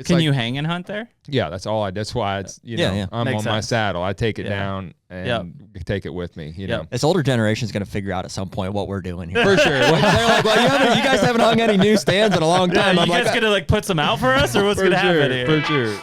Can you hang and hunt there? Yeah, that's all that's why it's, I'm Makes on sense. my saddle. I take it down and take it with me, you know. This older generation is going to figure out at some point what we're doing here. For sure. They're like, well, you guys haven't hung any new stands in a long time. You guys gonna like put some out for us, or what's gonna happen here? For sure.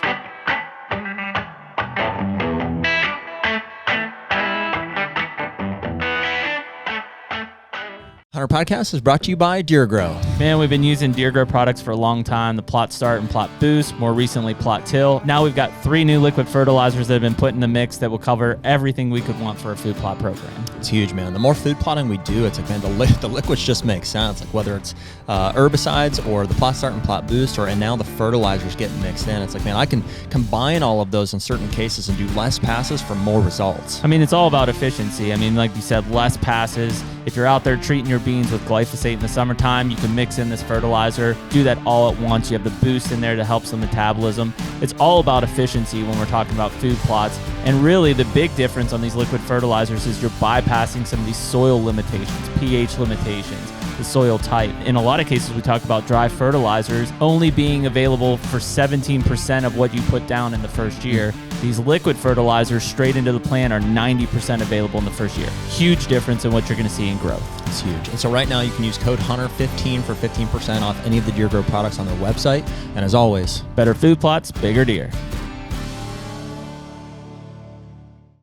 HUNTR Podcast is brought to you by Deer Grow. Man, we've been using Deer Grow products for a long time. The Plot Start and Plot Boost, more recently Plot Till. Now we've got 3 new liquid fertilizers that have been put in the mix that will cover everything we could want for a food plot program. It's huge, man. The more food plotting we do, it's like, man, the liquids just make sense. Like whether it's herbicides or the Plot Start and Plot Boost, and now the fertilizers getting mixed in. It's like, man, I can combine all of those in certain cases and do less passes for more results. I mean, it's all about efficiency. I mean, like you said, less passes. If you're out there treating your beans with glyphosate in the summertime, you can mix in this fertilizer, do that all at once. You have the boost in there to help some metabolism. It's all about efficiency when we're talking about food plots. And really the big difference on these liquid fertilizers is you're bypassing some of these soil limitations, pH limitations, the soil type. In a lot of cases, we talk about dry fertilizers only being available for 17% of what you put down in the first year. These liquid fertilizers straight into the plant are 90% available in the first year. Huge difference in what you're going to see in growth. It's huge. And so right now you can use code HUNTR15 for 15% off any of the Deer Grow products on their website. And as always, better food plots, bigger deer.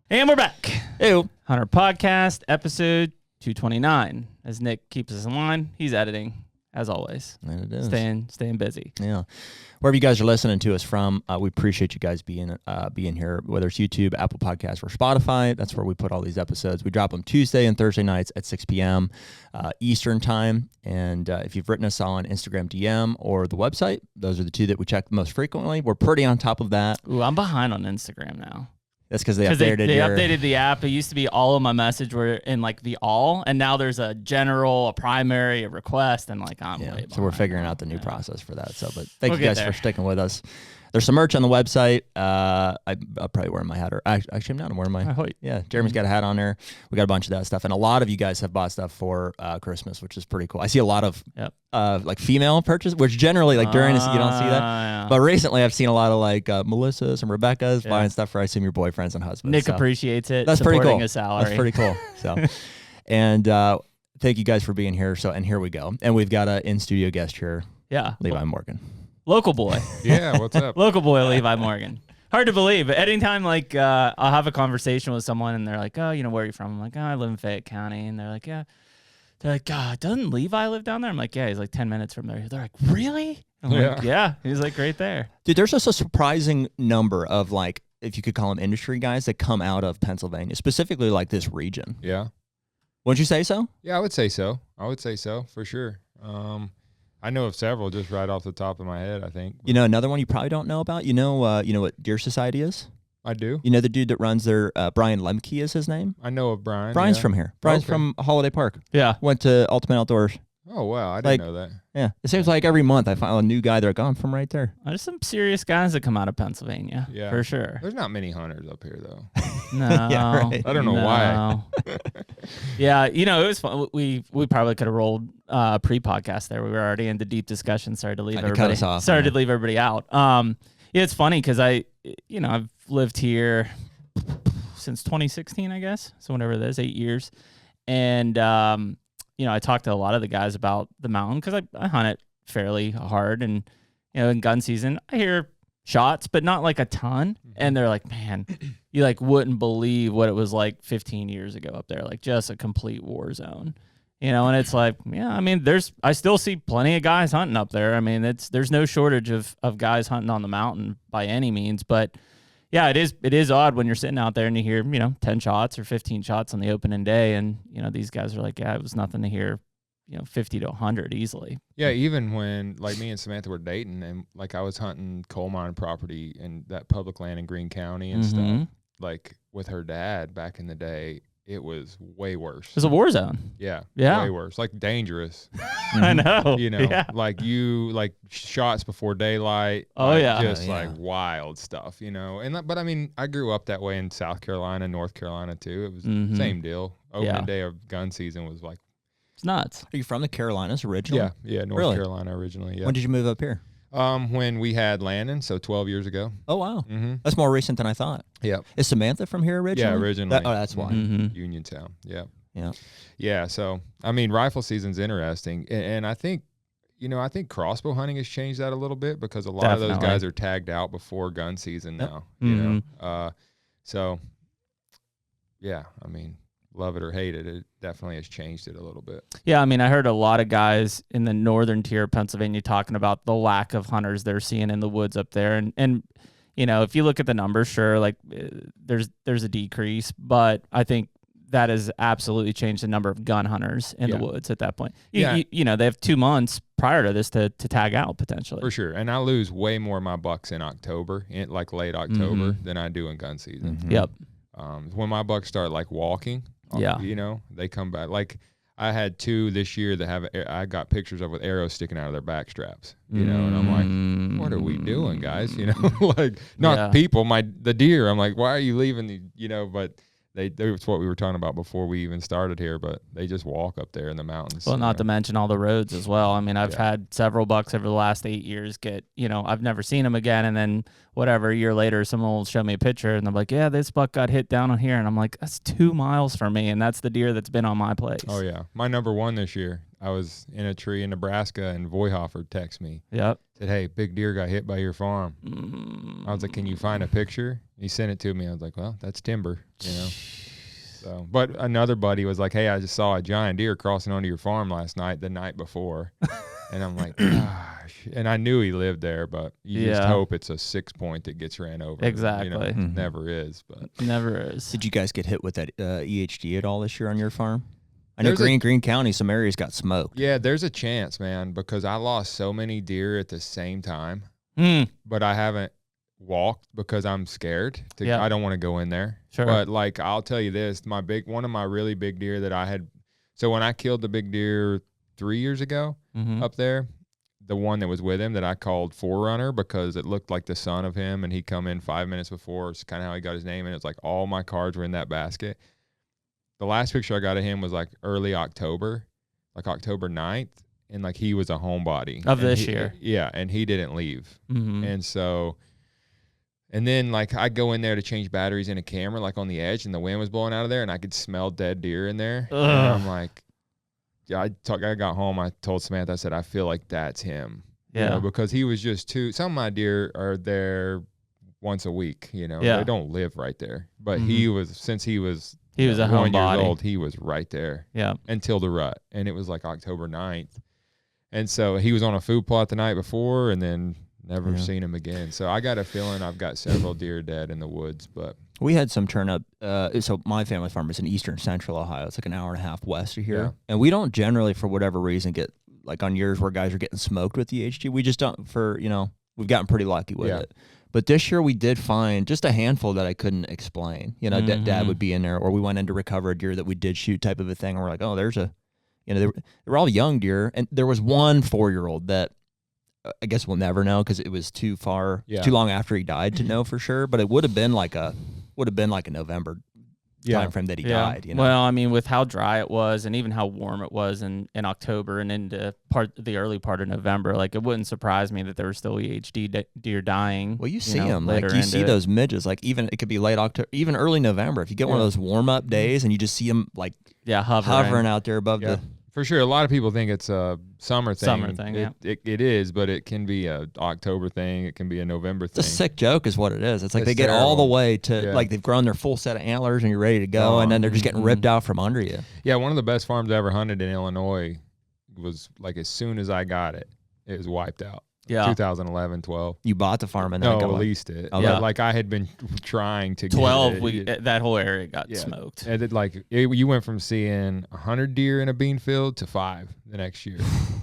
And we're back. Ew. HUNTR Podcast, episode 229. As Nick keeps us in line, he's editing, as always. And it is. Staying busy. Yeah. Wherever you guys are listening to us from, we appreciate you guys being here, whether it's YouTube, Apple Podcasts, or Spotify. That's where we put all these episodes. We drop them Tuesday and Thursday nights at 6 p.m. Eastern time. And if you've written us on Instagram DM or the website, those are the 2 that we check the most frequently. We're pretty on top of that. Ooh, I'm behind on Instagram now. That's because they updated they updated the app. It used to be all of my message were in like the all, and now there's a general, a primary, a request, and like I'm way behind. So we're figuring out the new process for that. So, but thank you guys there for sticking with us. There's some merch on the website. I'll probably wear my hat, or actually I'm not wearing my. Yeah, Jeremy's got a hat on there. We got a bunch of that stuff, and a lot of you guys have bought stuff for Christmas, which is pretty cool. I see a lot of like female purchases, which generally like during this you don't see that. Yeah. But recently I've seen a lot of like Melissa's and Rebecca's buying stuff for I assume your boyfriends and husbands. Nick appreciates it. That's pretty cool. A salary. That's pretty cool. So, and thank you guys for being here. So, and here we go. And we've got an in studio guest here. Yeah, Levi Morgan. Local boy. Yeah, what's up? Local boy Levi Morgan. Hard to believe, but anytime like I'll have a conversation with someone and they're like, oh, where are you from? I'm like, oh, I live in Fayette County. And they're like, yeah. They're like, God, doesn't Levi live down there? I'm like, yeah, he's like 10 minutes from there. They're like, really? I'm like, yeah, he's like right there. Dude, there's just a surprising number of like, if you could call them industry guys that come out of Pennsylvania, specifically like this region. Yeah. Wouldn't you say so? Yeah, I would say so. For sure. I know of several just right off the top of my head, I think. You know, another one you probably don't know about? You know what Deer Society is? I do. You know the dude that runs their, Brian Lemke is his name? I know of Brian. Brian's from here. Brian's from Holiday Park. Yeah. Went to Ultimate Outdoors. Oh, wow. I didn't know that. Yeah. It seems like every month I find a new guy. They're like, oh, I'm from right there. There's some serious guys that come out of Pennsylvania. Yeah. For sure. There's not many hunters up here, though. No. Yeah, right. I don't know why. Yeah. It was fun. We probably could have rolled pre-podcast there. We were already into deep discussion. Sorry to leave everybody out. Yeah, it's funny because I've lived here since 2016, I guess. So whenever it is, 8 years. And, I talked to a lot of the guys about the mountain because I hunt it fairly hard. And, in gun season, I hear shots, but not like a ton. And they're like, man, you like wouldn't believe what it was like 15 years ago up there. Like just a complete war zone, and it's like, yeah, I mean, I still see plenty of guys hunting up there. I mean, there's no shortage of guys hunting on the mountain by any means, but yeah, it is odd when you're sitting out there and you hear, 10 shots or 15 shots on the opening day. And, these guys are like, yeah, it was nothing to hear, 50 to 100 easily. Yeah. Even when like me and Samantha were dating and like I was hunting coal mine property and that public land in Greene County and stuff, like with her dad back in the day, it was way worse. It was a war zone. Yeah. Yeah. Way worse. Like dangerous. I know. Like shots before daylight. Oh, like, yeah. Just like wild stuff, but I mean, I grew up that way in South Carolina, North Carolina too. It was the same deal. Opening day of gun season was like. It's nuts. Are you from the Carolinas originally? Yeah. North Carolina originally. Yeah. When did you move up here? When we had Landon, so 12 years ago. Oh, wow. That's more recent than I thought. Yep. Is Samantha from here originally? Yeah, originally. That's why. Uniontown. Yeah. Yeah. So, I mean, rifle season's interesting. And I think, I think crossbow hunting has changed that a little bit because a lot of those guys are tagged out before gun season now, you know? So, yeah, I mean, love it or hate it, it definitely has changed it a little bit. Yeah, I mean, I heard a lot of guys in the northern tier of Pennsylvania talking about the lack of hunters they're seeing in the woods up there. And if you look at the numbers, sure, like there's a decrease, but I think that has absolutely changed the number of gun hunters in the woods at that point. They have 2 months prior to this to tag out potentially. For sure. And I lose way more of my bucks in October, like late October, than I do in gun season. Yep. When my bucks start like walking, they come back. Like I had 2 this year that I got pictures of with arrows sticking out of their back straps, and I'm like, what are we doing, guys? Like not people, the deer. I'm like, why are you leaving but that's what we were talking about before we even started here, but they just walk up there in the mountains. Well, not to mention all the roads as well. I mean, I've had several bucks over the last 8 years get, I've never seen them again. And then a year later, someone will show me a picture and they're like, yeah, this buck got hit down on here. And I'm like, that's 2 miles from me. And that's the deer that's been on my place. Oh yeah. My number 1 this year, I was in a tree in Nebraska and Voyhofer texted me. Yep. Said, hey, big deer got hit by your farm. I was like, can you find a picture? He sent it to me. I was like, well, that's timber, So, but another buddy was like, hey, I just saw a giant deer crossing onto your farm last night, the night before. And I'm like, gosh. And I knew he lived there, but you just hope it's a 6-point that gets ran over. Exactly. Never is. But never is. Did you guys get hit with that EHD at all this year on your farm? I know Green County, some areas got smoked. Yeah, there's a chance, man, because I lost so many deer at the same time. But I haven't walked because I'm scared. I don't want to go in there. Sure. But like I'll tell you this, one of my really big deer that I had. So when I killed the big deer 3 years ago up there, the one that was with him that I called Forerunner because it looked like the son of him, and he come in 5 minutes before. It's kind of how he got his name, and it's like all my cards were in that basket. The last picture I got of him was like early October, like October 9th. And like he was a homebody of this year. Yeah. And he didn't leave. And so, and then like I go in there to change batteries in a camera, like on the edge, and the wind was blowing out of there and I could smell dead deer in there. And I'm like, I got home. I told Samantha, I said, I feel like that's him. Yeah. Because he was just some of my deer are there once a week, They don't live right there. But he was a 1 years body. old, he was right there. Yeah. Until the rut. And it was like October 9th. And so he was on a food plot the night before and then never seen him again. So I got a feeling I've got several deer dead in the woods. But we had some turn up. So my family farm is in eastern central Ohio. It's like an hour and a half west of here. Yeah. And we don't generally, for whatever reason, get like on years where guys are getting smoked with the HG. We just don't we've gotten pretty lucky with it. But this year we did find just a handful that I couldn't explain. Dad would be in there, or we went in to recover a deer that we did shoot type of a thing. And we're like, oh, there's a, they were all young deer. And there was one 4-year-old that I guess we'll never know because it was too long after he died to know for sure. But it would have been like a November time frame that he died. Well, I mean, with how dry it was and even how warm it was in October and into the early part of November, like it wouldn't surprise me that there were still EHD deer dying. Well, you see them, like you see those midges, like even it could be late October, even early November. If you get one of those warm up days and you just see them like hovering out there above the. For sure, a lot of people think it's a summer thing. It is, but it can be a October thing. It can be a November thing. It's a sick joke is what it is. It's like they get all the way to, like they've grown their full set of antlers and you're ready to go, and then they're just getting ripped out from under you. Yeah, one of the best farms I ever hunted in Illinois was like as soon as I got it, it was wiped out. Yeah. 2011, 12. You bought the farm and then leased it. Okay. Like I had been trying to 12, that whole area got smoked. And you went from seeing 100 deer in a bean field to 5 the next year.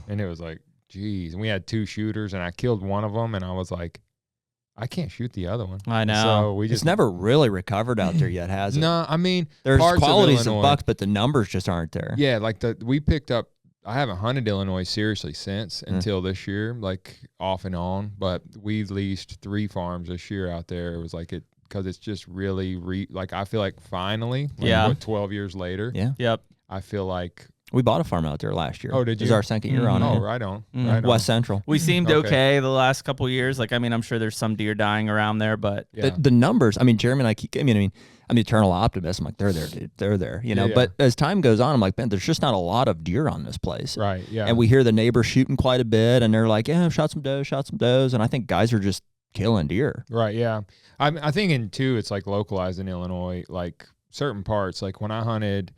And it was like, geez. And we had 2 shooters and I killed one of them and I was like, I can't shoot the other one. I know. So it's never really recovered out there yet, has it? No, I mean, there's qualities of bucks, but the numbers just aren't there. Yeah, like we picked up, I haven't hunted Illinois seriously since until this year, like off and on. But we leased 3 farms this year out there. It was like because it's just really like I feel like finally, 12 years later, Yep. I feel like We bought a farm out there last year. Oh, did you? This is our second year on it. Oh, right on. Right on. West Central. We seemed okay the last couple of years. Like, I mean, I'm sure there's some deer dying around there, but the numbers. I mean, Jeremy and I'm the eternal optimist. I'm like, they're there, dude. They're there. You know. But as time goes on, I'm like, man, there's just not a lot of deer on this place. Right. Yeah. And we hear the neighbors shooting quite a bit, and they're like, yeah, shot some does, and I think guys are just killing deer. Right. Yeah. I think it's like localized in Illinois, like certain parts. Like when I hunted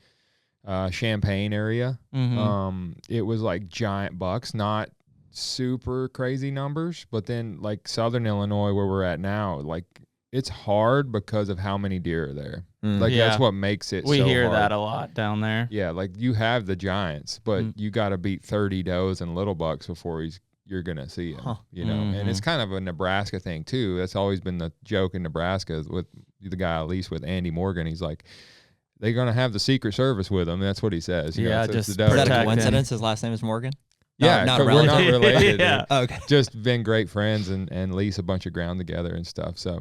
Champaign area, it was like giant bucks, not super crazy numbers, but then like Southern Illinois where we're at now, like it's hard because of how many deer are there. Like that's what makes it we so hear hard. that a lot down there. Yeah, like you have the giants, but you got to beat 30 does and little bucks before you're gonna see him. You know, and it's kind of a Nebraska thing too. That's always been the joke in Nebraska with the guy, at least with Andy Morgan. He's like, they're going to have the Secret Service with them. That's what he says. You know, just is that a coincidence? His last name is Morgan? Yeah, we're not related. Yeah. Okay. Just been great friends and lease a bunch of ground together and stuff. So,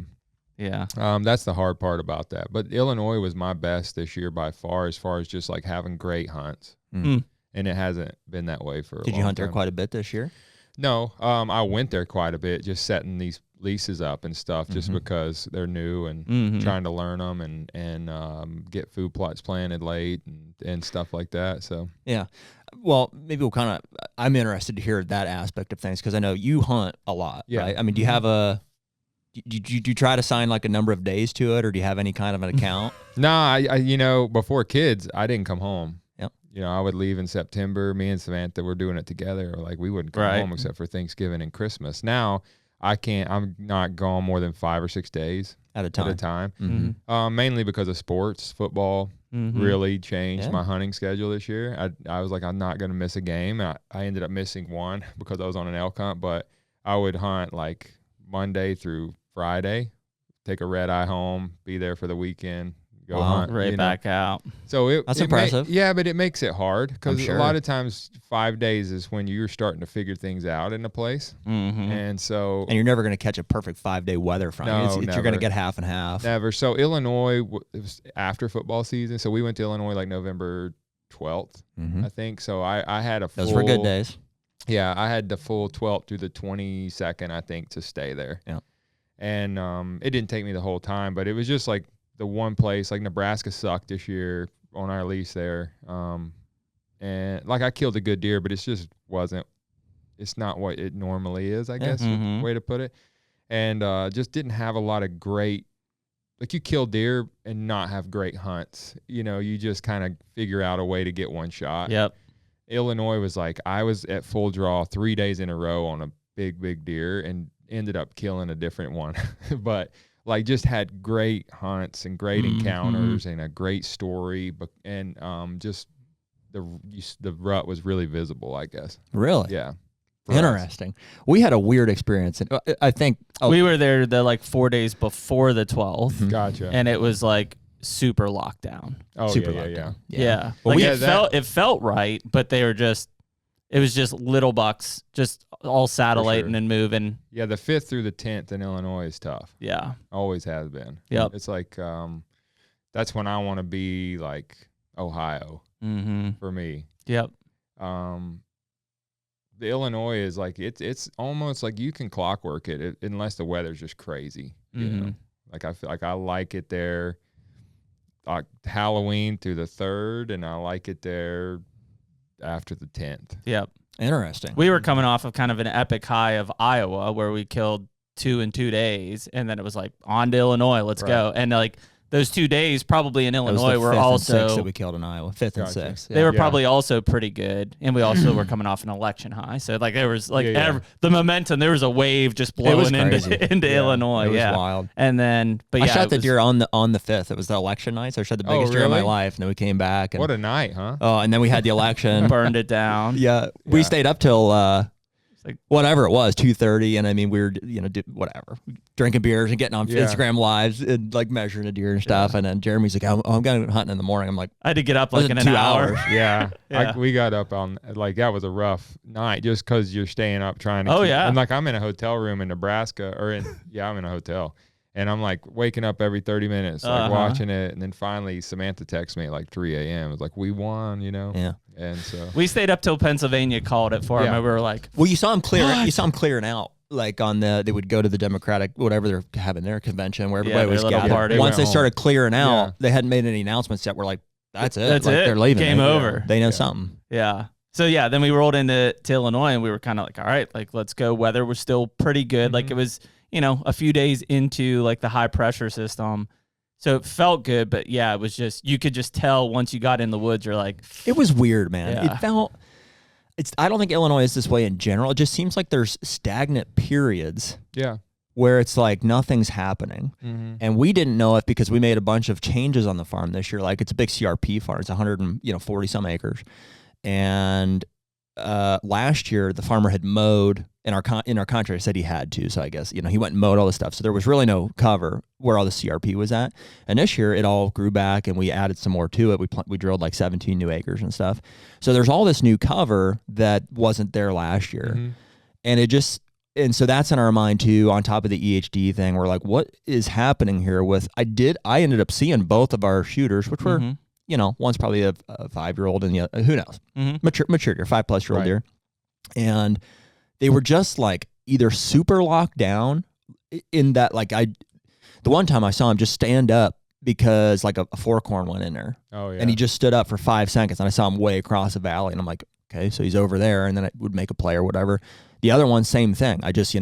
yeah. That's the hard part about that. But Illinois was my best this year by far as just like having great hunts. And it hasn't been that way for a long time. Did you hunt there quite a bit this year? No, I went there quite a bit, just setting these leases up and stuff, just because they're new and trying to learn them and get food plots planted late and stuff like that. So yeah, well, maybe I'm interested to hear that aspect of things because I know you hunt a lot, right? I mean, do you have do you try to sign like a number of days to it, or do you have any kind of an account? Nah, I before kids, I didn't come home. You know, I would leave in September. Me and Samantha were doing it together. Like we wouldn't come home except for Thanksgiving and Christmas. Now I can't. I'm not gone more than 5 or 6 days at a time. Mainly because of sports. Football really changed my hunting schedule this year. I was like, I'm not going to miss a game. I ended up missing one because I was on an elk hunt. But I would hunt like Monday through Friday, take a red eye home, be there for the weekend. Go hunt, right back out. So that's impressive. But it makes it hard because a lot of times 5 days is when you're starting to figure things out in a place, and you're never going to catch a perfect 5-day weather front. You're going to get half and half. Never. So Illinois, it was after football season, so we went to Illinois like November 12th, I think. So I had a full. Those were good days. Yeah, I had the full 12th through the 22nd, I think, to stay there. Yeah, and it didn't take me the whole time, but it was just like. The one place, like Nebraska sucked this year on our lease there. And like I killed a good deer, but it's not what it normally is, I guess, way to put it. And just didn't have a lot of great, like you kill deer and not have great hunts. You know, you just kind of figure out a way to get one shot. Yep. Illinois was like, I was at full draw 3 days in a row on a big deer and ended up killing a different one. But like just had great hunts and great encounters and a great story, and just the rut was really visible, I guess. Really? Yeah. Interesting. We had a weird experience. I think we were there the like 4 days before the 12th. Gotcha. And it was like super lockdown. Oh, super lockdown. Yeah. Well, like it felt right, but they were it was just little bucks, just all satelliting and moving. Yeah, the 5th through the 10th in Illinois is tough. Yeah. Always has been. Yep. It's like, that's when I want to be like Ohio for me. Yep. The Illinois is like, it's almost like you can clockwork it unless the weather's just crazy. You know? Like I feel like I like it there Halloween through the 3rd, and I like it there after the 10th. Yep. Interesting. We were coming off of kind of an epic high of Iowa where we killed 2 in 2 days, and then it was like on to Illinois, let's go. And like those 2 days probably in Illinois were also that we killed in Iowa, 5th and 6th. Yeah. They were probably also pretty good, and we also were coming off an election high, so like there was like the momentum. There was a wave just blowing into Illinois. It was wild. And then, but I shot the deer on the 5th. It was the election night, so I shot the biggest deer of my life. And then we came back. And, what a night, huh? Oh, and then we had the election, burned it down. Yeah, we stayed up till. Whatever it was, 2:30, and I mean we were whatever, drinking beers and getting on Instagram lives and like measuring a deer and stuff. And then Jeremy's like, I'm going hunting in the morning. I'm like, I had to get up like in an 2 hour. hours. Yeah. We got up on like that was a rough night just because you're staying up trying to. And like I'm in a hotel room in Nebraska I'm in a hotel, And I'm like waking up every 30 minutes, like watching it. And then finally Samantha texts me at like 3 a.m. It's like, we won, Yeah. And so we stayed up till Pennsylvania called it for him. And we were like, well, you saw him clearing out. Like they would go to the Democratic, whatever they're having their convention where everybody was gathered. Party. Once they started clearing out, they hadn't made any announcements yet. We're like, that's it. They're leaving. Game over. They know something. Yeah. So then we rolled into Illinois and we were kind of like, all right, like let's go. Weather was still pretty good. Like it was, a few days into like the high pressure system. So it felt good, but it was just, you could just tell once you got in the woods, you're like, it was weird, man. Yeah. It felt, I don't think Illinois is this way in general. It just seems like there's stagnant periods. Yeah. Where it's like nothing's happening. And we didn't know it because we made a bunch of changes on the farm this year. Like it's a big CRP farm. It's 140 some acres. And last year the farmer had mowed in our contract said he had to. So I guess, he went and mowed all the stuff. So there was really no cover where all the CRP was at. And this year it all grew back and we added some more to it. We drilled like 17 new acres and stuff. So there's all this new cover that wasn't there last year. And so that's in our mind too, on top of the EHD thing. We're like, what is happening here with, I ended up seeing both of our shooters, which were, one's probably a 5-year-old and the other, who knows, mature deer, 5+-year-old deer. And they were just like either super locked down in that, like the one time I saw him just stand up because like a fork horn went in there. Oh yeah. And he just stood up for 5 seconds and I saw him way across the valley and I'm like, okay, so he's over there. And then I would make a play or whatever. The other one, same thing. I just,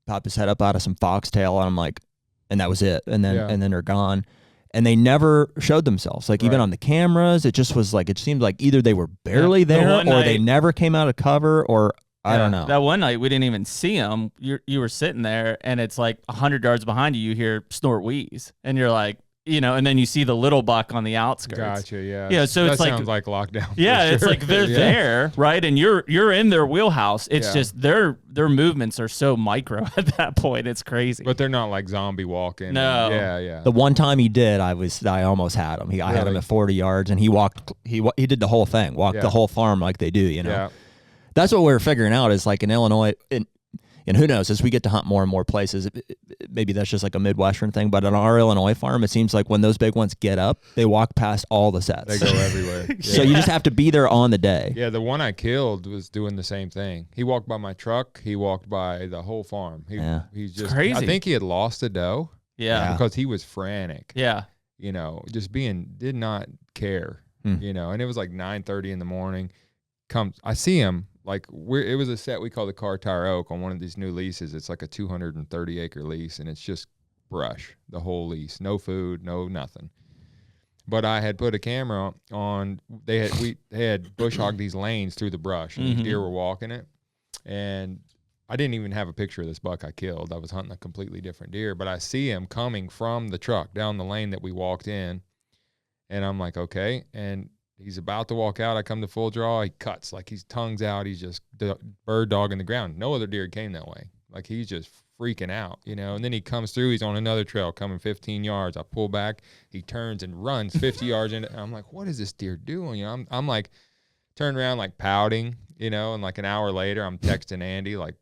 pop his head up out of some foxtail and I'm like, and that was it. And then they're gone. And they never showed themselves. Like even on the cameras, it just was like, it seemed like either they were barely there or they never came out of cover or I don't know. That one night we didn't even see them. You were sitting there and it's like 100 yards behind you, you hear snort wheeze and you're like, and then you see the little buck on the outskirts. Gotcha, yeah. Yeah, so it's like sounds like lockdown. Yeah, it's like they're there, right? And you're in their wheelhouse. It's just their movements are so micro at that point. It's crazy. But they're not like zombie walking. No. Yeah. The one time he did, I almost had him. I had him at 40 yards and he did the whole thing, walked the whole farm like they do, Yeah. That's what we're figuring out is like in Illinois, and who knows, as we get to hunt more and more places, maybe that's just like a Midwestern thing, but on our Illinois farm, it seems like when those big ones get up, they walk past all the sets. They go everywhere. Yeah. So you just have to be there on the day. Yeah, the one I killed was doing the same thing. He walked by my truck. He walked by the whole farm. He's just crazy. I think he had lost a doe. Yeah. Because he was frantic. Yeah. Just did not care, and it was like 9:30 in the morning. I see him. Like it was a set we call the Car Tire Oak on one of these new leases. It's like a 230 acre lease and it's just brush, the whole lease, no food, no nothing. But I had put a camera on, they had bush hogged these lanes through the brush and these deer were walking it. And I didn't even have a picture of this buck I killed. I was hunting a completely different deer, but I see him coming from the truck down the lane that we walked in. And I'm like, okay. And he's about to walk out. I come to full draw. He cuts like he's tongues out. He's just bird dogging the ground. No other deer came that way. Like he's just freaking out, And then he comes through. He's on another trail coming 15 yards. I pull back. He turns and runs 50 yards in. And I'm like, what is this deer doing? I'm like turned around like pouting, And like an hour later, I'm texting Andy like,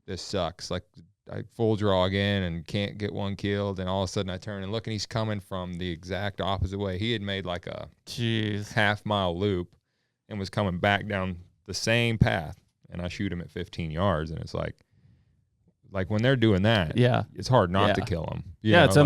this sucks. Like I full draw again and can't get one killed, and all of a sudden I turn and look and he's coming from the exact opposite way. He had made like a half-mile loop and was coming back down the same path, and I shoot him at 15 yards, and it's like when they're doing that, it's hard not to kill them. It's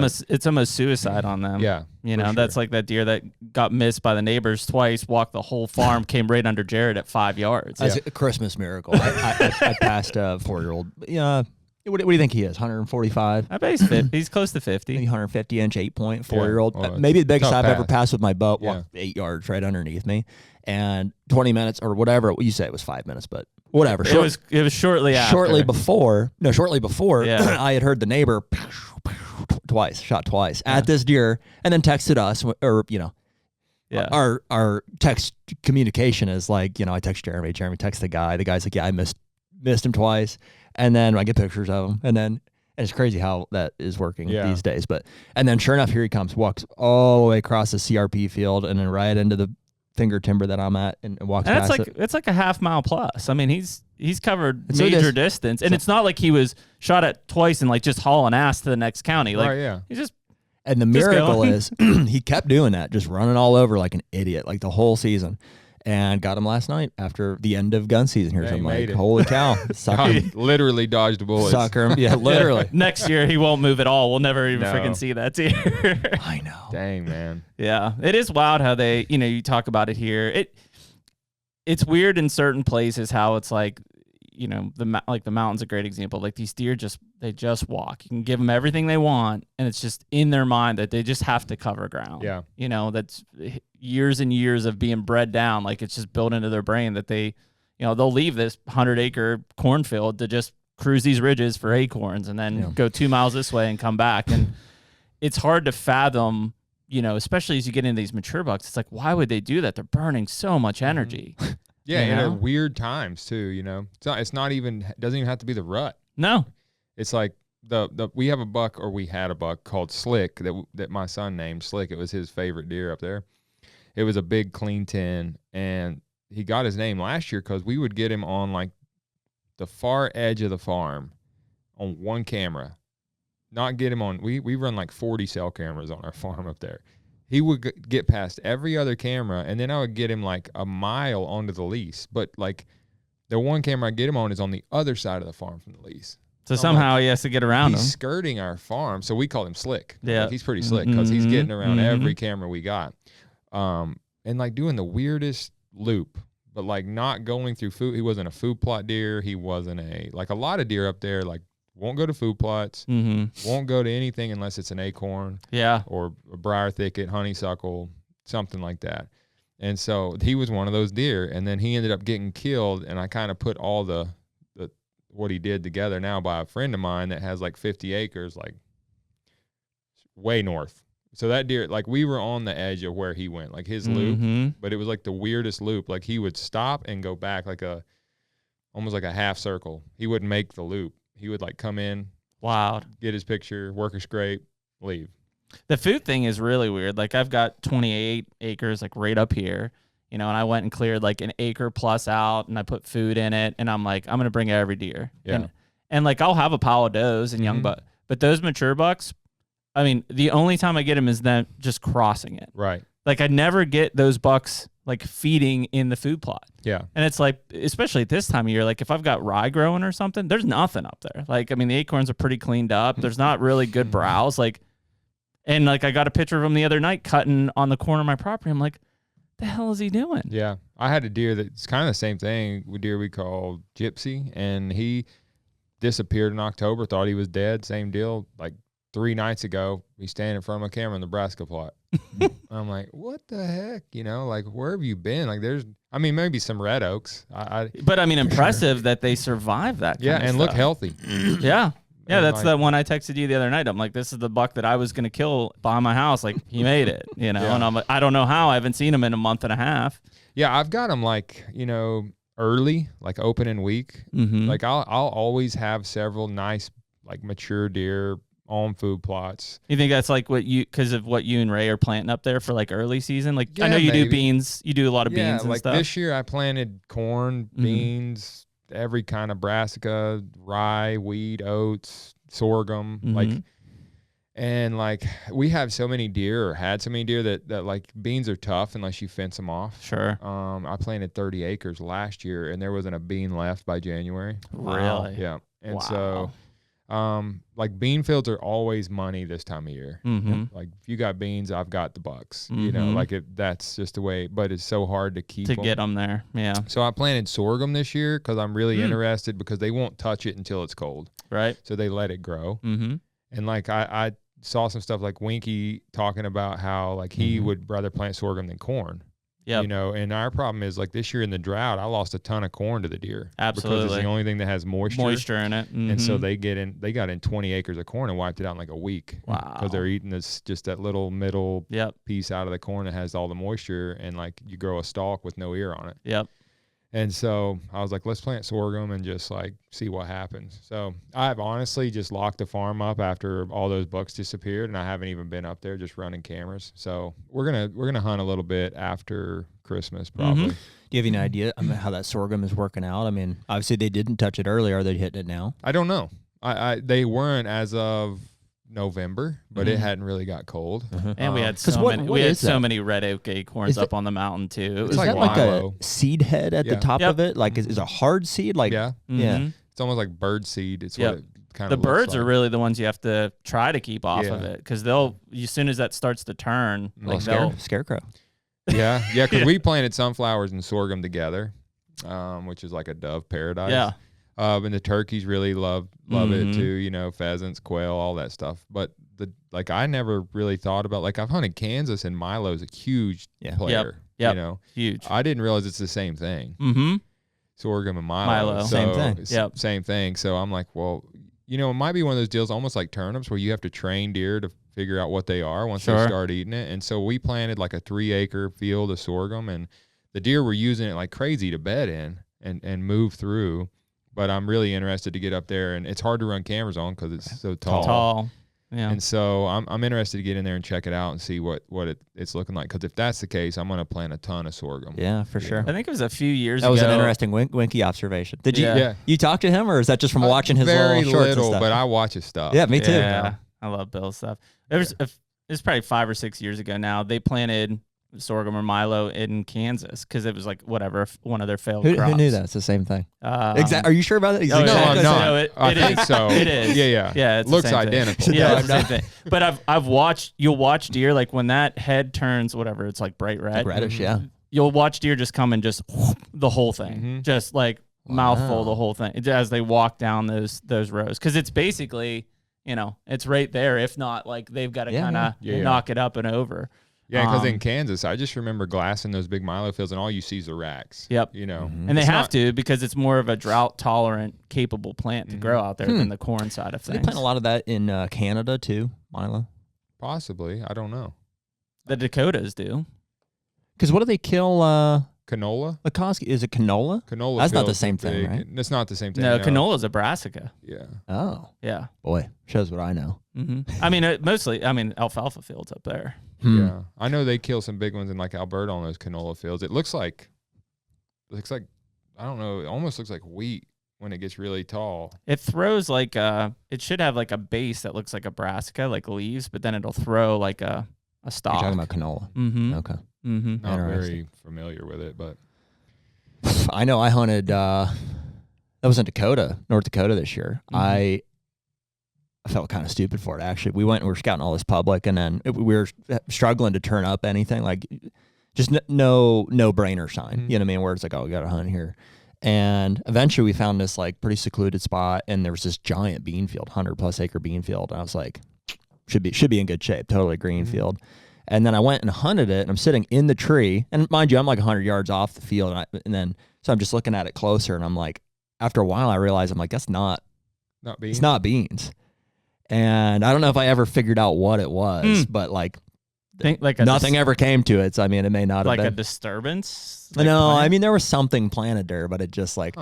almost suicide on them. Yeah, that's like that deer that got missed by the neighbors twice, walked the whole farm, came right under Jared at 5 yards. That's a Christmas miracle. I passed a 4-year-old. Yeah. What do you think he is? 145? I bet he's fit. He's close to 50. 150-inch 8-point 4-year-old. Maybe the biggest I've ever passed with my bow. Walked 8 yards right underneath me, and 20 minutes or whatever. You say it was 5 minutes, but whatever. It was shortly after. Shortly before. I had heard the neighbor shot twice at this deer, and then texted us, or our text communication is like, I text Jeremy texts the guy. The guy's like, I missed him twice. And then I get pictures of him. And it's crazy how that is working these days. And then sure enough, here he comes, walks all the way across the CRP field and then right into the finger timber that I'm at and walks past it. It's like a half mile plus. I mean, he's he's covered major distance, and it's not like he was shot at twice and like just hauling ass to the next county. Like, right, yeah. He's just. And the miracle is he kept doing that, just running all over like an idiot, like the whole season. And got him last night after the end of gun season here. So I'm like, holy cow. Sucker. Literally dodged a bullet. Sucker him. Yeah, literally. Next year, he won't move at all. We'll never even freaking see that deer. I know. Dang, man. Yeah. It is wild how they, you talk about it here. It's weird in certain places how it's like, the mountain's a great example. Like these deer they just walk. You can give them everything they want, and it's just in their mind that they just have to cover ground. Yeah. That's years and years of being bred down. Like it's just built into their brain that they, they'll leave this 100-acre cornfield to just cruise these ridges for acorns and then go 2 miles this way and come back. And it's hard to fathom, especially as you get into these mature bucks. It's like, why would they do that? They're burning so much energy. Yeah, and at weird times too, It's not even doesn't even have to be the rut. No. It's like we have a buck, or we had a buck called Slick that my son named Slick. It was his favorite deer up there. It was a big clean 10, and he got his name last year because we would get him on like the far edge of the farm on one camera. Not get him on we run like 40 cell cameras on our farm up there. He would get past every other camera, and then I would get him like a mile onto the lease. But like the one camera I get him on is on the other side of the farm from the lease. So somehow he has to get around him. He's skirting our farm, so we call him Slick. Yeah, like he's pretty slick because he's getting around every camera we got, and like doing the weirdest loop, but like not going through food. He wasn't a food plot deer. He wasn't a lot of deer up there. Like won't go to food plots. Won't go to anything unless it's an acorn. Yeah, or a briar thicket, honeysuckle, something like that. And so he was one of those deer, and then he ended up getting killed. And I kind of put all the what he did together now by a friend of mine that has like 50 acres, like way north. So that deer, like we were on the edge of where he went, like his loop, but it was like the weirdest loop. Like he would stop and go back like almost like a half circle. He wouldn't make the loop. He would like come in, get his picture, work a scrape, leave. The food thing is really weird. Like I've got 28 acres like right up here. And I went and cleared like an acre plus out, and I put food in it, and I'm like, I'm going to bring every deer. Yeah. And like, I'll have a pile of does and young bucks, but those mature bucks, I mean, the only time I get them is them just crossing it. Right. Like I never get those bucks like feeding in the food plot. Yeah. And it's like, especially at this time of year, like if I've got rye growing or something, there's nothing up there. Like, I mean, the acorns are pretty cleaned up. There's not really good browse. Like, and like I got a picture of him the other night cutting on the corner of my property. I'm like, the hell is he doing? Yeah. I had a deer that's kind of the same thing, a deer we called Gypsy, and he disappeared in October, thought he was dead. Same deal. Like 3 nights ago, he's standing in front of a camera in the Nebraska plot. I'm like, what the heck? Like, where have you been? Like, maybe some red oaks. But I mean, impressive that they survived that. Yeah, and look healthy. Yeah. Yeah, that's the one I texted you the other night. I'm like, this is the buck that I was going to kill behind my house. Like, he made it, And I'm like, I don't know how. I haven't seen him in a month and a half. Yeah, I've got him like, early, like opening week. Like I'll always have several nice, like mature deer on food plots. You think that's like because of what you and Ray are planting up there for like early season? Like, I know you do beans. You do a lot of beans and like stuff. This year I planted corn, beans, every kind of brassica, rye, wheat, oats, sorghum, like we have so many deer, or had so many deer that like beans are tough unless you fence them off. Sure. I planted 30 acres last year, and there wasn't a bean left by January. Really? Yeah. And so like bean fields are always money this time of year. Like if you got beans, I've got the bucks. Like that's just the way. But it's so hard to keep get them there. Yeah. So I planted sorghum this year because I'm really interested, because they won't touch it until it's cold. Right. So they let it grow. And like I saw some stuff like Winky talking about how like he would rather plant sorghum than corn. Yeah. And our problem is like this year in the drought, I lost a ton of corn to the deer. Absolutely. Because it's the only thing that has moisture in it. And so they got in 20 acres of corn and wiped it out in like a week. Wow. Because they're eating just that little middle piece out of the corn that has all the moisture, and like you grow a stalk with no ear on it. Yep. And so I was like, let's plant sorghum and just like see what happens. So I've honestly just locked the farm up after all those bucks disappeared, and I haven't even been up there just running cameras. So we're gonna hunt a little bit after Christmas probably. Do you have any idea how that sorghum is working out? I mean, obviously they didn't touch it earlier. Are they hitting it now? I don't know. They weren't as of November, but it hadn't really got cold. And we had so many red oak acorns up on the mountain too. It was is that like a seed head at the top of it? Like is a hard seed? Like yeah. It's almost like bird seed. It's what it kind of the birds are really the ones you have to try to keep off of it, because they'll, as soon as that starts to turn, like scarecrow. Yeah, because we planted sunflowers and sorghum together, which is like a dove paradise. Yeah. And the turkeys really love it too, you know, pheasants, quail, all that stuff. But I never really thought about, like, I've hunted Kansas, and Milo's a huge player. Yep. You know, huge. I didn't realize it's the same thing. Sorghum and Milo. So, same thing. Same thing. So I'm like, well, you know, it might be one of those deals almost like turnips where you have to train deer to figure out what they are once they start eating it. And so we planted like a 3-acre field of sorghum, and the deer were using it like crazy to bed in and move through. But I'm really interested to get up there, and it's hard to run cameras on because it's so tall. Yeah. And so I'm interested to get in there and check it out and see what it's looking like. Because if that's the case, I'm going to plant a ton of sorghum. Yeah, for sure. I think it was a few years ago. That was an interesting Winky observation. Did you you talk to him, or is that just from watching his very little shorts little, and stuff? but I watch his stuff. Yeah, me too. Yeah, I love Bill's stuff. It was probably 5 or 6 years ago now. They planted sorghum or Milo in Kansas because it was like one of their failed crops. Who knew that? It's the same thing. Are you sure about that? No, I'm not. I think so. It is. Yeah. It looks identical. Yeah, it's the same thing. But you'll watch deer, like when that head turns, whatever, it's like bright red. Like reddish, yeah. You'll watch deer just come and just the whole thing, just like mouthful the whole thing as they walk down those rows, because it's basically, you know, it's right there. If not, like they've got to kind of knock it up and over. Yeah, because in Kansas, I just remember glassing those big Milo fields, and all you see is the racks. Yep. You know, and they have to, because it's more of a drought-tolerant, capable plant to grow out there than the corn side of things. They plant a lot of that in Canada too, Milo. Possibly, I don't know. The Dakotas do. Because what do they kill? Canola. Lakoski, is it canola? Canola. That's not the same thing, right? It's not the same thing. No, canola's a brassica. Yeah. Oh. Yeah. Boy, shows what I know. I mean, mostly, alfalfa fields up there. Yeah, I know they kill some big ones in like Alberta on those canola fields. It looks like I don't know. It almost looks like wheat when it gets really tall. It throws like it should have like a base that looks like a brassica, like leaves, but then it'll throw like a stalk. You're talking about canola. Okay. Not very familiar with it, but I know I hunted. That was in North Dakota this year. I felt kind of stupid for it, actually. We went and we were scouting all this public, and then we were struggling to turn up anything, like just no brainer sign. You know what I mean? Where it's like, oh, we got to hunt here. And eventually we found this like pretty secluded spot, and there was this giant bean field, 100+ acre bean field. And I was like, should be in good shape, totally green field. And then I went and hunted it, and I'm sitting in the tree. And mind you, I'm like 100 yards off the field. So I'm just looking at it closer, and I'm like, after a while, I realized, I'm like, that's not beans. It's not beans. And I don't know if I ever figured out what it was, but nothing ever came to it. So, I mean, it may not have been. Like a disturbance? No, I mean, there was something planted there, but it just like,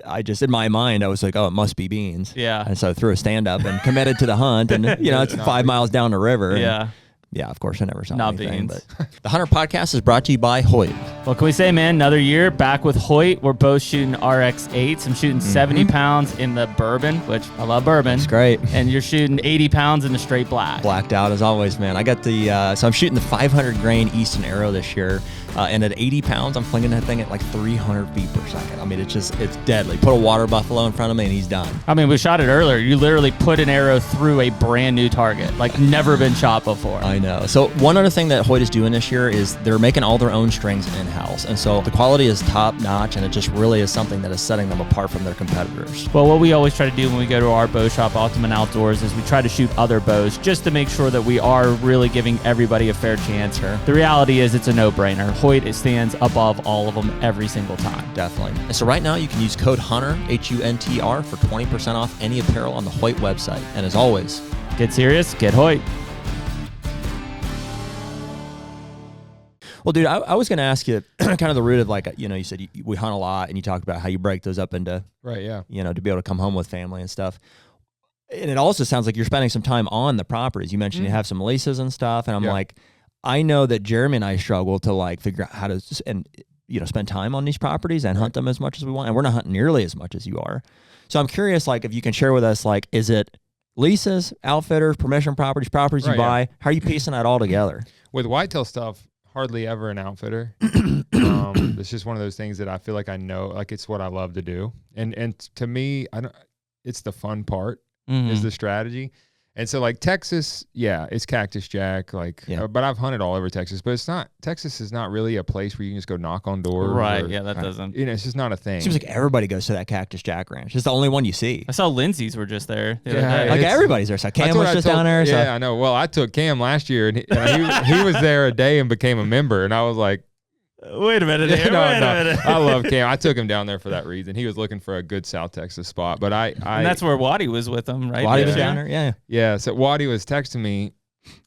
I just, in my mind, I was like, oh, it must be beans. Yeah. And so I threw a stand up and committed to the hunt. And, you know, it's 5 miles down the river. Yeah. Yeah, of course, I never saw Not anything. beans. But the HUNTR Podcast is brought to you by Hoyt. What can we say, man? Another year back with Hoyt. We're both shooting RX8s. I'm shooting 70 pounds in the bourbon, which I love bourbon. That's great. And you're shooting 80 pounds in the straight black. Blacked out as always, man. I got the, so I'm shooting the 500 grain Easton Arrow this year. And at 80 pounds, I'm flinging that thing at like 300 feet per second. I mean, it's deadly. Put a water buffalo in front of me and he's done. I mean, we shot it earlier. You literally put an arrow through a brand new target, like never been shot before. I know. So one other thing that Hoyt is doing this year is they're making all their own strings in-house. And so the quality is top notch, and it just really is something that is setting them apart from their competitors. Well, what we always try to do when we go to our bow shop, Ultimate Outdoors, is we try to shoot other bows just to make sure that we are really giving everybody a fair chance. Sure. The reality is it's a no-brainer. Hoyt stands above all of them every single time. Definitely. And so right now you can use code HUNTR, HUNTR, for 20% off any apparel on the Hoyt website. And as always, get serious, get Hoyt. Well, dude, I was going to ask you kind of the root of like, you know, you said we hunt a lot and you talked about how you break those up into, right. Yeah. You know, to be able to come home with family and stuff. And it also sounds like you're spending some time on the properties. You mentioned you have some leases and stuff. And I'm like, I know that Jeremy and I struggle to like figure out how to, and you know, spend time on these properties and hunt them as much as we want. And we're not hunting nearly as much as you are. So I'm curious, like, if you can share with us, like, is it leases, outfitters, permission properties you buy? How are you piecing that all together? With whitetail stuff, hardly ever an outfitter. It's just one of those things that I feel like I know, like it's what I love to do. And to me, it's the fun part is the strategy. And so like Texas, it's Cactus Jack, like, but I've hunted all over Texas, but Texas is not really a place where you can just go knock on doors. Right. That doesn't, you know, it's just not a thing. Seems like everybody goes to that Cactus Jack ranch. It's the only one you see. I saw Lindsay's were just there. Like everybody's there. So Cam was just down there. Yeah, I know. Well, I took Cam last year and he was there a day and became a member. And I was like, wait a minute. Wait a minute. I love Cam. I took him down there for that reason. He was looking for a good South Texas spot, but and that's where Waddy was with him, right? Waddy was down there, yeah. So Waddy was texting me.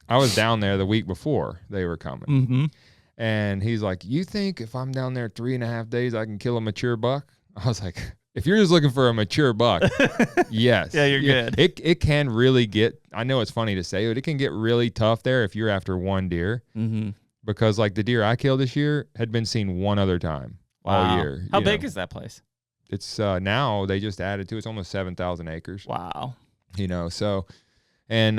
I was down there the week before they were coming, and he's like, "You think if I'm down there 3.5 days, I can kill a mature buck?" I was like, "If you're just looking for a mature buck, yes, you're good." It can really get. I know it's funny to say, but it can get really tough there if you're after one deer. Because like the deer I killed this year had been seen one other time all year. How big is that place? It's now they just added to it's almost 7,000 acres. Wow. You know, so and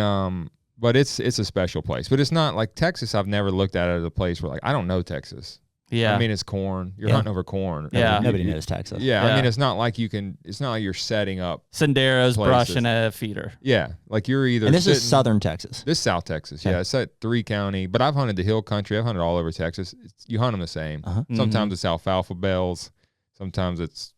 but it's a special place. But it's not like Texas. I've never looked at it as a place where like I don't know Texas. Yeah. I mean, it's corn. You're hunting over corn. Yeah. Nobody knows Texas. Yeah. I mean, it's not like it's not like you're setting up senderos, brush, and a feeder. Yeah. Like you're either. And this is southern Texas. This is South Texas. Yeah. It's at 3 county, but I've hunted the hill country. I've hunted all over Texas. You hunt them the same. Sometimes it's alfalfa bells. Sometimes it's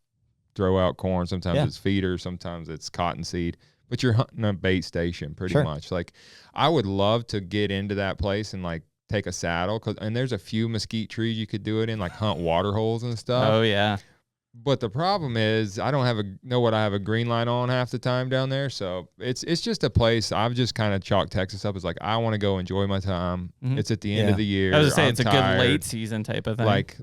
throw out corn. Sometimes it's feeder. Sometimes it's cottonseed. But you're hunting a bait station pretty much. Like I would love to get into that place and like take a saddle and there's a few mesquite trees you could do it in, like hunt water holes and stuff. Oh yeah. But the problem is I don't have a green light on half the time down there. So it's just a place I've just kind of chalked Texas up as like, I want to go enjoy my time. It's at the end of the year. I was gonna say it's tired. A good late season type of thing. Like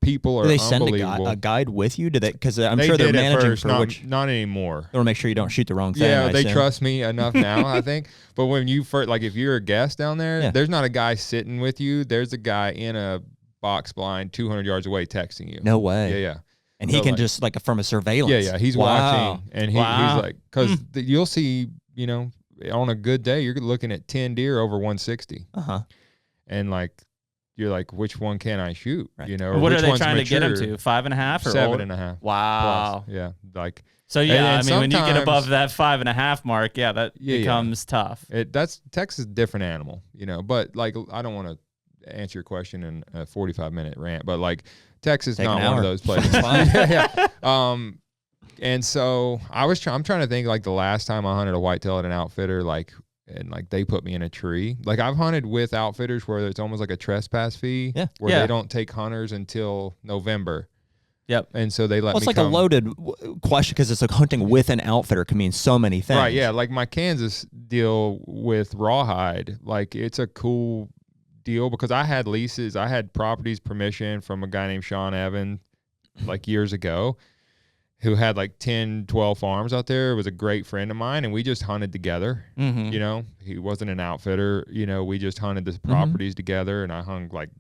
people are do they send a guide with you? Because I'm sure they're managing first, not anymore. They want to make sure you don't shoot the wrong thing. Yeah, they trust me enough now, I think. But when you first, like if you're a guest down there, there's not a guy sitting with you. There's a guy in a box blind 200 yards away texting you. No way. Yeah. And he can just like from a surveillance. Yeah. He's watching, and he's like, because you'll see, you know, on a good day, you're looking at 10 deer over 160. And like, you're like, which one can I shoot? Right. You know, or what which are they one's trying mature? to get him to? 5.5 or 7.5? Wow. Plus. Yeah. Like, so yeah, I mean, when you get above that 5.5 mark, that becomes tough. That's Texas is a different animal, you know. But like, I don't want to answer your question in a 45-minute rant, but like, Texas is not one of those places. And so I'm trying to think like the last time I hunted a whitetail at an outfitter, like, and like they put me in a tree. Like I've hunted with outfitters where it's almost like a trespass fee, where they don't take hunters until November. Yep. And so they let me. It's like a loaded question because it's like hunting with an outfitter can mean so many things. Right. Yeah. Like my Kansas deal with Rawhide, like it's a cool deal because I had leases, I had properties permission from a guy named Sean Evan like years ago who had like 10, 12 farms out there. It was a great friend of mine and we just hunted together. You know, he wasn't an outfitter, you know, we just hunted the properties together and I hung like,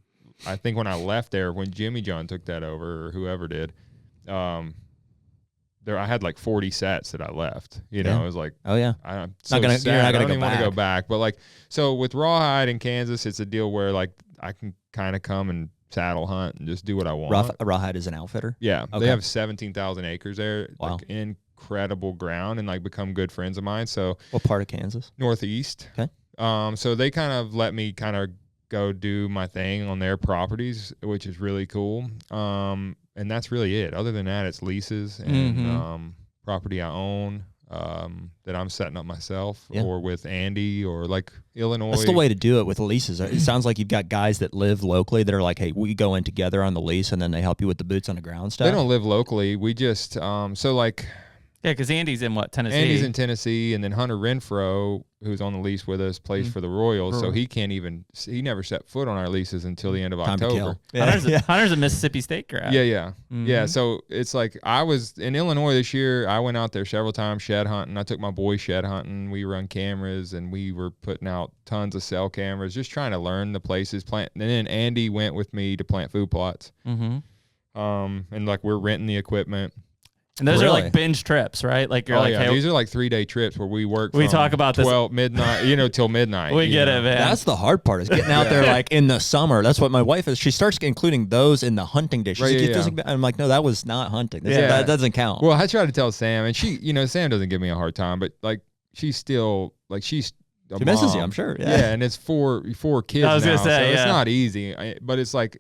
I think when I left there, when Jimmy John took that over or whoever did, I had like 40 sets that I left. You know, it was like, oh yeah, I'm so sad. I don't even want to go back. But like, so with Rawhide in Kansas, it's a deal where like I can kind of come and saddle hunt and just do what I want. Rawhide is an outfitter. Yeah, they have 17,000 acres there. Wow, like incredible ground and like become good friends of mine. So what part of Kansas? Northeast. Okay. So they kind of let me kind of go do my thing on their properties, which is really cool. And that's really it. Other than that, it's leases and property I own that I'm setting up myself or with Andy or like Illinois. That's the way to do it with leases. It sounds like you've got guys that live locally that are like, hey, we go in together on the lease and then they help you with the boots on the ground stuff. They don't live locally. We just, so like Yeah, because Andy's in Tennessee? Andy's in Tennessee, and then Hunter Renfro, who's on the lease with us, plays for the Royals, so he never set foot on our leases until the end of October. Hunter's a Mississippi State grad. Yeah. So it's like I was in Illinois this year. I went out there several times shed hunting. I took my boy shed hunting. We run cameras, and we were putting out tons of cell cameras, just trying to learn the places. And then Andy went with me to plant food plots. And like we're renting the equipment. And those are like binge trips, right? Like you're hey, these are like 3-day trips where we work. We talk about 12 midnight, till midnight. We get it, man. That's the hard part is getting out there like in the summer. That's what my wife is. She starts including those in the hunting day. She's like, I'm like, no, that was not hunting. That doesn't count. Well, I try to tell Sam, and she, Sam doesn't give me a hard time, but like she's still like she misses you, I'm sure. Yeah, and it's four kids. I was gonna say, so it's not easy, but it's like.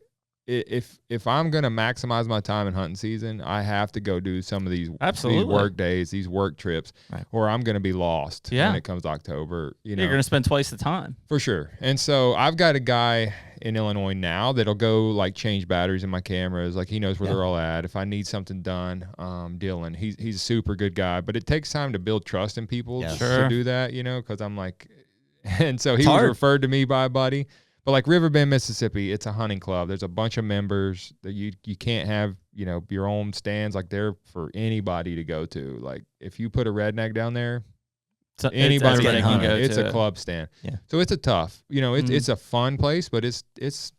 If I'm gonna maximize my time in hunting season, I have to go do some of these work days, these work trips, or I'm gonna be lost when it comes to October. You're gonna spend twice the time for sure. And so I've got a guy in Illinois now that'll go like change batteries in my cameras. Like he knows where they're all at. If I need something done, Dylan, he's a super good guy, but it takes time to build trust in people to do that. Because I'm like, and so he was referred to me by a buddy. But like Riverbend, Mississippi, it's a hunting club. There's a bunch of members that you can't have, your own stands. Like they're for anybody to go to. Like if you put a redneck down there, anybody can go. It's a club stand. Yeah. So it's a tough. It's a fun place, but it's.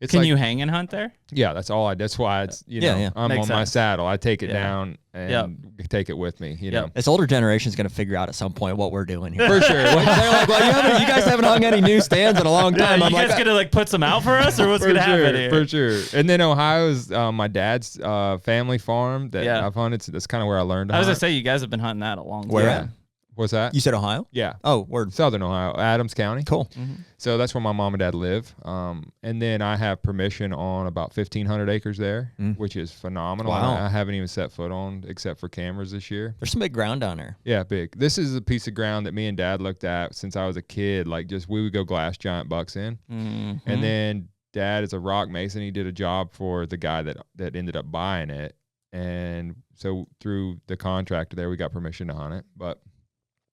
Can you hang and hunt there? Yeah, that's all. That's why it's I'm Makes on sense. My saddle. I take it down and take it with me. You know, this older generation is going to figure out at some point what we're doing here. For sure. They're like, well, you guys haven't hung any new stands in a long time. You guys gonna like put some out for us, or what's gonna happen here? For sure. And then Ohio's my dad's family farm that I've hunted. So that's kind of where I learned to hunt. I was gonna say you guys have been hunting that a long time. Where at? What's that? You said Ohio? Yeah. Oh, word. Southern Ohio, Adams County. Cool. So that's where my mom and dad live. And then I have permission on about 1,500 acres there, which is phenomenal. Wow. I haven't even set foot on except for cameras this year. There's some big ground down there. Yeah, big. This is a piece of ground that me and dad looked at since I was a kid. Like we would go glass giant bucks in. And then dad is a rock mason. He did a job for the guy that ended up buying it. And so through the contractor there, we got permission to hunt it. But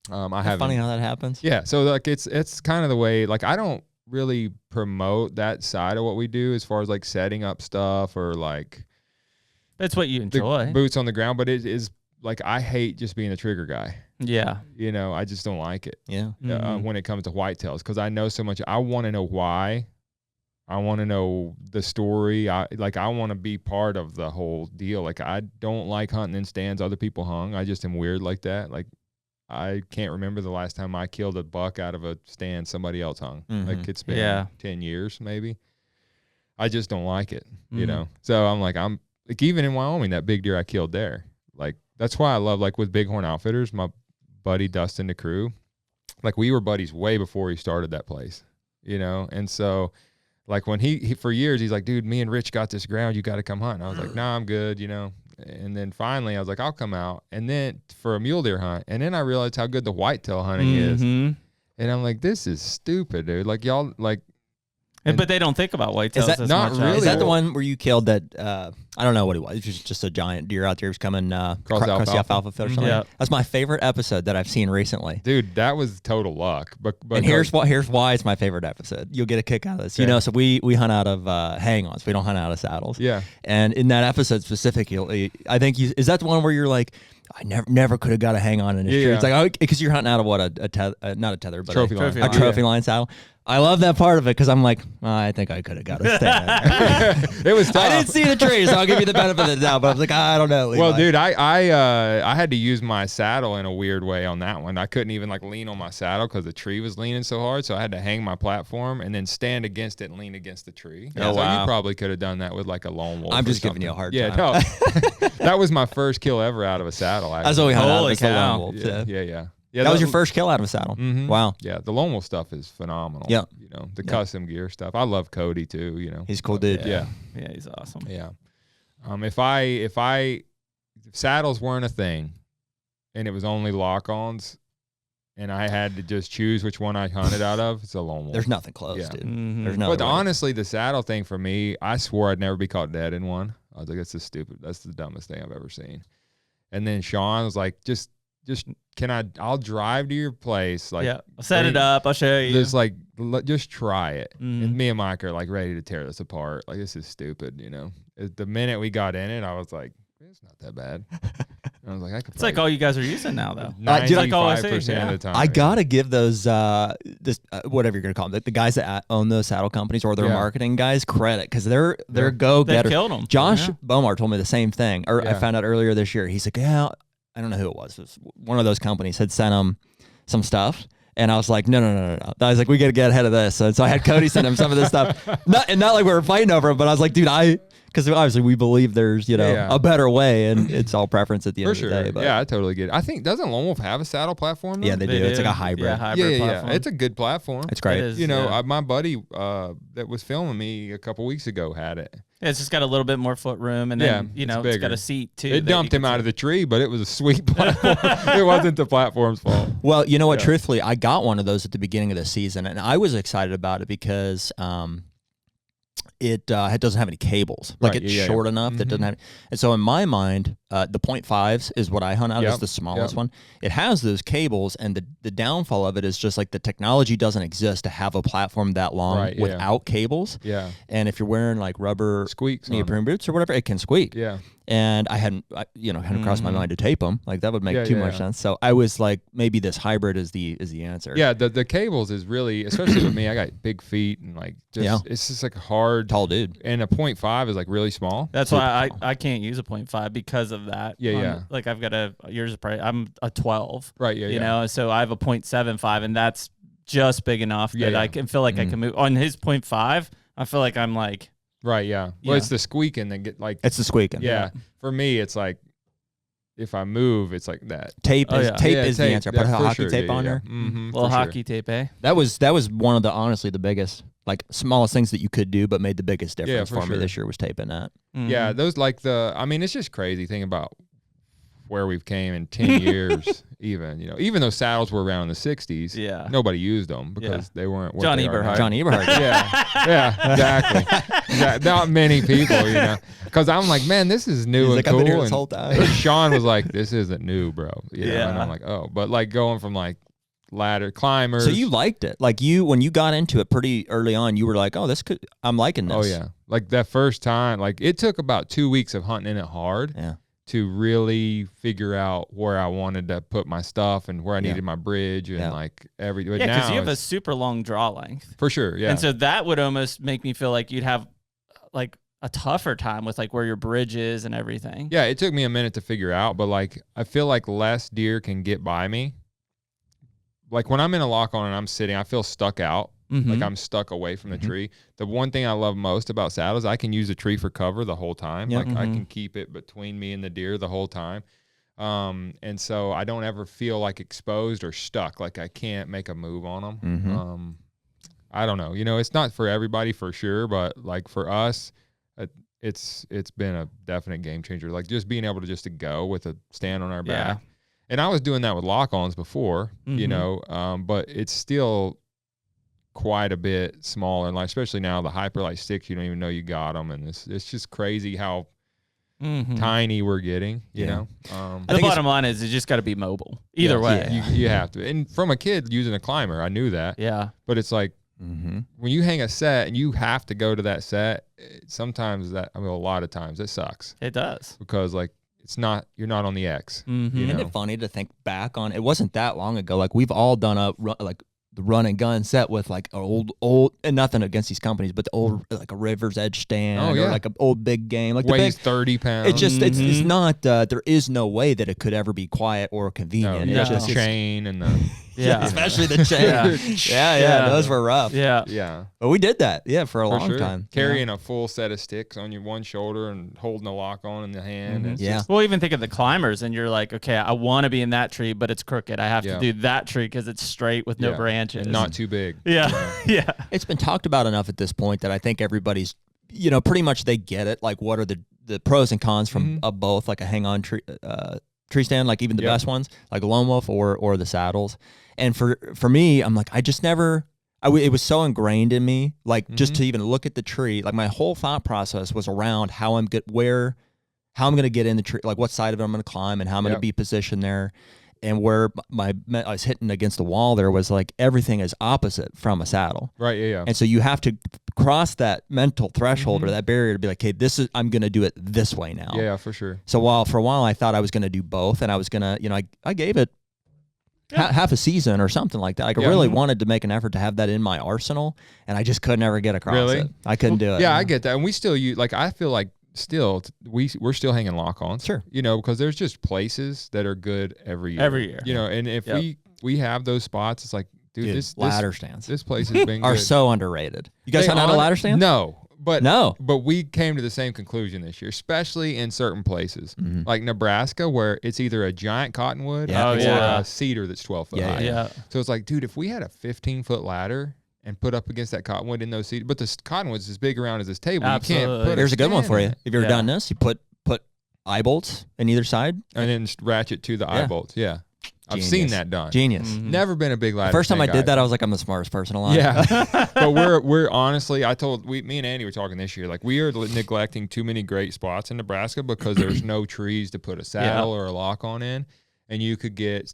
I haven't. Funny how that happens. Yeah, so like it's kind of the way. Like I don't really promote that side of what we do as far as like setting up stuff or like. That's what you enjoy. Boots on the ground, but it is like I hate just being a trigger guy. Yeah, I just don't like it. Yeah, when it comes to whitetails, because I know so much. I want to know why. I want to know the story. I want to be part of the whole deal. Like I don't like hunting in stands other people hung. I just am weird like that. Like. I can't remember the last time I killed a buck out of a stand somebody else hung. Like it's been 10 years maybe. I just don't like it, So I'm like even in Wyoming, that big deer I killed there. Like that's why I love like with Bighorn Outfitters, my buddy Dustin the crew. Like we were buddies way before he started that place, And so like when he for years he's like, dude, me and Rich got this ground, you got to come hunt. And I was like, nah, I'm good, And then finally I was like, I'll come out. And then for a mule deer hunt. And then I realized how good the whitetail hunting is. And I'm like, this is stupid, dude. Like y'all like. But they don't think about whitetails. Is that not really? Is that the one where you killed that? I don't know what it was. It was just a giant deer out there. He was coming across the alfalfa field or something. Yeah. That's my favorite episode that I've seen recently. Dude, that was total luck. But and here's why it's my favorite episode. You'll get a kick out of this. Okay. So we hunt out of hang-ons. We don't hunt out of saddles. Yeah. And in that episode specifically, I think is that the one where you're like, I never could have got a hang-on in this tree. It's like, because you're hunting out of what, not a tether, but a trophy line saddle. I love that part of it because I'm like, I think I could have got a stand. It was tough. I didn't see the tree, so I'll give you the benefit of the doubt. But I was like, I don't know, Levi. Well, dude, I had to use my saddle in a weird way on that one. I couldn't even like lean on my saddle because the tree was leaning so hard. So I had to hang my platform and then stand against it and lean against the tree. Oh, wow. So you probably could have done that with like a lone wolf. I'm just giving you a hard time. Yeah, no. That was my first kill ever out of a saddle. Actually. That's what we hunt out of the lone wolf. Yeah, that was your first kill out of a saddle. Wow. Yeah, the lone wolf stuff is phenomenal. Yeah. The custom gear stuff. I love Cody too. He's a cool dude. Yeah, he's awesome. Yeah. If saddles weren't a thing, and it was only lock-ons, and I had to just choose which one I hunted out of, it's a lone wolf. There's nothing close, dude. There's no. But honestly, the saddle thing for me, I swore I'd never be caught dead in one. I was like, that's the dumbest thing I've ever seen. And then Sean was like, just I'll drive to your place. Like, I'll set it up. I'll show you. Just like, just try it. And me and Mike are like ready to tear this apart. Like, this is stupid, you know. The minute we got in it, I was like, it's not that bad. I was like, it's like all you guys are using now, though. 95% of the time. I gotta give those whatever you're gonna call them, the guys that own those saddle companies or their marketing guys credit, because they're go-getters. They killed them. Josh Bomar told me the same thing. I found out earlier this year. He's like, I don't know who it was. It was one of those companies had sent him some stuff. And I was like, no. I was like, we got to get ahead of this. And so I had Cody send him some of this stuff. Not like we were fighting over it, but I was like, dude, because obviously we believe there's, a better way, and it's all preference at the end of the day. But. Yeah, I totally get it. I think, doesn't Lone Wolf have a saddle platform though? Yeah, they do. It's like a hybrid. Yeah. It's a good platform. It's great. It is, my buddy that was filming me a couple weeks ago had it. Yeah, it's just got a little bit more foot room, and then, it's got a seat, too. It dumped him out of the tree, but it was a sweet platform. It wasn't the platform's fault. Well, you know what? Truthfully, I got one of those at the beginning of the season, and I was excited about it because it doesn't have any cables. Like, it's short enough that doesn't have. And so in my mind, the 0.5s is what I hunt out as the smallest one. It has those cables, and the downfall of it is just like the technology doesn't exist to have a platform that long without cables. Yeah. And if you're wearing like rubber squeaks neoprene boots or whatever, it can squeak. Yeah. And I hadn't crossed my mind to tape them. Like, that would make too much sense. So I was like, maybe this hybrid is the answer. Yeah, the cables is really, especially with me, I got big feet and like it's just like a hard tall dude. And a 0.5 is like really small. That's why I can't use a 0.5 because of that. Yeah. Like, I've got I'm a 12. Right, you know, so I have a 0.75, and that's just big enough that I can feel like I can move. On his 0.5, I feel like I'm like. Right, yeah. Well, it's the squeaking that get like. It's the squeaking. Yeah. For me, it's like, if I move, it's like that. Tape is the answer. Put hockey tape on there. Mm-hmm, little hockey tape, eh? That was one of the, honestly, the biggest, like, smallest things that you could do, but made the biggest difference for me this year was taping that. Mm-hmm. Yeah, those it's just crazy thing about where we've came in 10 years. Even though saddles were around in the 60s, nobody used them because they weren't what John Eberhard. Yeah, exactly. Not many people, because I'm like, man, this is new and cool. I've been here this whole time. Sean was like, this isn't new, bro. And I'm like, oh, but like going from like ladder climbers. So you liked it. Like, when you got into it pretty early on, you were like, oh, I'm liking this. Oh yeah. Like that first time, like it took about 2 weeks of hunting in it hard. Yeah. To really figure out where I wanted to put my stuff and where I needed my bridge and like everything. Yeah, because you have a super long draw length. For sure, yeah. And so that would almost make me feel like you'd have like a tougher time with like where your bridge is and everything. Yeah, it took me a minute to figure out, but like I feel like less deer can get by me. Like when I'm in a lock on and I'm sitting, I feel stuck out. Mm-hmm. Like I'm stuck away from the tree. The one thing I love most about saddles, I can use a tree for cover the whole time. Like I can keep it between me and the deer the whole time. And so I don't ever feel like exposed or stuck. Like I can't make a move on them. Mm-hmm. I don't know. It's not for everybody for sure, but like for us, it's been a definite game changer. Like just being able to go with a stand on our back. And I was doing that with lock-ons before, but it's still quite a bit smaller, and like especially now the Hyperlight sticks, you don't even know you got them, and it's just crazy how tiny we're getting. You know, the bottom line is you just got to be mobile. Either way, you have to. And from a kid using a climber, I knew that. Yeah, but it's like when you hang a set and you have to go to that set, sometimes a lot of times it sucks. It does, because like you're not on the X. Isn't it funny to think back on? It wasn't that long ago. Like we've all done the run and gun set with like old, and nothing against these companies, but the old, like a River's Edge stand or like an old big game, like weighs 30 pounds. It's just it's not. There is no way that it could ever be quiet or convenient. No, it's just chain and the especially the chain. Yeah, those were rough. Yeah. But we did that. Yeah, for a long time. Carrying a full set of sticks on your one shoulder and holding a lock on in the hand. Well, even think of the climbers, and you're like, okay, I want to be in that tree, but it's crooked. I have to do that tree because it's straight with no branches. And not too big. Yeah. It's been talked about enough at this point that I think everybody's, pretty much they get it. Like, what are the pros and cons from both, like a hang-on tree stand, like even the best ones, like Lone Wolf or the saddles. And for me, I'm like, I just never. It was so ingrained in me, like just to even look at the tree. Like my whole thought process was around how how I'm going to get in the tree, like what side of it I'm going to climb and how I'm going to be positioned there. And where I was hitting against the wall, there was like everything is opposite from a saddle. Right. Yeah. And so you have to cross that mental threshold or that barrier to be like, hey, I'm going to do it this way now. Yeah, for sure. So for a while I thought I was going to do both, and I was going to, I gave it half a season or something like that. Like I really wanted to make an effort to have that in my arsenal, and I just could never get across it. I couldn't do it. Yeah, I get that. And we still use, like, I feel like we're still hanging lock-ons. Sure. Because there's just places that are good every year. And if we have those spots, it's like, dude, this ladder stands. This place has been are good. so underrated. You guys hunt out a ladder stand? No. But we came to the same conclusion this year, especially in certain places like Nebraska, where it's either a giant cottonwood or a cedar that's 12 foot high. Yeah. So it's like, dude, if we had a 15-foot ladder and put up against that cottonwood in those cedars, but the cottonwood's as big around as this table. Absolutely. You can't put Here's a good one for you. Have you ever done this? You put eye bolts in either side and then ratchet to the eye bolts. Yeah. I've seen that done. Genius. Never been a big ladder. The first time I did that, I was like, I'm the smartest person alive. Yeah. But we're honestly, me and Andy were talking this year, like we are neglecting too many great spots in Nebraska because there's no trees to put a saddle or a lock on in, and you could get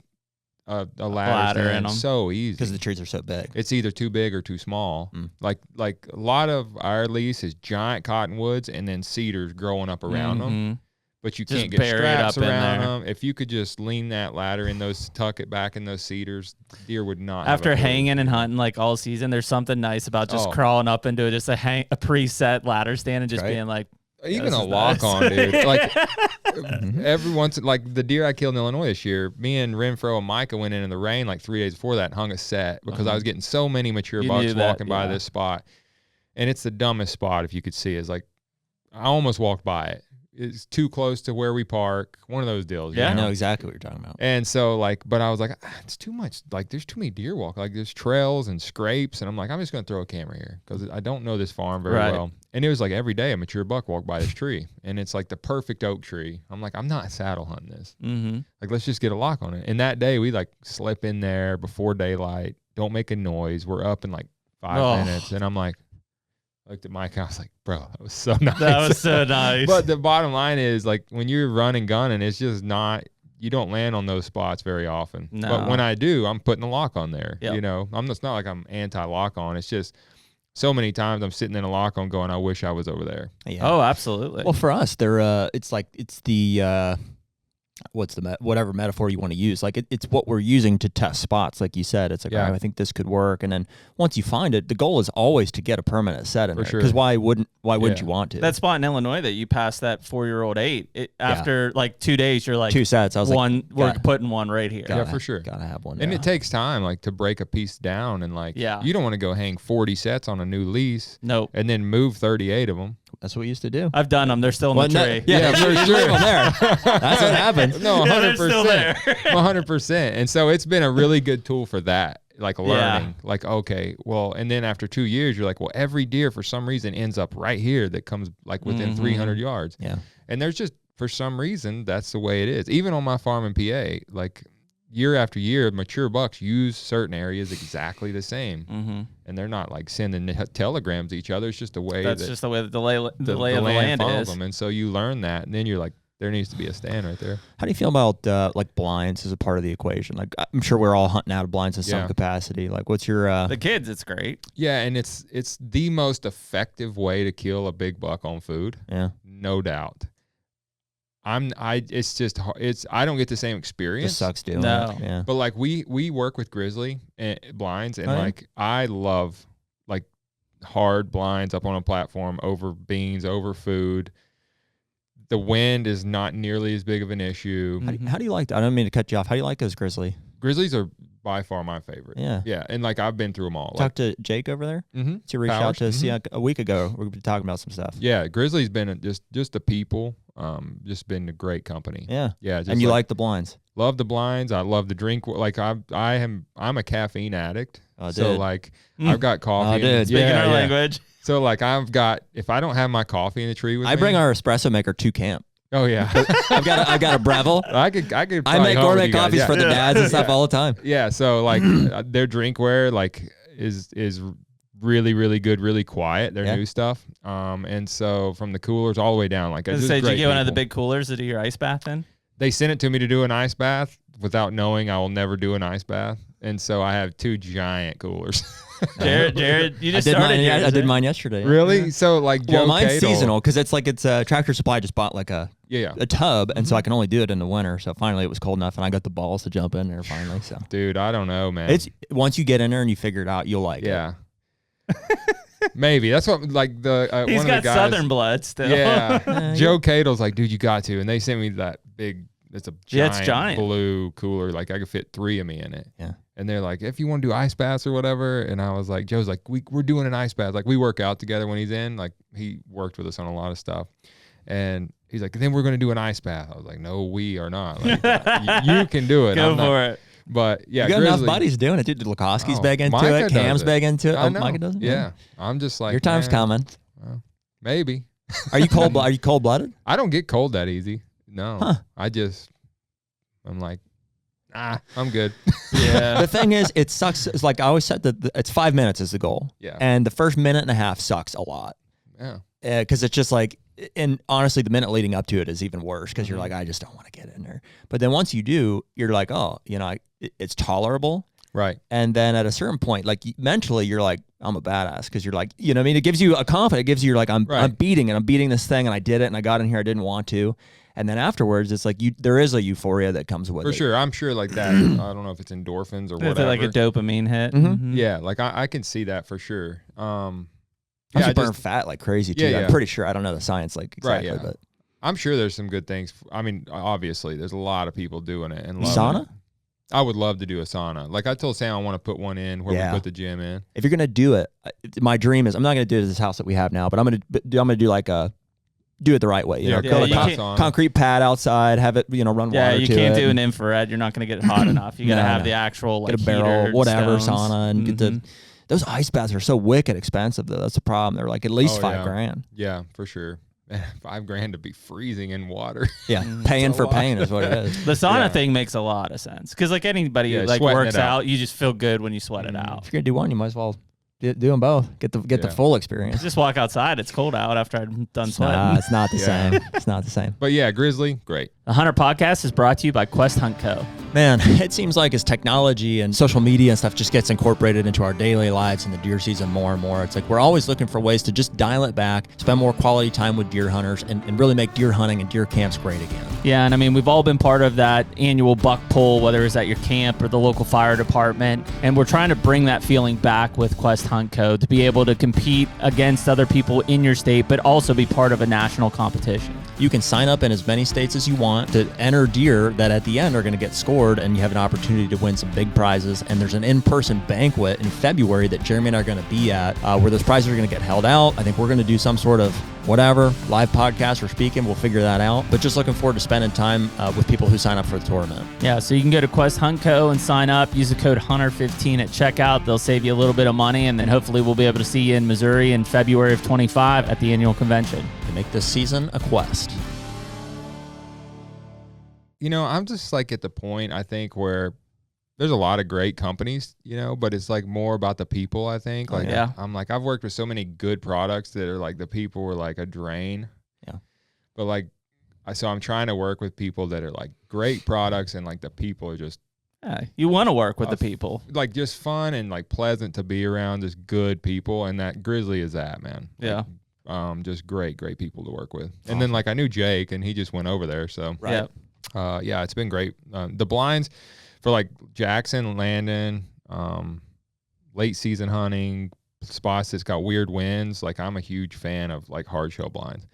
a ladder in them so easy because the trees are so big. It's either too big or too small. Like a lot of our lease is giant cottonwoods and then cedars growing up around them. But you can't get straps around them. If you could just lean that ladder in those, tuck it back in those cedars, deer would not. After hanging and hunting like all season, there's something nice about just crawling up into just a preset ladder stand and just being like, even a lock on, dude. Like every once, like the deer I killed in Illinois this year, me and Renfro and Micah went in the rain like 3 days before that and hung a set because I was getting so many mature bucks walking by this spot, and it's the dumbest spot if you could see. It's like I almost walked by it. It's too close to where we park. One of those deals. Yeah, I know exactly what you're talking about. And so, but I was like, it's too much. Like, there's too many deer walk. Like, there's trails and scrapes. And I'm like, I'm just going to throw a camera here because I don't know this farm very well. And it was like every day a mature buck walked by this tree. And it's like the perfect oak tree. I'm like, I'm not saddle hunting this. Like, let's just get a lock on it. And that day, we slip in there before daylight. Don't make a noise. We're up in like 5 minutes. And I'm like, looked at Mike, I was like, bro, that was so nice. That was so nice. But the bottom line is, like, when you're running gunning, it's just not, you don't land on those spots very often. No. But when I do, I'm putting a lock on there. Yep. It's not like I'm anti-lock on. It's just so many times I'm sitting in a lock on going, I wish I was over there. Yeah. Oh, absolutely. Well, for us, it's the whatever metaphor you want to use. Like it's what we're using to test spots. Like you said, it's like, I think this could work. And then once you find it, the goal is always to get a permanent set in there. Because why wouldn't you want to? That spot in Illinois that you passed that 4-year-old 8, after like 2 days, you're like 2 sets. I was we're putting one right here. For sure. Gotta have one. And it takes time, like, to break a piece down and you don't want to go hang 40 sets on a new lease. Nope. And then move 38 of them. That's what we used to do. I've done them. They're still in the tree. Yeah, for sure. That's what happened. No, 100%. Still there. 100%. And so it's been a really good tool for that, like learning. Like, okay, well, and then after 2 years, you're like, well, every deer for some reason ends up right here that comes like within 300 yards. Yeah. And there's just, for some reason, that's the way it is. Even on my farm in PA, like year after year, mature bucks use certain areas exactly the same. And they're not like sending telegrams to each other. It's just the way just the way that the lay of the land is. Them. And so you learn that, and then you're like, there needs to be a stand right there. How do you feel about like blinds as a part of the equation? Like, I'm sure we're all hunting out of blinds in some capacity. Like, what's your the kids? It's great. Yeah, and it's the most effective way to kill a big buck on food. Yeah, no doubt. I don't get the same experience. It sucks doing it. Yeah. But like we work with grizzly blinds, and I love like hard blinds up on a platform over beans, over food. The wind is not nearly as big of an issue. How do you like that? I don't mean to cut you off. How do you like those grizzly? Grizzlies are by far my favorite. Yeah. And like I've been through them all. Talked to Jake over there. To reach out to see a week ago. We've been talking about some stuff. Yeah, Grizzly's been just the people. Just been a great company. Yeah. Just and you like the blinds? Love the blinds. I love the drink. Like I'm a caffeine addict. So like I've got coffee. Speaking our language. So like if I don't have my coffee in the tree with me, I bring our espresso maker to camp. Oh yeah, I've got a Breville. I could. I make gourmet coffees for the dads and stuff all the time. Yeah, so like their drinkware like is really, really good, really quiet. Their new stuff. And so from the coolers all the way down, like, did you get one of the big coolers to do your ice bath in? They sent it to me to do an ice bath without knowing I will never do an ice bath. And so I have 2 giant coolers. Jared, you just started yours, I did mine yesterday. Really? Yeah. So like, Joe mine's seasonal because it's Tractor Supply just bought like a tub, and so I can only do it in the winter. So finally, it was cold enough, and I got the balls to jump in there finally. So, dude, I don't know, man. It's once you get in there and you figure it out, you'll like it. Maybe that's what like the he's one got of the guys, Southern blood still. Yeah, Joe Cadle's like, dude, you got to, and they sent me that big. It's a giant blue cooler. Like I could fit 3 of me in it. Yeah. And they're like, if you want to do ice baths or whatever. And I was like, Joe's like, we're doing an ice bath. Like we work out together when he's in. Like he worked with us on a lot of stuff. And he's like, then we're going to do an ice bath. I was like, no, we are not. Like, you can do it. Go for it. But yeah, you got enough buddies doing it, dude. Lukoski's big into Micah it. Cam's big into it. I know. Micah doesn't. Yeah. I'm just like, your time's coming. Maybe. Are you cold? Are you cold blooded? I don't get cold that easy. No. Huh. I'm like, I'm good. Yeah. The thing is, it sucks. It's like I always said that it's 5 minutes is the goal. Yeah. And the first minute and a half sucks a lot. Yeah. Because it's just like, and honestly, the minute leading up to it is even worse because you're like, I just don't want to get in there. But then once you do, you're like, oh, it's tolerable. Right. And then at a certain point, like mentally, you're like, I'm a badass because you're like, you know what I mean? It gives you a confidence. It gives you, you're like, I'm beating this thing and I did it and I got in here. I didn't want to. And then afterwards, it's like there is a euphoria that comes with it. For sure. I'm sure like that. I don't know if it's endorphins or whatever. It's like a dopamine hit. Mm-hmm. Yeah. Like I can see that for sure. I burn fat like crazy too. I'm pretty sure. I don't know the science like exactly, but I'm sure there's some good things. I mean, obviously there's a lot of people doing it and sauna. I would love to do a sauna. Like I told Sam, I want to put one in where we put the gym in. If you're gonna do it, my dream is I'm not gonna do it at this house that we have now, but I'm gonna do like do it the right way. You know, build a concrete pad outside, have it, run water to it. Yeah, you can't do an infrared. You're not going to get it hot enough. You got to have the actual get a barrel, whatever, stones. sauna, and get those ice baths are so wicked expensive though. That's the problem. They're like at least $5,000. Yeah, for sure. $5,000 to be freezing in water. Yeah, paying for pain is what it is. The sauna thing makes a lot of sense because like anybody who works out, you just feel good when you sweat it out. If you're gonna do one, you might as well do them both. Get the full experience. Just walk outside. It's cold out after I'm done sweating. It's not the same. It's not the same. But yeah, Grizzly, great. The HUNTR Podcast is brought to you by Quest Hunt Co. Man, it seems like as technology and social media and stuff just gets incorporated into our daily lives in the deer season more and more, it's like we're always looking for ways to just dial it back, spend more quality time with deer hunters, and really make deer hunting and deer camps great again. Yeah, and I mean, we've all been part of that annual buck pull, whether it's at your camp or the local fire department, and we're trying to bring that feeling back with Quest Hunt Co. to be able to compete against other people in your state, but also be part of a national competition. You can sign up in as many states as you want to enter deer that at the end are going to get scored, and you have an opportunity to win some big prizes. And there's an in-person banquet in February that Jeremy and I are going to be at where those prizes are going to get held out. I think we're going to do some sort of whatever, live podcast or speaking. We'll figure that out. But just looking forward to spending time with people who sign up for the tournament. Yeah, so you can go to Quest Hunt Co. and sign up. Use the code HUNTR15 at checkout. They'll save you a little bit of money, and then hopefully we'll be able to see you in Missouri in February of 25 at the annual convention. To make this season a quest. I'm just like at the point, I think, where there's a lot of great companies, but it's like more about the people, I think. Like, I'm like, I've worked with so many good products that are like the people were like a drain. Yeah. But like, so I'm trying to work with people that are like great products and like the people are just. Yeah, you want to work with the people. Like just fun and like pleasant to be around, just good people. And that Grizzly is that, man. Yeah. Like, just great people to work with. Awesome. And then like I knew Jake and he just went over there. So. Right. Yeah, it's been great. The blinds for like Jackson, Landon, late season hunting, spots that's got weird winds. Like I'm a huge fan of like hard shell blinds.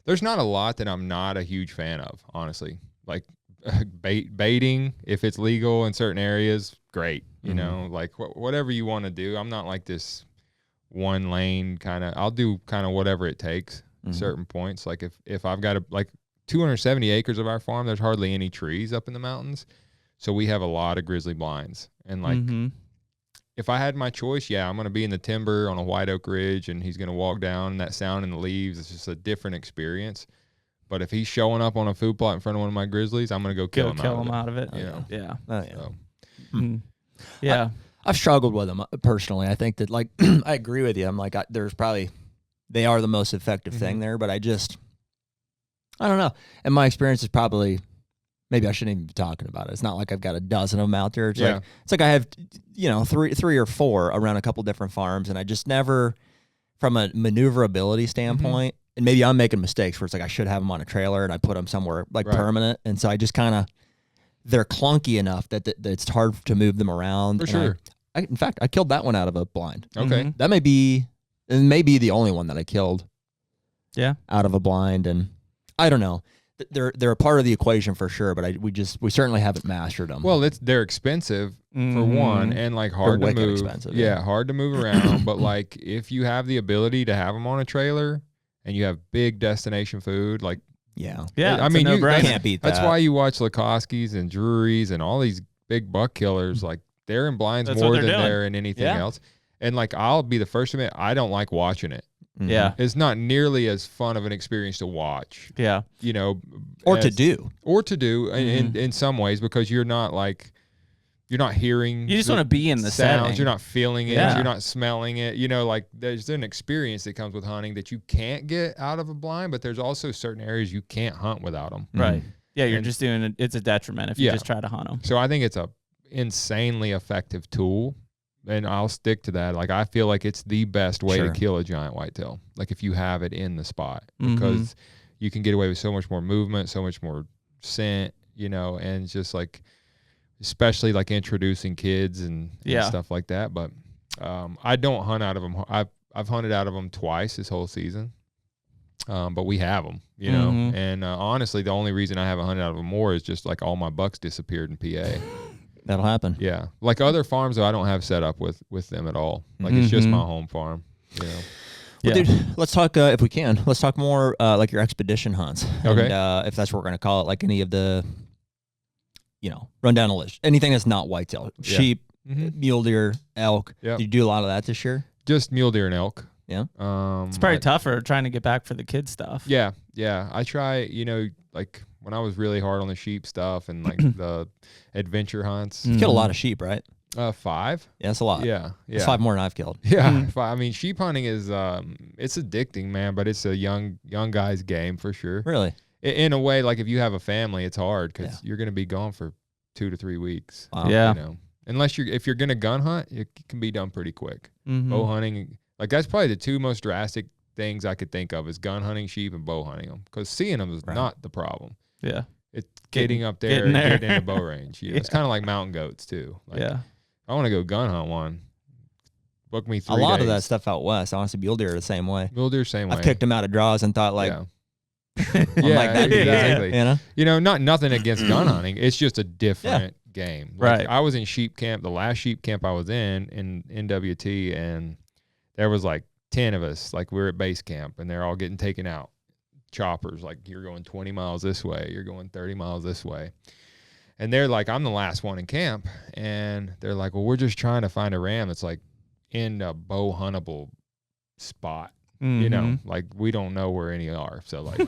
There's not a lot that I'm not a huge fan of, honestly. Like baiting, if it's legal in certain areas, great. You know, like whatever you want to do. I'm not like this one lane kind of. I'll do kind of whatever it takes at certain points. Like if I've got to like. 270 acres of our farm, there's hardly any trees up in the mountains. So we have a lot of grizzly blinds. And like, if I had my choice, I'm going to be in the timber on a white oak ridge and he's going to walk down and that sound in the leaves. It's just a different experience. But if he's showing up on a food plot in front of one of my grizzlies, I'm going to go kill him out of it. Yeah. Oh, yeah. Yeah. I've struggled with them personally. I think that, like, I agree with you. I'm like, there's probably, they are the most effective thing there, but I don't know. And my experience is probably, maybe I shouldn't even be talking about it. It's not like I've got a dozen of them out there. It's like I have, three or four around a couple different farms, and I just never, from a maneuverability standpoint, and maybe I'm making mistakes where it's like I should have them on a trailer and I put them somewhere like permanent, and so I just kind of, they're clunky enough that it's hard to move them around. For sure. In fact, I killed that one out of a blind. Okay. That may be the only one that I killed. Yeah. Out of a blind, and I don't know. They're a part of the equation for sure, but we certainly haven't mastered them. Well, they're expensive for one, and like hard to move. Expensive, hard to move around. But like if you have the ability to have them on a trailer and you have big destination food, like yeah. I mean, you can't beat that. That's why you watch Lakoski's and Drury's and all these big buck killers. Like they're in blinds more than they're in anything else. And like I'll be the first to admit, I don't like watching it. Yeah. It's not nearly as fun of an experience to watch. Yeah. Or to do in some ways, because you're not hearing. You just want to be in the sounds. setting. You're not feeling it. Yeah. You're not smelling it. Like there's an experience that comes with hunting that you can't get out of a blind, but there's also certain areas you can't hunt without them. Right. Yeah. You're just doing it. It's a detriment if you just try to hunt them. So I think it's a insanely effective tool. And I'll stick to that. Like I feel like it's the best way to kill a giant whitetail. Like if you have it in the spot, because you can get away with so much more movement, so much more scent, and just like, especially like introducing kids and stuff like that. But I don't hunt out of them. I've hunted out of them twice this whole season. But we have them, and honestly, the only reason I haven't hunted out of them more is just like all my bucks disappeared in PA. That'll happen. Yeah. Like other farms, though, I don't have set up with them at all. Like it's just my home farm, Well, dude, let's talk, if we can, let's talk more like your expedition hunts. Okay. And, if that's what we're going to call it, like any of the, run down a list. Anything that's not whitetail. Sheep, mule deer, elk. Yep. Did you do a lot of that this year? Just mule deer and elk. Yeah. It's probably tougher trying to get back for the kids stuff. Yeah. Yeah. I try, like when I was really hard on the sheep stuff and like the adventure hunts. You killed a lot of sheep, right? 5. Yeah, that's a lot. Yeah. That's 5 more than I've killed. Yeah. 5. I mean, sheep hunting is, it's addicting, man, but it's a young guy's game for sure. Really? In a way, like if you have a family, it's hard because you're going to be gone for 2 to 3 weeks. Wow. Yeah. Unless if you're going to gun hunt, it can be done pretty quick. Bow hunting, like that's probably the 2 most drastic things I could think of is gun hunting sheep and bow hunting them, because seeing them is not the problem. Yeah. It's getting up there and getting into bow range. It's kind of like mountain goats too. Like, I want to go gun hunt one. Book me 3 days. A lot of that stuff out west, honestly, mule deer are the same way. Mule deer, same way. I've kicked them out of draws and thought like, exactly. Nothing against gun hunting. It's just a different game. Like, right. I was in sheep camp, the last sheep camp I was in NWT, and there was like 10 of us. Like we were at base camp, and they're all getting taken out. Choppers, like you're going 20 miles this way, you're going 30 miles this way. And they're like, I'm the last one in camp. And they're like, well, we're just trying to find a ram that's like in a bow huntable spot. Like we don't know where any are. So like,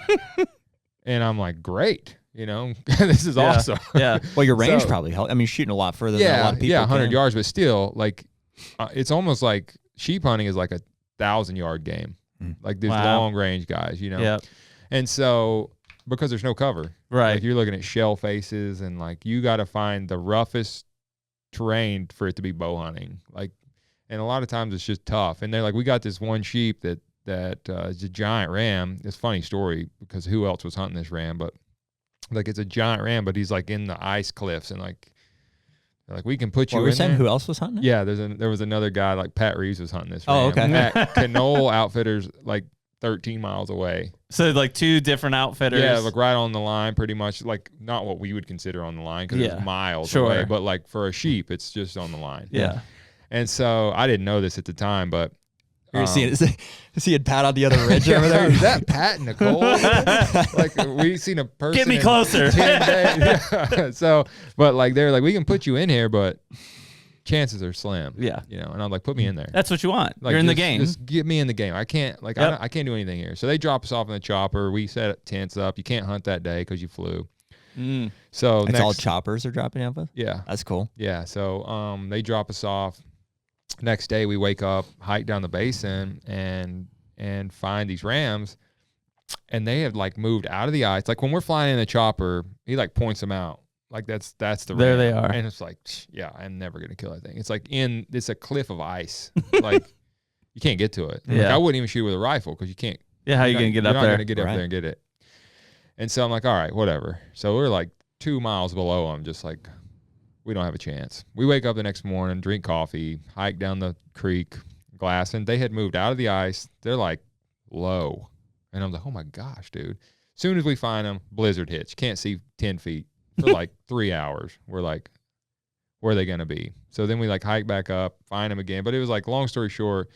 and I'm like, great, this is awesome. Yeah. Well, your range probably helped. I mean, shooting a lot further than a lot of people. 100 yards, but still like, it's almost like sheep hunting is like a 1,000-yard game. Like these long range guys, Yeah. And so, because there's no cover, right? Like you're looking at shell faces, and like you got to find the roughest terrain for it to be bow hunting. Like, and a lot of times it's just tough. And they're like, we got this one sheep that is a giant ram. It's a funny story because who else was hunting this ram? But like it's a giant ram, but he's like in the ice cliffs, and like we can put you in there. Who else was hunting it? Yeah, there was another guy, like Pat Reeves was hunting this ram. Oh, okay. At Knoll Outfitters, like 13 miles away. So like 2 different outfitters. Yeah, like right on the line, pretty much. Like not what we would consider on the line because it's miles away, but like for a sheep, it's just on the line. Yeah. And so I didn't know this at the time, but you're seeing Pat on the other ridge over there. Is that Pat and Nicole? Like we seen a person. Get me closer. 10 days. Yeah. So, but like they're like, we can put you in here, but chances are slim. Yeah. And I'm like, put me in there. That's what you want. Like, you're in the game. Just get me in the game. I can't I can't do anything here. So they drop us off in the chopper. We set tents up. You can't hunt that day because you flew. So it's all choppers are dropping off of? Yeah. That's cool. Yeah. So they drop us off. Next day we wake up, hike down the basin, and find these rams, and they have like moved out of the ice. Like when we're flying in the chopper, he like points them out. Like that's the there ram. They are. And it's like, yeah, I'm never gonna kill that thing. It's like it's a cliff of ice. Like you can't get to it. Yeah. Like, I wouldn't even shoot with a rifle because you can't. Yeah, how are you gonna get up there? You're not gonna get up there and get it. And so I'm like, all right, whatever. So we're like 2 miles below them, just like we don't have a chance. We wake up the next morning, drink coffee, hike down the creek, glassing. They had moved out of the ice. They're like low. And I'm like, oh my gosh, dude. As soon as we find them, blizzard hits. Can't see 10 feet for like 3 hours. We're like, where are they going to be? So then we like hike back up, find them again. But it was like, long story short,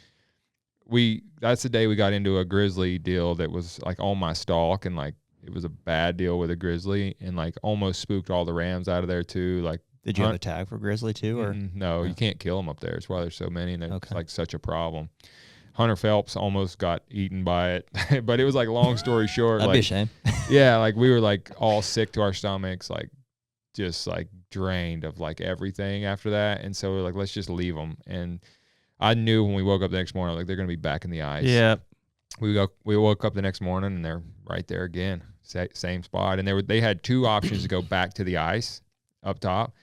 that's the day we got into a grizzly deal that was like on my stalk, and like it was a bad deal with a grizzly, and like almost spooked all the rams out of there too. Like, did you have a tag for grizzly too, or no? You can't kill them up there. It's why there's so many, and it's like such a problem. Hunter Phelps almost got eaten by it, but it was like, long story short, that'd like, be a shame. Yeah, like we were like all sick to our stomachs, like just like drained of like everything after that, and so we're like, let's just leave them. And I knew when we woke up the next morning, like they're gonna be back in the ice. Yeah. We woke up the next morning and they're right there again, same spot, and they had 2 options to go back to the ice up top.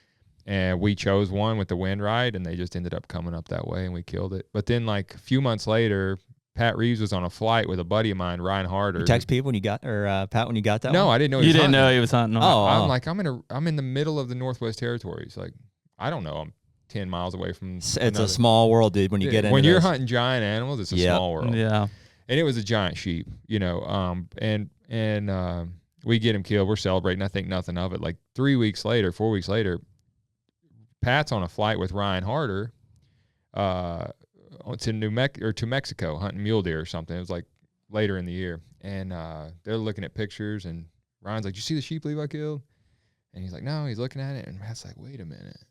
And we chose one with the wind right, and they just ended up coming up that way, and we killed it. But then, like a few months later, Pat Reeves was on a flight with a buddy of mine, Ryan Harder. You text people when you got, or Pat when you got that? No, one? I didn't know. You didn't know he was hunting. I'm like, I'm in the middle of the Northwest Territories. Like, I don't know. I'm 10 miles away from. It's a small world, dude. When you get into when you're hunting giant animals, it's a small world. Yeah. And it was a giant sheep, and we get him killed. We're celebrating. I think nothing of it. Like 4 weeks later. Pat's on a flight with Ryan Harder to Mexico hunting mule deer or something. It was like later in the year. And they're looking at pictures, and Ryan's like, "Did you see the sheep Levi killed?" And he's like, "No." He's looking at it, and Pat's like, "Wait a minute."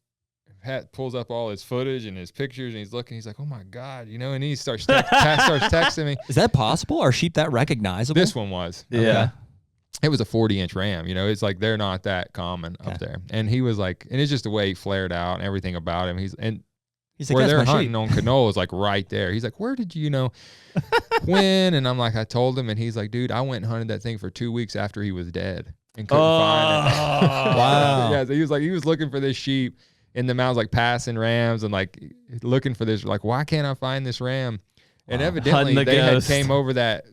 And Pat pulls up all his footage and his pictures, and he's looking. He's like, "Oh my God," and he starts Pat starts texting me. Is that possible? Are sheep that recognizable? This one was. Yeah. Okay. It was a 40-inch ram, it's like they're not that common up there. And he was like, and it's just the way he flared out and everything about him. He's like, where they're hunting on canola is like right there. He's like, "Where did you when?" And I'm like, I told him, and he's like, "Dude, I went and hunted that thing for 2 weeks after he was dead and couldn't find it." Wow. Yeah, so he was looking for this sheep in the mountains, like passing rams and like looking for this, like, why can't I find this ram? And evidently they had came over that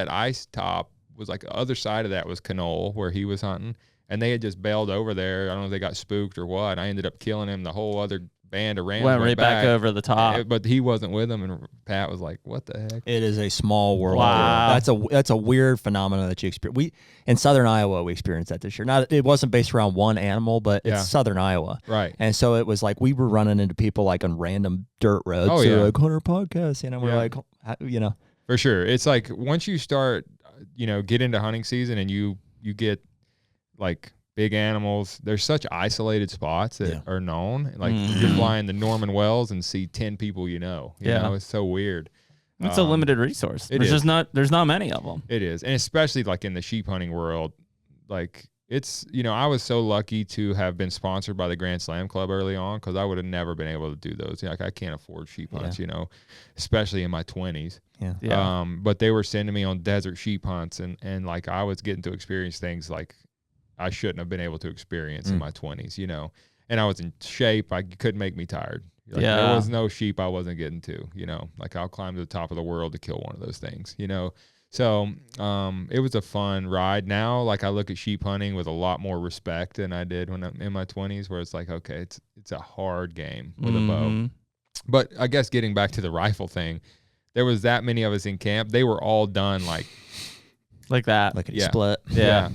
ice top. Was like the other side of that was Canole where he was hunting, and they had just bailed over there. I don't know if they got spooked or what. I ended up killing him. The whole other band of rams went right back over the top, but he wasn't with them. And Pat was like, "What the heck?" It is a small world. Wow. That's a weird phenomenon that you experience. We in Southern Iowa we experienced that this year. It wasn't based around one animal, but it's Southern Iowa, right? And so it was like we were running into people like on random dirt roads. Oh yeah, like HUNTR Podcast, we're like, for sure. It's like once you start, get into hunting season and you get like big animals, there's such isolated spots that are known. Like you're flying to Norman Wells and see 10 people, you know, it's so weird. It's a limited resource. There's not many of them. It is. And especially like in the sheep hunting world, like it's, I was so lucky to have been sponsored by the Grand Slam Club early on, because I would have never been able to do those. Like I can't afford sheep hunts, especially in my 20s. Yeah. But they were sending me on desert sheep hunts, and like I was getting to experience things like I shouldn't have been able to experience in my 20s, and I was in shape. You couldn't make me tired. Like, there was no sheep I wasn't getting to, like I'll climb to the top of the world to kill one of those things, So it was a fun ride. Now, like I look at sheep hunting with a lot more respect than I did when I'm in my 20s, where it's like, okay, it's a hard game with a bow. But I guess getting back to the rifle thing, there was that many of us in camp. They were all done like that. Like a split. Yeah.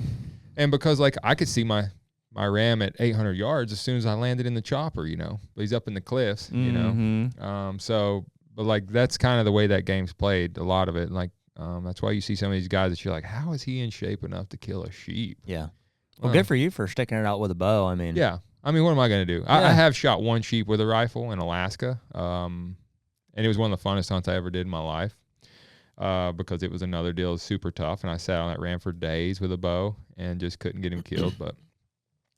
And because like I could see my ram at 800 yards as soon as I landed in the chopper, but he's up in the cliffs, so, but like, that's kind of the way that game's played, a lot of it. Like, that's why you see some of these guys that you're like, how is he in shape enough to kill a sheep? Yeah. Well, good for you for sticking it out with a bow. I mean, yeah. I mean, what am I going to do? I have shot one sheep with a rifle in Alaska. And it was one of the funnest hunts I ever did in my life, because it was another deal. It was super tough, and I sat on that ram for days with a bow and just couldn't get him killed. But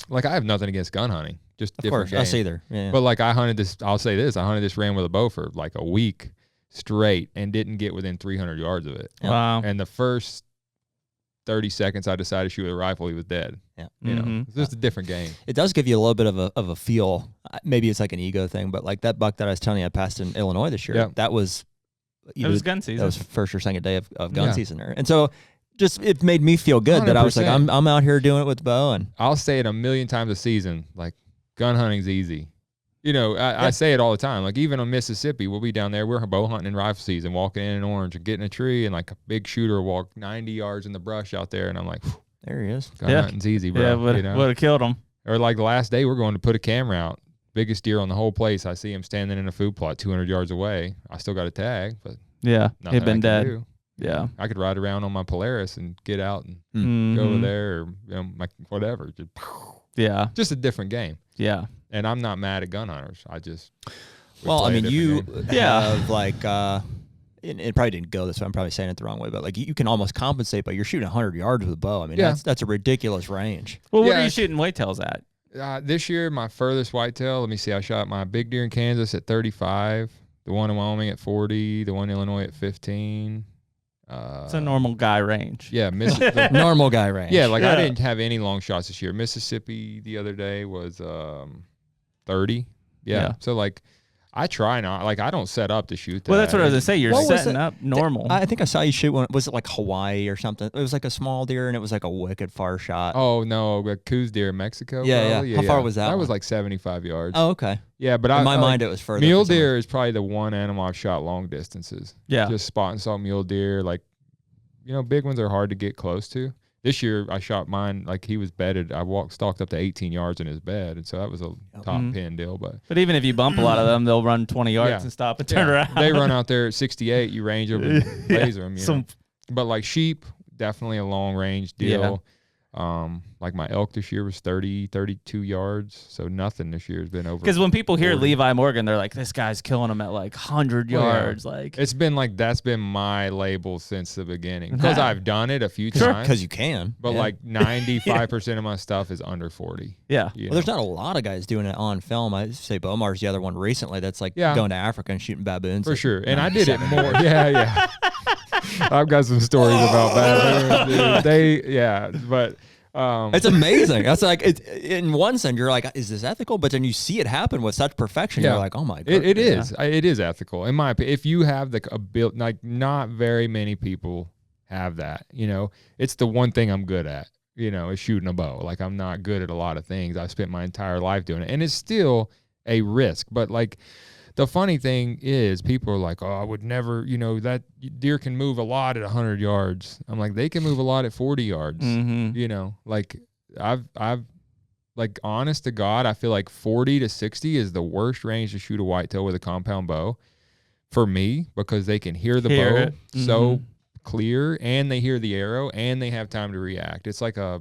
like I have nothing against gun hunting, just of different course, game. us either. Yeah. But like I hunted this. I'll say this: I hunted this ram with a bow for like a week straight and didn't get within 300 yards of it. Wow. And the first 30 seconds I decided to shoot with a rifle, he was dead. Yeah. You know, it's just a different game. It does give you a little bit of a feel. Maybe it's like an ego thing, but like that buck that I was telling you I passed in Illinois this year, that was it was gun season. That was first or second day of gun season there. And so just it made me feel good 100%. That I was like, I'm out here doing it with the bow. And I'll say it a million times a season, like gun hunting's easy. You know, I say it all the time. Like even on Mississippi, we'll be down there. We're bow hunting in rifle season, walking in an orange and getting a tree, and like a big shooter will walk 90 yards in the brush out there, and I'm like, there he is. Gun hunting's easy, bro. Yeah, would have killed him. Or like the last day, we're going to put a camera out. Biggest deer on the whole place. I see him standing in a food plot 200 yards away. I still got a tag, but he'd been dead. Do. Yeah, I could ride around on my Polaris and get out and go over there, or whatever. Just a different game. Yeah. And I'm not mad at gun hunters. I just I mean, you have like it probably didn't go this way. I'm probably saying it the wrong way, but like you can almost compensate by you're shooting 100 yards with a bow. I mean, that's a ridiculous range. Well, what are you shooting whitetails at? This year, my furthest whitetail. Let me see. I shot my big deer in Kansas at 35, the one in Wyoming at 40, the one in Illinois at 15. It's a normal guy range. Yeah, normal guy range. Yeah, like I didn't have any long shots this year. Mississippi the other day was 30. Yeah. So like I try not, like I don't set up to shoot that. Well, that's what I was going to say. You're setting up normal. I think I saw you shoot one. Was it like Hawaii or something? It was like a small deer and it was like a wicked far shot. Oh, no. A Coos deer in Mexico. Yeah. How far was that? That was like 75 yards. Oh, okay. Yeah, but in my mind it was further. Mule deer is probably the one animal I've shot long distances. Yeah. Just spot and stalk mule deer. Like, big ones are hard to get close to. This year, I shot mine, like he was bedded. I stalked up to 18 yards in his bed, and so that was a top pin deal. But even if you bump a lot of them, they'll run 20 yards and stop and turn around. They run out there at 68. You range them and laser them. You know? But like sheep, definitely a long range deal. Like my elk this year was 30, 32 yards. So nothing this year has been over. Because when people hear Levi Morgan, they're like, this guy's killing them at like 100 yards. Like it's been like, that's been my label since the beginning. Because I've done it a few times. Because you can. But like 95% of my stuff is under 40. Yeah. Well, there's not a lot of guys doing it on film. I say Bomar's the other one recently that's like going to Africa and shooting baboons. For sure. And I did it more. Yeah. I've got some stories about baboons. But it's amazing. That's like in one sense you're like, is this ethical? But then you see it happen with such perfection. You're like, oh my god, it is. It is ethical in my opinion. If you have the ability, like not very many people have that. It's the one thing I'm good at. Is shooting a bow. Like I'm not good at a lot of things. I've spent my entire life doing it, and it's still a risk. But like. The funny thing is people are like, oh, I would never, that deer can move a lot at 100 yards. I'm like, they can move a lot at 40 yards. Like I've like honest to God, I feel like 40 to 60 is the worst range to shoot a whitetail with a compound bow for me because they can hear the bow so clear and they hear the arrow and they have time to react. It's like a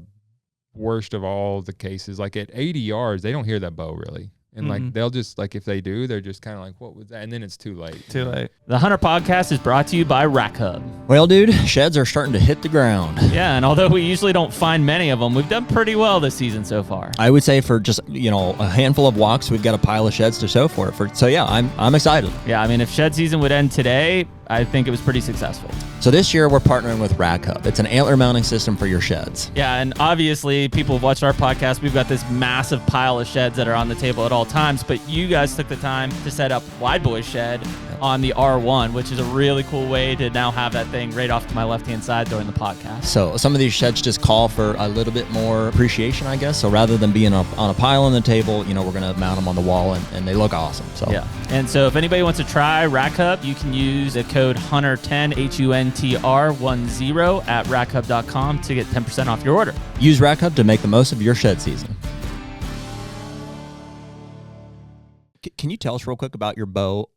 worst of all the cases. Like at 80 yards, they don't hear that bow really. And like they'll just like if they do, they're just kind of like, what was that? And then it's too late. Too late. The Hunter Podcast is brought to you by Rack Hub. Well, dude, sheds are starting to hit the ground. Yeah, and although we usually don't find many of them, we've done pretty well this season so far. I would say for just a handful of walks, we've got a pile of sheds to show for it. So yeah, I'm excited. Yeah, I mean, if shed season would end today, I think it was pretty successful. So this year we're partnering with Rack Hub. It's an antler mounting system for your sheds. Yeah, and obviously people have watched our podcast. We've got this massive pile of sheds that are on the table at all times, but you guys took the time to set up Wide Boy Shed on the R1, which is a really cool way to now have that thing right off to my left-hand side during the podcast. So some of these sheds just call for a little bit more appreciation, I guess. So rather than being on a pile on the table, we're going to mount them on the wall, and they look awesome. So yeah. And so if anybody wants to try Rack Hub, you can use the code HUNTR10, HUNTR10 at rackhub.com to get 10% off your order. Use Rack Hub to make the most of your shed season. Can you tell us real quick about your bow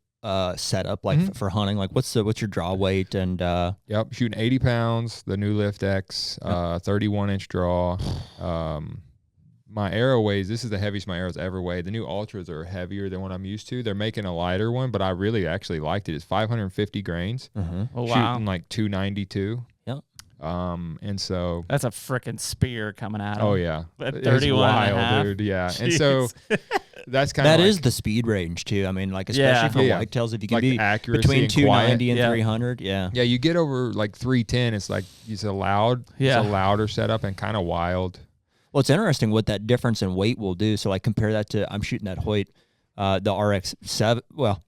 setup, like for hunting? Like what's your draw weight and? Yep, shooting 80 pounds. The new Lift X, 31-inch draw. My arrow weighs. This is the heaviest my arrows ever weighed. The new Ultras are heavier than what I'm used to. They're making a lighter one, but I really actually liked it. It's 550 grains. Oh wow! Shooting like 292. Yep. And so that's a freaking spear coming at him. Oh yeah, at 31 wild, and a half. dude. Yeah, Jeez. And so that's kind of that is the speed range too. I mean, like especially for whitetails, if you can like be accuracy between and 290 quiet. and 300, yeah, you get over like 310. It's like it's a louder setup and kind of wild. Well, it's interesting what that difference in weight will do. So like compare that to I'm shooting that Hoyt, the RX-7. Well,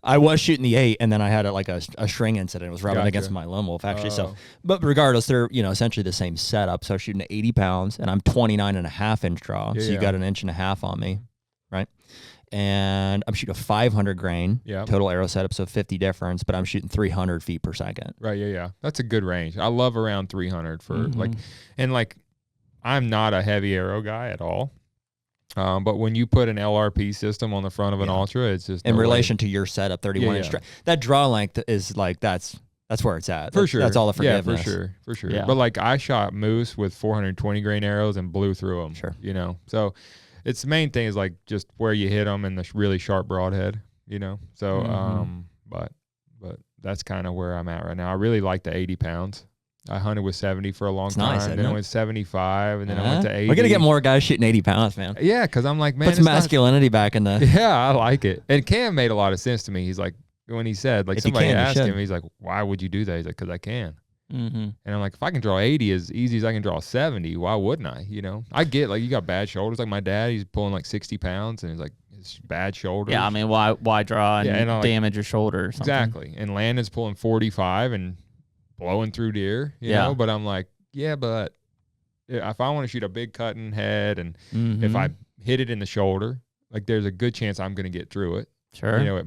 I was shooting the 8, and then I had a string incident. It was rubbing against my lone wolf, actually. So, but regardless, they're essentially the same setup. So I was shooting at 80 pounds, and I'm 29.5 inch draw. So you got 1.5 inches on me, right? And I'm shooting a 500 grain total arrow setup, so 50 difference. But I'm shooting 300 feet per second. Right. Yeah. That's a good range. I love around 300 for like I'm not a heavy arrow guy at all. But when you put an LRP system on the front of an Ultra, it's just in relation to your setup, 31 inch. That draw length is like that's where it's at. For sure. That's all the forgiveness. Yeah, for sure. Yeah. But like I shot moose with 420 grain arrows and blew through them. Sure. So it's the main thing is like just where you hit them and the really sharp broadhead. So but that's kind of where I'm at right now. I really like the 80 pounds. I hunted with 70 for a long time. Nice, then I went 75, and then I went to 80. We're going to get more guys shooting 80 pounds, man. Yeah, because I'm like, man. Puts masculinity back in the... Yeah, I like it. And Cam made a lot of sense to me. He's like, when he said, like, somebody asked him, he's like, why would you do that? He's like, because I can. Mm-hmm. And I'm like, if I can draw 80 as easy as I can draw 70, why wouldn't I? I get, like, you got bad shoulders. Like, my dad, he's pulling like 60 pounds, and he's like, it's bad shoulders. Yeah, I mean, why draw and damage your shoulder or something? Exactly. And Landon's pulling 45 and blowing through deer, you know, but I'm like, but if I want to shoot a big cutting head and if I hit it in the shoulder, like there's a good chance I'm going to get through it. Sure.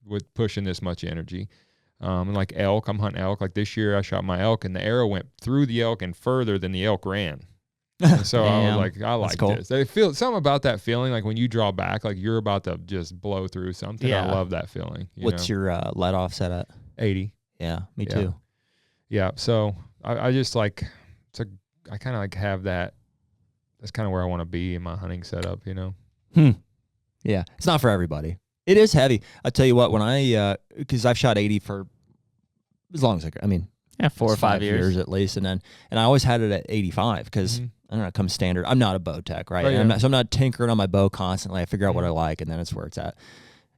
With pushing this much energy. And like elk, I'm hunting elk. Like this year I shot my elk and the arrow went through the elk and further than the elk ran. And so I was like, I like this. I feel something about that feeling, like when you draw back, like you're about to just blow through something. Yeah. I love that feeling. What's your let off set at? 80. Yeah, me too. Yeah, so I just like, I kind of like have that. That's kind of where I want to be in my hunting setup, Yeah, it's not for everybody. It is heavy. I tell you what, when because I've shot 80 for as long as I mean, 4 or 5 years at least, and I always had it at 85 because I don't know, it comes standard. I'm not a bow tech, right? So I'm not tinkering on my bow constantly. I figure out what I like, and then it's where it's at.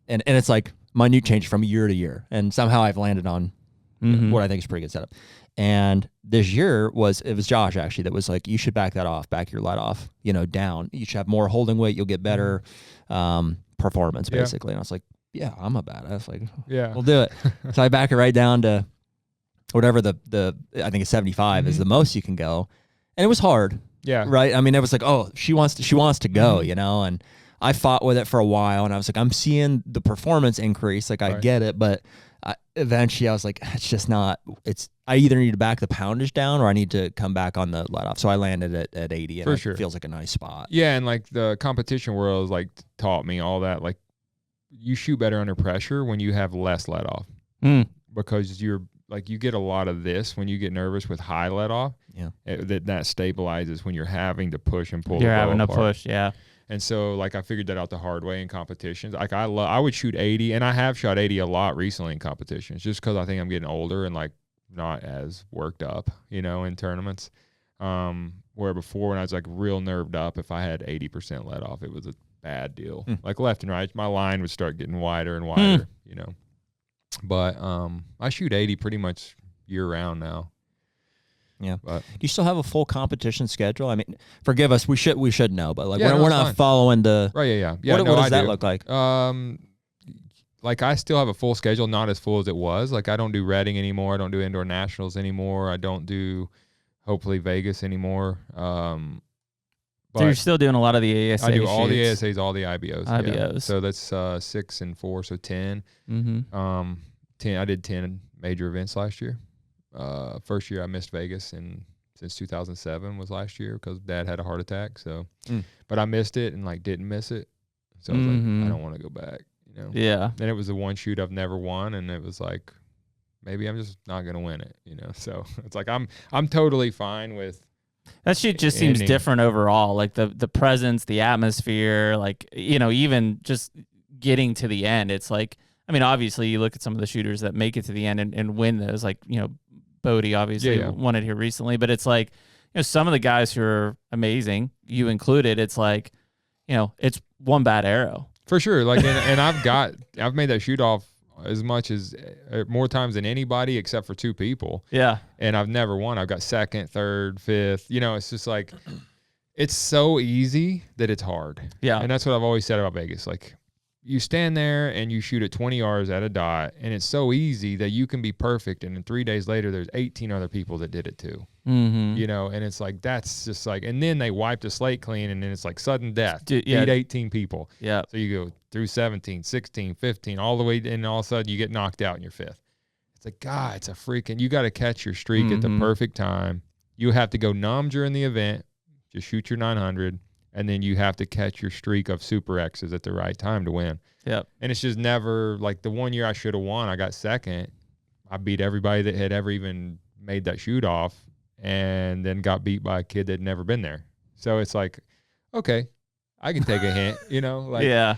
And it's like minute change from year to year, and somehow I've landed on what I think is a pretty good setup. And this year it was Josh actually that was like, you should back your let off, down. You should have more holding weight. You'll get better performance basically. And I was like, yeah, I'm a badass. Like, we'll do it. So I back it right down to whatever the I think it's 75 is the most you can go. And it was hard. Yeah. Right. I mean, it was like, oh, she wants to go, and I fought with it for a while and I was like, I'm seeing the performance increase. Like I get it, but eventually I was like, it's just not, I either need to back the poundage down or I need to come back on the let off. So I landed at 80 and it feels like a nice spot. Yeah. And like the competition world like taught me all that. Like you shoot better under pressure when you have less let off because you're like, you get a lot of this when you get nervous with high let off. Yeah. That stabilizes when you're having to push and pull. You're having to push. Yeah. And so, like, I figured that out the hard way in competitions. Like, I would shoot 80, and I have shot 80 a lot recently in competitions, just because I think I'm getting older and like not as worked up, in tournaments. Where before, when I was like real nerved up, if I had 80% let off, it was a bad deal. Like left and right, my line would start getting wider and wider, But I shoot 80 pretty much year round now. Yeah. But, do you still have a full competition schedule? I mean, forgive us, we should know, but like we're not following the right. Yeah. What does that look like? Like I still have a full schedule, not as full as it was. Like I don't do Reading anymore. I don't do indoor nationals anymore. I don't do hopefully Vegas anymore. So you're still doing a lot of the ASA. I do all shoots. the ASAs, all the IBOs. Yeah. So that's 6 and 4, so 10. 10. I did 10 major events last year. First year I missed Vegas since 2007 was last year because Dad had a heart attack. So, but I missed it and like didn't miss it. So I was like, I don't want to go back. Yeah. Then it was the one shoot I've never won, and it was like, maybe I'm just not gonna win it. So it's like I'm totally fine with. That shoot just seems different overall. Like the presence, the atmosphere, like even just getting to the end. It's like, I mean, obviously you look at some of the shooters that make it to the end and win those, like Bodie obviously won it here recently, but it's like, some of the guys who are amazing, you included, it's like, it's one bad arrow. For sure. Like, and I've made that shoot off as much as more times than anybody except for 2 people. Yeah. And I've never won. I've got 2nd, 3rd, 5th. It's just like, it's so easy that it's hard. Yeah. And that's what I've always said about Vegas. Like, you stand there and you shoot at 20 yards at a dot, and it's so easy that you can be perfect. And then 3 days later, there's 18 other people that did it too. Mm-hmm. And it's like, that's just like, and then they wipe the slate clean, and then it's like sudden death. Beat 18 people. Yeah. So you go through 17, 16, 15, all the way, and all of a sudden you get knocked out in your 5th. It's like, God, it's a freaking, you got to catch your streak at the perfect time. You have to go numb during the event, just shoot your 900. And then you have to catch your streak of Super X's at the right time to win. Yep. And it's just never, like, the one year I should have won, I got 2nd. I beat everybody that had ever even made that shoot off, and then got beat by a kid that had never been there. So it's like, okay, I can take a hint, like, yeah.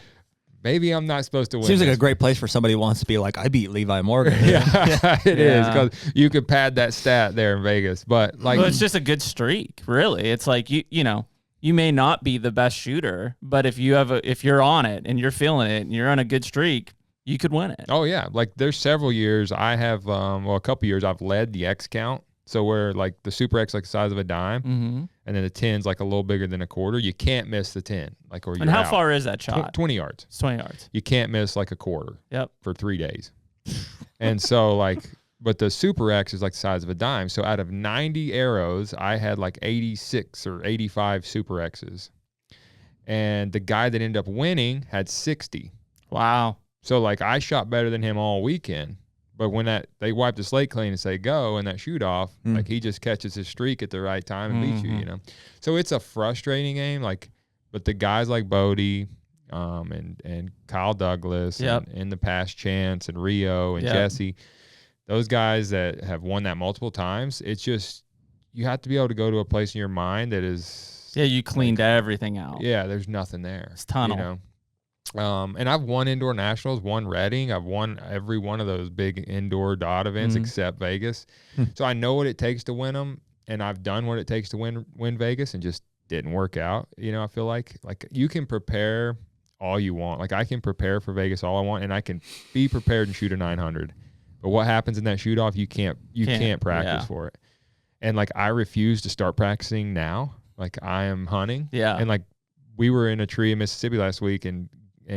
Maybe I'm not supposed to win. Seems like a great place for somebody who wants to be like, I beat Levi Morgan. Yeah, it is, because you could pad that stat there in Vegas. But like, it's just a good streak, really. It's like you may not be the best shooter, but if you're on it and you're feeling it and you're on a good streak, you could win it. Oh yeah, like there's several years I have, a couple years I've led the X count. So where like the Super X like the size of a dime, and then the 10's like a little bigger than a quarter. You can't miss the 10, like, or you're And how out. far is that shot? 20 yards. It's 20 yards. You can't miss like a quarter. Yep. For 3 days. And so like, but the Super X is like the size of a dime. So out of 90 arrows, I had like 86 or 85 Super X's. And the guy that ended up winning had 60. Wow. So like I shot better than him all weekend. But when they wipe the slate clean and say go and that shoot off, like he just catches his streak at the right time and beats you, So it's a frustrating game. Like, but the guys like Bodie, and Kyle Douglas, and in the past Chance and Rio and Jesse, those guys that have won that multiple times, it's just, you have to be able to go to a place in your mind that is. Yeah, you cleaned everything out. Yeah, there's nothing there. It's tunnel. And I've won indoor nationals, won Reading. I've won every one of those big indoor dot events except Vegas. So I know what it takes to win them, and I've done what it takes to win Vegas, and just didn't work out. I feel like you can prepare all you want. Like I can prepare for Vegas all I want, and I can be prepared and shoot a 900. But what happens in that shoot off, you can't practice for it. And like I refuse to start practicing now. Like I am hunting. Yeah. And like we were in a tree in Mississippi last week, and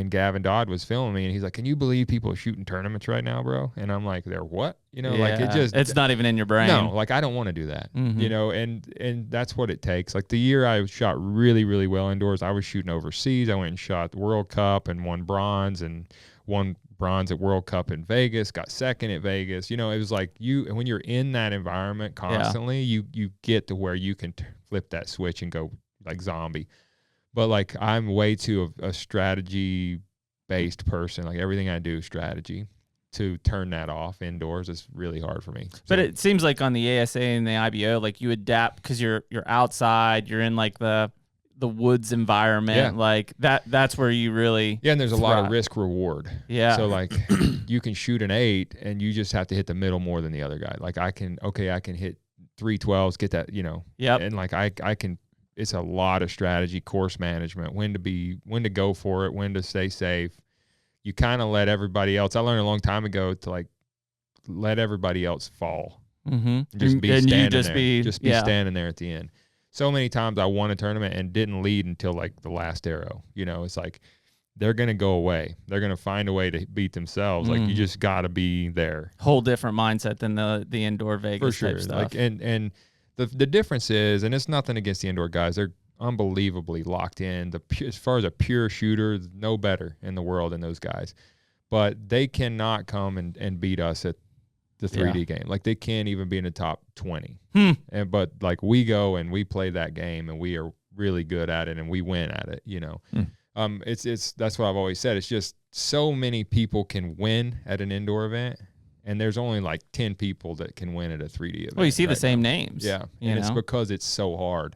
Gavin Dodd was filming me, and he's like, "Can you believe people are shooting tournaments right now, bro?" And I'm like, "They're what?" Like it's not even in your brain. No, like I don't want to do that. And that's what it takes. Like the year I shot really, really well indoors, I was shooting overseas. I went and shot the World Cup and won bronze at World Cup in Vegas, got 2nd at Vegas. It was like when you're in that environment constantly, you get to where you can flip that switch and go like zombie. But like I'm way too a strategy-based person. Like everything I do, strategy. To turn that off indoors is really hard for me. But it seems like on the ASA and the IBO, like you adapt because you're outside, you're in like the woods environment, like that's where you really and there's a lot of risk reward. So like you can shoot an 8 and you just have to hit the middle more than the other guy. Like I can hit 312s, get that, and like I can. It's a lot of strategy, course management, when to go for it, when to stay safe. You kind of let everybody else. I learned a long time ago to like let everybody else fall. Just be standing there. Standing there at the end. So many times I won a tournament and didn't lead until like the last arrow. It's like they're gonna go away. They're gonna find a way to beat themselves. Like you just gotta be there. Whole different mindset than the indoor Vegas for sure. Type stuff. Like and the difference is, and it's nothing against the indoor guys. They're unbelievably locked in. As far as a pure shooter, no better in the world than those guys. But they cannot come and beat us at the 3D game. Like they can't even be in the top 20. But like we go and we play that game and we are really good at it and we win at it. It's that's what I've always said. It's just so many people can win at an indoor event. And there's only like 10 people that can win at a 3D event. Well, you see the same names. Yeah. And it's because it's so hard.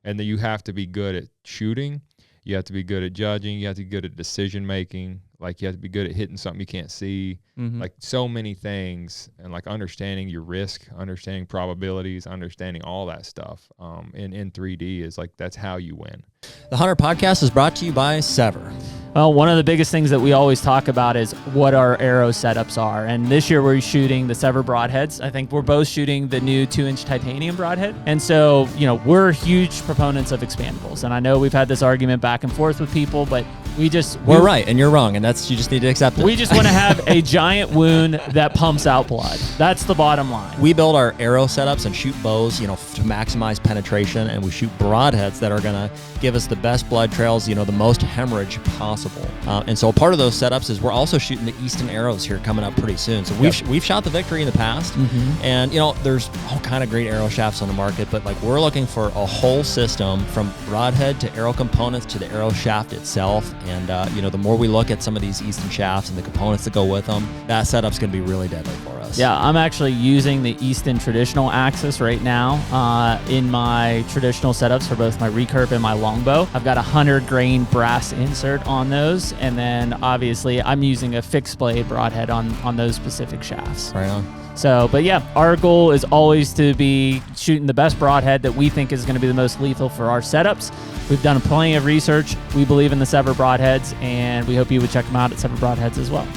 And that you have to be good at shooting. You have to be good at judging. You have to be good at decision making. Like you have to be good at hitting something you can't see. Like so many things, and like understanding your risk, understanding probabilities, understanding all that stuff in 3D is like, that's how you win. The HUNTR Podcast is brought to you by Sever. Well, one of the biggest things that we always talk about is what our arrow setups are. And this year we're shooting the Sever broadheads. I think we're both shooting the new 2-inch titanium broadhead. And so, we're huge proponents of expandables. And I know we've had this argument back and forth with people, but we're right and you're wrong, and you just need to accept it. We just want to have a giant wound that pumps out blood. That's the bottom line. We build our arrow setups and shoot bows, to maximize penetration, and we shoot broadheads that are going to give us the best blood trails, the most hemorrhage possible. And so part of those setups is we're also shooting the Easton arrows here coming up pretty soon. So we've shot the Victory in the past, and there's all kind of great arrow shafts on the market, but like we're looking for a whole system from broadhead to arrow components to the arrow shaft itself. And the more we look at some of these Easton shafts and the components that go with them, that setup's going to be really deadly for us. Yeah, I'm actually using the Easton traditional axis right now in my traditional setups for both my recurve and my longbow. I've got a 100-grain brass insert on those, and then obviously I'm using a fixed blade broadhead on those specific shafts. Right on. So, but yeah, our goal is always to be shooting the best broadhead that we think is going to be the most lethal for our setups. We've done plenty of research. We believe in the Sever broadheads, and we hope you would check them out at Sever Broadheads as well.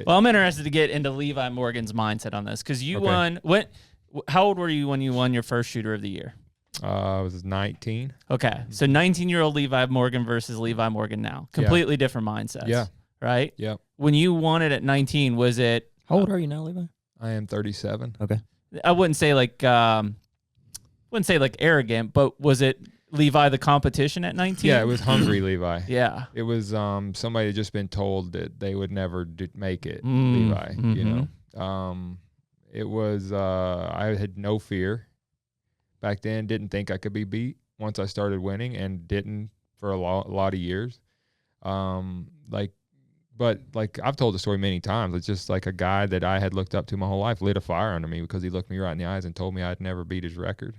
Well, I'm interested to get into Levi Morgan's mindset on this because you won. How old were you when you won your first Shooter of the Year? I was 19. Okay, so 19-year-old Levi Morgan versus Levi Morgan now. Completely different mindsets. Yeah. Right? Yeah. When you won it at 19, was it... How old are you now, Levi? I am 37. Okay. I wouldn't say like arrogant, but was it Levi the competition at 19? Yeah, it was hungry Levi. Yeah. It was somebody had just been told that they would never make it, Levi, It was I had no fear back then, didn't think I could be beat once I started winning, and didn't for a lot of years. But I've told the story many times. It's just like a guy that I had looked up to my whole life lit a fire under me because he looked me right in the eyes and told me I'd never beat his record.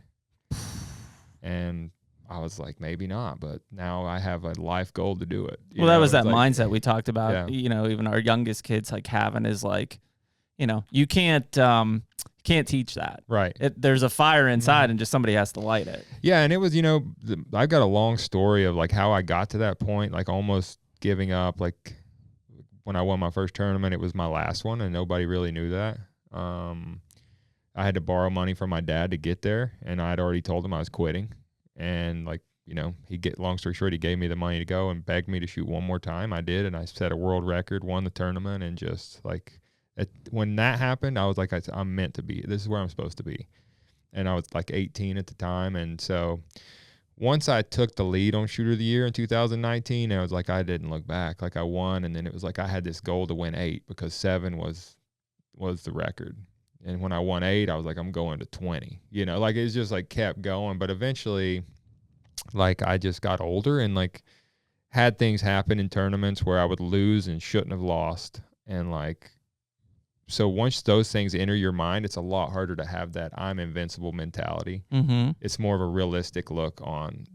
And I was like, maybe not, but now I have a life goal to do it. That was that mindset we talked about. Yeah. Even our youngest kids having is you can't teach that. Right. There's a fire inside, and just somebody has to light it. Yeah, and it was I've got a long story of how I got to that point, almost giving up. When I won my first tournament, it was my last one, and nobody really knew that. I had to borrow money from my dad to get there, and I had already told him I was quitting. And long story short, he gave me the money to go and begged me to shoot one more time. I did, and I set a world record, won the tournament, and just when that happened, I was like, I'm meant to be. This is where I'm supposed to be. And I was 18 at the time, and so once I took the lead on Shooter of the Year in 2019, it was I didn't look back. I won, and then it was I had this goal to win 8 because 7 was the record. And when I won 8, I was I'm going to 20. It's just kept going. But eventually, I just got older and had things happen in tournaments where I would lose and shouldn't have lost. And so once those things enter your mind, it's a lot harder to have that I'm invincible mentality. Mm-hmm. It's more of a realistic look on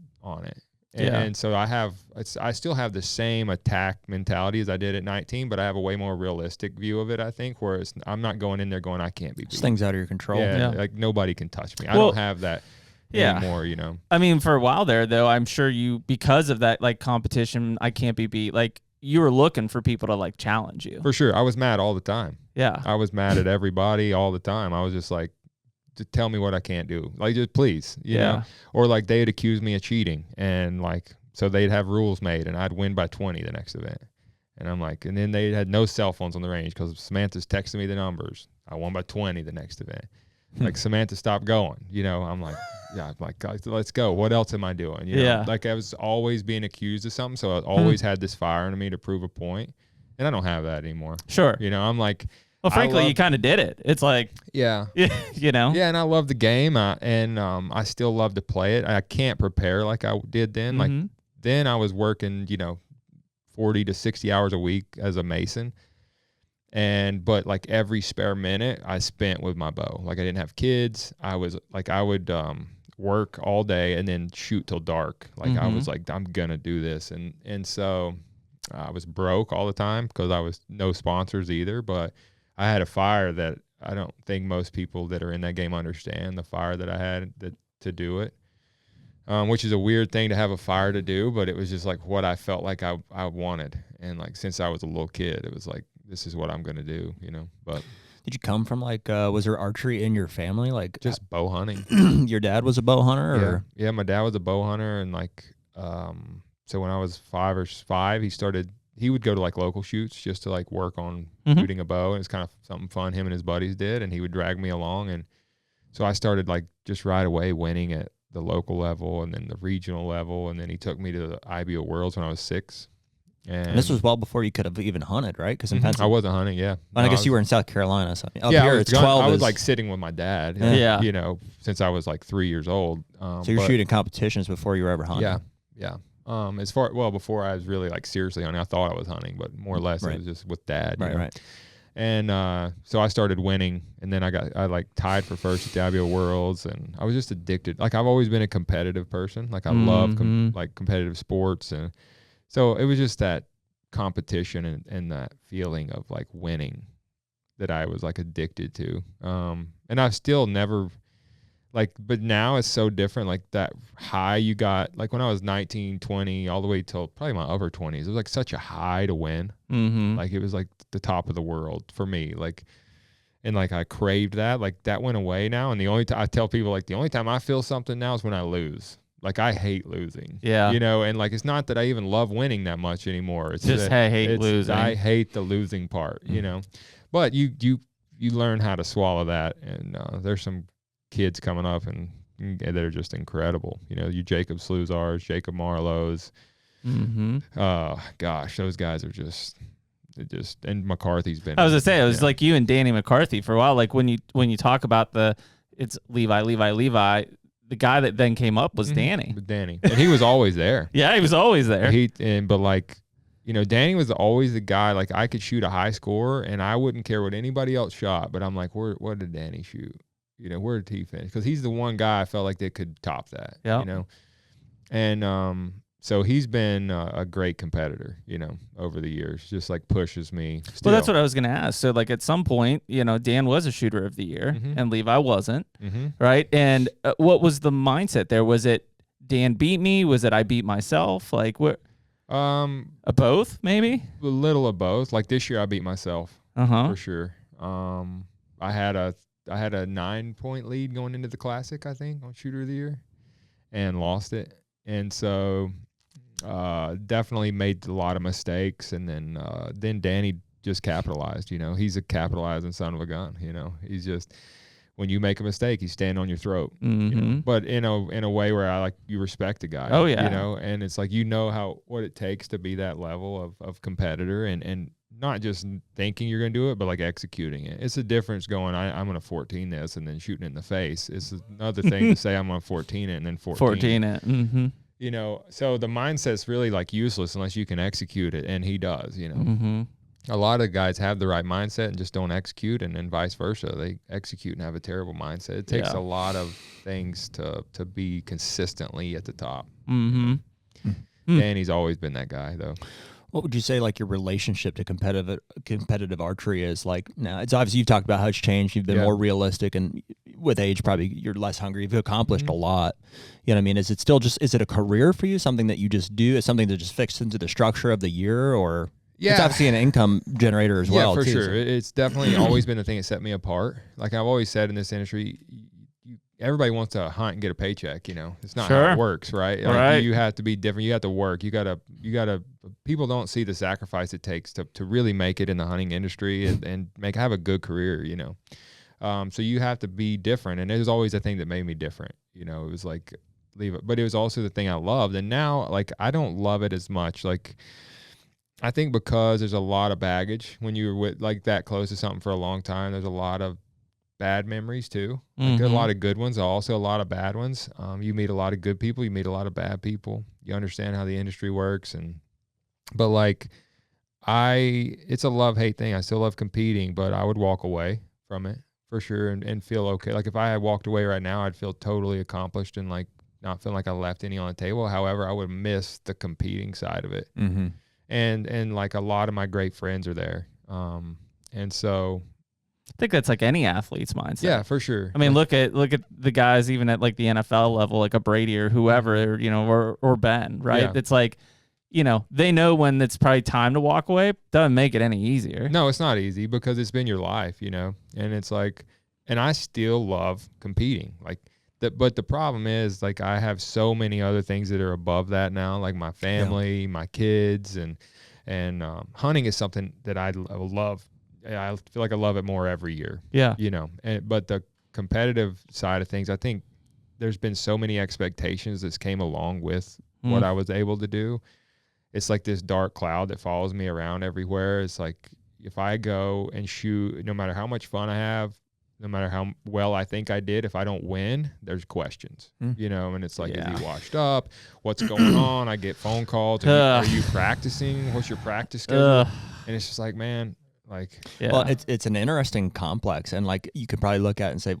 it. And so I still have the same attack mentality as I did at 19, but I have a way more realistic view of it, I think, where I'm not going in there going, I can't be beat. Things out of your control. Yeah. Nobody can touch me. I don't have that anymore, I mean, for a while there, though, I'm sure you, because of that, competition, I can't be beat, you were looking for people to challenge you. For sure. I was mad all the time. Yeah. I was mad at everybody all the time. I was just to tell me what I can't do. Just please, you know? Or they'd accuse me of cheating, and so they'd have rules made and I'd win by 20 the next event. And I'm and then they had no cell phones on the range because Samantha's texting me the numbers. I won by 20 the next event. Samantha stopped going, I'm guys, let's go. What else am I doing? I was always being accused of something. So I always had this fire in me to prove a point, and I don't have that anymore. Sure. I'm well, frankly, you kind of did it. It's yeah. Yeah, and I love the game, I still love to play it. I can't prepare like I did then. Mm-hmm. Then I was working, 40 to 60 hours a week as a mason. But every spare minute I spent with my bow. I didn't have kids. I was I would work all day and then shoot till dark. Like I was like, I'm gonna do this, and so I was broke all the time because I was no sponsors either. But I had a fire that I don't think most people that are in that game understand, the fire that I had to do it. Which is a weird thing to have a fire to do, but it was just like what I felt like I wanted. And like since I was a little kid, it was like, this is what I'm gonna do, But did you come from like was there archery in your family? Like just bow hunting. Your dad was a bow hunter, or yeah, my dad was a bow hunter, and like so when I was 5, he would go to like local shoots just to like work on shooting a bow, and it's kind of something fun him and his buddies did, and he would drag me along, and so I started like just right away winning at the local level and then the regional level, and then he took me to the IBO Worlds when I was 6. And this was well before you could have even hunted, right? Because in Pennsylvania, I wasn't hunting, yeah. I guess you were in South Carolina. So up yeah, here, it's 12. I was like sitting with my dad, since I was like 3 years old. So you're shooting competitions before you were ever hunting. Yeah. Before I was really like seriously hunting, I thought I was hunting, but more or less it was just with dad. Right. And so I started winning, and then I like tied for first at the IBO Worlds, and I was just addicted. Like I've always been a competitive person. Like I love like competitive sports, and so it was just that competition and that feeling of like winning that I was like addicted to. And I've still never but now it's so different. Like that high you got, like when I was 19, 20, all the way till probably my upper 20s, it was like such a high to win. Like it was like the top of the world for me. Like, and like I craved that. Like that went away now. And I tell people like the only time I feel something now is when I lose. Like I hate losing. Yeah. And like it's not that I even love winning that much anymore. It's just I hate losing. I hate the losing part. But you learn how to swallow that. And there's some kids coming up and they're just incredible. You Jacob Sluzars, Jacob Marlowe's. Gosh, those guys are just and McCarthy's been. I was gonna say it was like you and Danny McCarthy for a while. Like when you talk about it's Levi. The guy that then came up was Danny. Danny, and he was always there. Yeah, he was always there. Danny was always the guy. Like I could shoot a high score, and I wouldn't care what anybody else shot. But I'm like, what did Danny shoot? Where did he finish? Because he's the one guy I felt like that could top that. Yeah. And so he's been a great competitor. Over the years, just like pushes me. Still. Well, that's what I was gonna ask. So like at some point, Dan was a shooter of the year, and Levi wasn't, right? And what was the mindset there? Was it Dan beat me? Was it I beat myself? Like what? Both maybe. A little of both. Like this year, I beat myself for sure. I had a 9-point lead going into the Classic, I think, on Shooter of the Year, and lost it. And so definitely made a lot of mistakes. And then Danny just capitalized. He's a capitalizing son of a gun. He's just, when you make a mistake, he's standing on your throat. But in a way where you respect the guy. Oh yeah. And it's like what it takes to be that level of competitor and not just thinking you're going to do it, but like executing it. It's a difference going, I'm going to 14 this and then shooting it in the face. It's another thing to say I'm going to 14 it and then 14 it. So the mindset's really like useless unless you can execute it, and he does. A lot of guys have the right mindset and just don't execute, and then vice versa. They execute and have a terrible mindset. It takes a lot of things to be consistently at the top. Danny's always been that guy, though. What would you say like your relationship to competitive archery is like now? It's obviously you've talked about how it's changed. You've been more realistic, and with age probably you're less hungry. You've accomplished a lot. You know what I mean? Is it still is it a career for you? Something that you just do? Is something that just fits into the structure of the year, or it's obviously an income generator as well? Yeah, for sure. It's definitely always been the thing that set me apart. Like I've always said in this industry, everybody wants to hunt and get a paycheck. It's not how it works, right? Like you have to be different. You have to work. You gotta. People don't see the sacrifice it takes to really make it in the hunting industry and have a good career. So you have to be different, and it was always the thing that made me different. It was like leave it, but it was also the thing I loved. And now, like I don't love it as much. Like I think because there's a lot of baggage when you're with like that close to something for a long time. There's a lot of bad memories too. Like a lot of good ones, also a lot of bad ones. You meet a lot of good people, you meet a lot of bad people. You understand how the industry works, but like it's a love-hate thing. I still love competing, but I would walk away from it for sure, and feel okay. Like if I had walked away right now, I'd feel totally accomplished and like not feeling like I left any on the table. However, I would miss the competing side of it. Mm-hmm. And like a lot of my great friends are there. And so I think that's like any athlete's mindset. Yeah, for sure. I mean, look at the guys even at like the NFL level, like a Brady or whoever, you know, or Ben, right? Yeah. It's like, you know, they know when it's probably time to walk away. Doesn't make it any easier. No, it's not easy because it's been your life, you know, and it's like, and I still love competing, like that. But the problem is, like, I have so many other things that are above that now, like my family, my kids, and hunting is something that I love. I feel like I love it more every year. Yeah, you know, but the competitive side of things, I think there's been so many expectations that came along with what I was able to do. It's like this dark cloud that follows me around everywhere. It's like if I go and shoot, no matter how much fun I have, no matter how well I think I did, if I don't win, there's questions, you know, and it's like, is he washed up? What's going on? I get phone calls. Are you practicing? What's your practice schedule? And it's just like, man, like, well, it's an interesting complex. And like, you could probably look at it and say,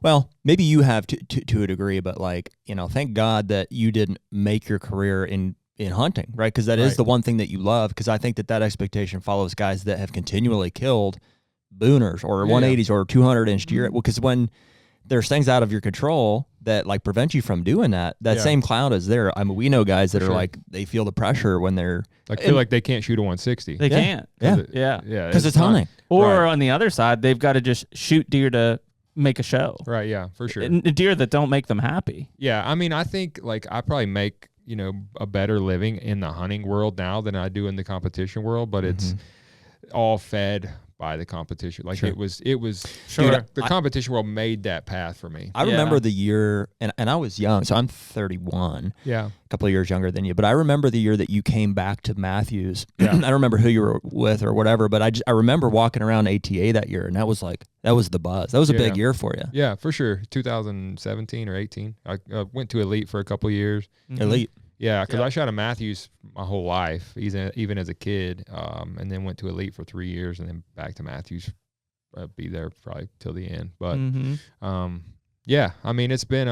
well, maybe you have to a degree, but like, you know, thank God that you didn't make your career in hunting, right? Because that is the one thing that you love. Because I think that expectation follows guys that have continually killed booners or 180s or 200-inch deer. Well, because when there's things out of your control that like prevent you from doing that same cloud is there. I mean, we know guys that are like, they feel the pressure when they're like, feel like they can't shoot a 160. They can't. Yeah. Because it's hunting. Or on the other side, they've got to just shoot deer to make a show. Right. Yeah, for sure. And deer that don't make them happy. Yeah. I mean, I think like I probably make, you know, a better living in the hunting world now than I do in the competition world, but it's all fed by the competition. Like it was sure. Dude, the competition world made that path for me. I remember the year, and I was young, so I'm 31. Yeah. A couple of years younger than you, but I remember the year that you came back to Matthews. I don't remember who you were with or whatever, but I remember walking around ATA that year, and that was the buzz. That was a big year for you. Yeah, for sure. 2017 or 18. I went to Elite for a couple of years. Elite. Yeah, because I shot a Matthews my whole life, even as a kid, and then went to Elite for 3 years, and then back to Matthews. Be there probably till the end. But yeah, I mean, it's been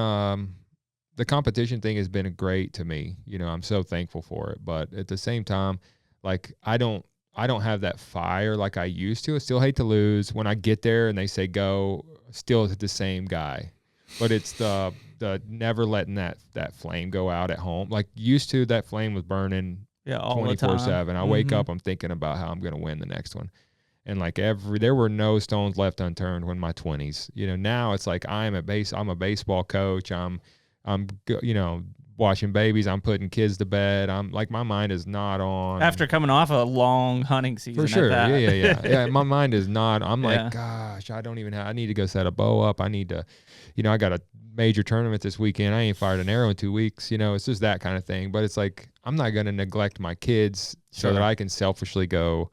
the competition thing has been great to me. You know, I'm so thankful for it. But at the same time, like I don't have that fire like I used to. I still hate to lose. When I get there and they say go, still the same guy. But it's the never letting that flame go out at home. Like used to, that flame was burning 24/7. I wake up, I'm thinking about how I'm going to win the next one. And like there were no stones left unturned when my 20s. You know, now it's like I'm a baseball coach. I'm you know, watching babies. I'm putting kids to bed. I'm like, my mind is not on. After coming off a long hunting season. For sure. At that. Yeah. My mind is not. I'm like, gosh, I need to go set a bow up. I need to, you know, I got a major tournament this weekend. I ain't fired an arrow in 2 weeks. You know, it's just that kind of thing. But it's like, I'm not going to neglect my kids so that I can selfishly go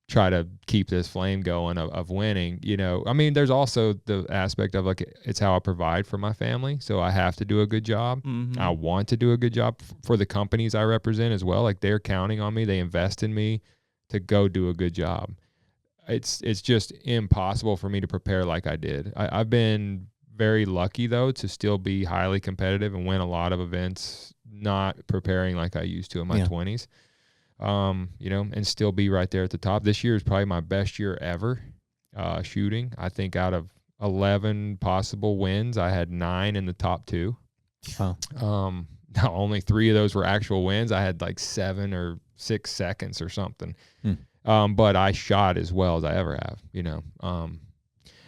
try to keep this flame going of winning. You know, I mean, there's also the aspect of like, it's how I provide for my family. So I have to do a good job. I want to do a good job for the companies I represent as well. Like they're counting on me. They invest in me to go do a good job. It's just impossible for me to prepare like I did. I've been very lucky though to still be highly competitive and win a lot of events, not preparing like I used to in my 20s. You know, and still be right there at the top. This year is probably my best year ever shooting. I think out of 11 possible wins, I had 9 in the top 2. Wow. Only 3 of those were actual wins. I had like 7 or 6 seconds or something. But I shot as well as I ever have, you know.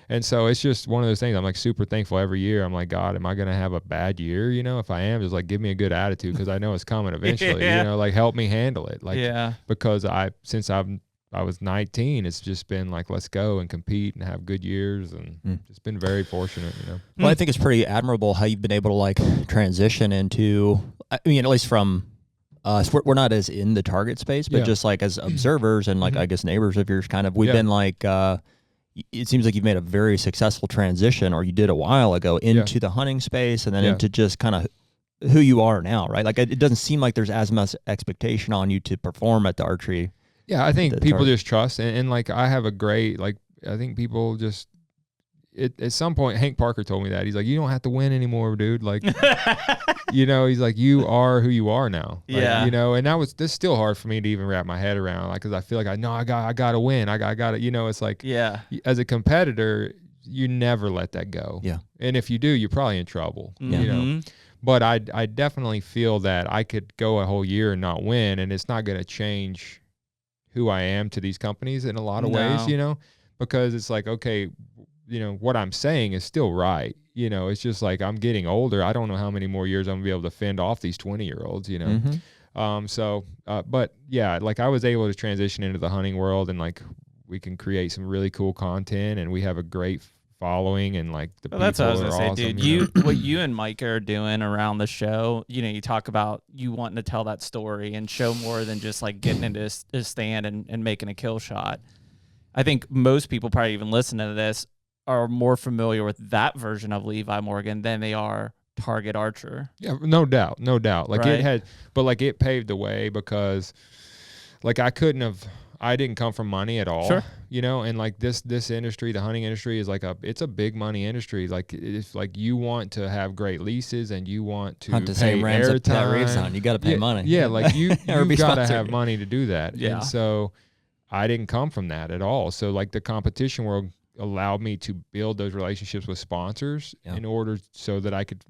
And so it's just one of those things. I'm like super thankful every year. I'm like, God, am I going to have a bad year? You know, if I am, just like give me a good attitude because I know it's coming eventually. You know, like help me handle it. Like, because since I was 19, it's just been like, let's go and compete and have good years, and just been very fortunate. You know. Well, I think it's pretty admirable how you've been able to like transition into. I mean, at least from us, we're not as in the target space, but just like as observers and like I guess neighbors of yours, kind of. We've been like. It seems like you've made a very successful transition, or you did a while ago, into the hunting space and then into just kind of who you are now, right? Like it doesn't seem like there's as much expectation on you to perform at the archery. Yeah, I think people just trust. And like I have a great, like I think people just, at some point, Hank Parker told me that. He's like, you don't have to win anymore, dude. Like, he's like, you are who you are now. Like, and that's still hard for me to even wrap my head around. Like, cause I feel like I got to win. I got to, it's like, as a competitor, you never let that go. Yeah. And if you do, you're probably in trouble, but I definitely feel that I could go a whole year and not win, and it's not going to change who I am to these companies in a lot of ways, because it's like, okay, what I'm saying is still right. It's just like I'm getting older. I don't know how many more years I'm gonna be able to fend off these 20-year-olds, but yeah, like I was able to transition into the hunting world, and like we can create some really cool content, and we have a great following, and like the people that's what I was are gonna awesome. Say, dude. What you and Mike are doing around the show, you talk about you wanting to tell that story and show more than just like getting into a stand and making a kill shot. I think most people probably even listening to this are more familiar with that version of Levi Morgan than they are Target Archer. Yeah, no doubt. Like right? it paved the way, because like I didn't come from money at all. Sure. And like this industry, the hunting industry is like it's a big money industry. Like it's like you want to have great leases, and you want to hunt the same rams that Pat Reeves hunt. You got to pay money. Yeah, like you got to have money to do that. Yeah. And so I didn't come from that at all. So like the competition world allowed me to build those relationships with sponsors in order so that I could,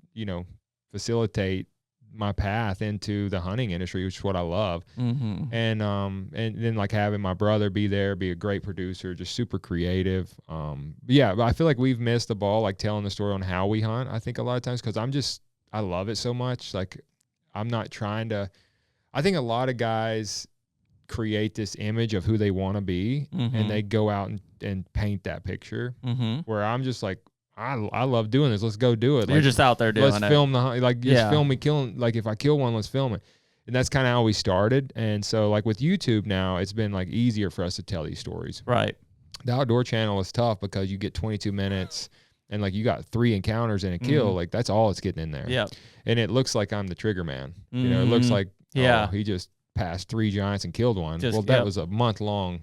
facilitate my path into the hunting industry, which is what I love. Mm-hmm. And then like having my brother be there, be a great producer, just super creative. But I feel like we've missed the ball, like telling the story on how we hunt. I think a lot of times, cause I love it so much. Like I'm not trying to, I think a lot of guys create this image of who they want to be, and they go out and paint that picture, where I'm just like, I love doing this. Let's go do it. You're just out there doing it. Let's film film me killing. Like if I kill one, let's film it. And that's kind of how we started. And so like with YouTube now, it's been like easier for us to tell these stories. Right. The outdoor channel is tough because you get 22 minutes and like you got 3 encounters and a kill. Like that's all it's getting in there. Yeah. And it looks like I'm the trigger man. It looks like, he just passed 3 giants and killed one. That was a month-long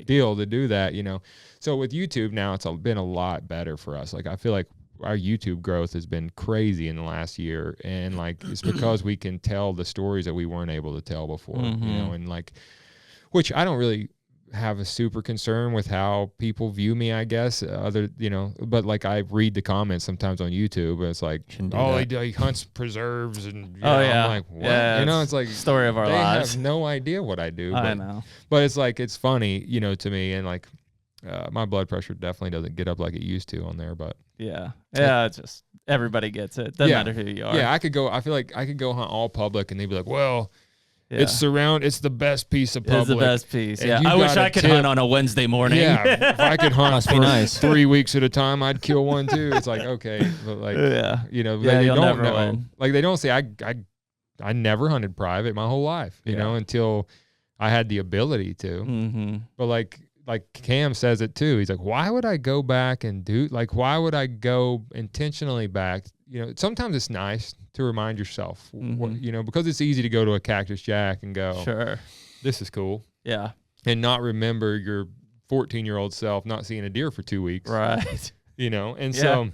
deal to do that, So with YouTube now, it's been a lot better for us. Like I feel like our YouTube growth has been crazy in the last year, and like it's because we can tell the stories that we weren't able to tell before, and like, which I don't really have a super concern with how people view me, I guess, but like I read the comments sometimes on YouTube, and it's like, he hunts preserves, and I'm like, what? It's like story of our lives. They have no idea what I do. I know, but it's like it's funny, to me, and like my blood pressure definitely doesn't get up like it used to on there, but it's just everybody gets it. Doesn't matter who you are. I feel like I could go hunt all public, and they'd be like, well. Yeah. It's the best piece of public. It's the best piece. Yeah. I wish I could hunt on a Wednesday morning. Yeah. If I could hunt for 3 weeks at a time, I'd kill one too. It's like, okay. But like, they don't know. Win. Like they don't say, I never hunted private my whole life, you know, until I had the ability to. But like Cam says it too. He's like, why would I go back and why would I go intentionally back? Sometimes it's nice to remind yourself, because it's easy to go to a Cactus Jack and go, sure, this is cool. Yeah. And not remember your 14-year-old self not seeing a deer for 2 weeks. Right. And so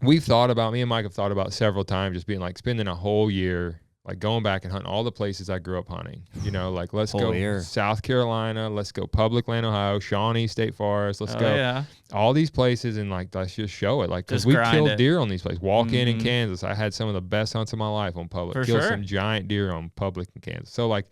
me and Mike have thought about several times just being like spending a whole year like going back and hunting all the places I grew up hunting, like let's go South Carolina, let's go public land, Ohio, Shawnee State Forest, let's go all these places, and like, let's just show it. Like, cause we killed deer on these places. Walk-in in Kansas, I had some of the best hunts of my life on public. Killed some giant deer on public in Kansas. So like,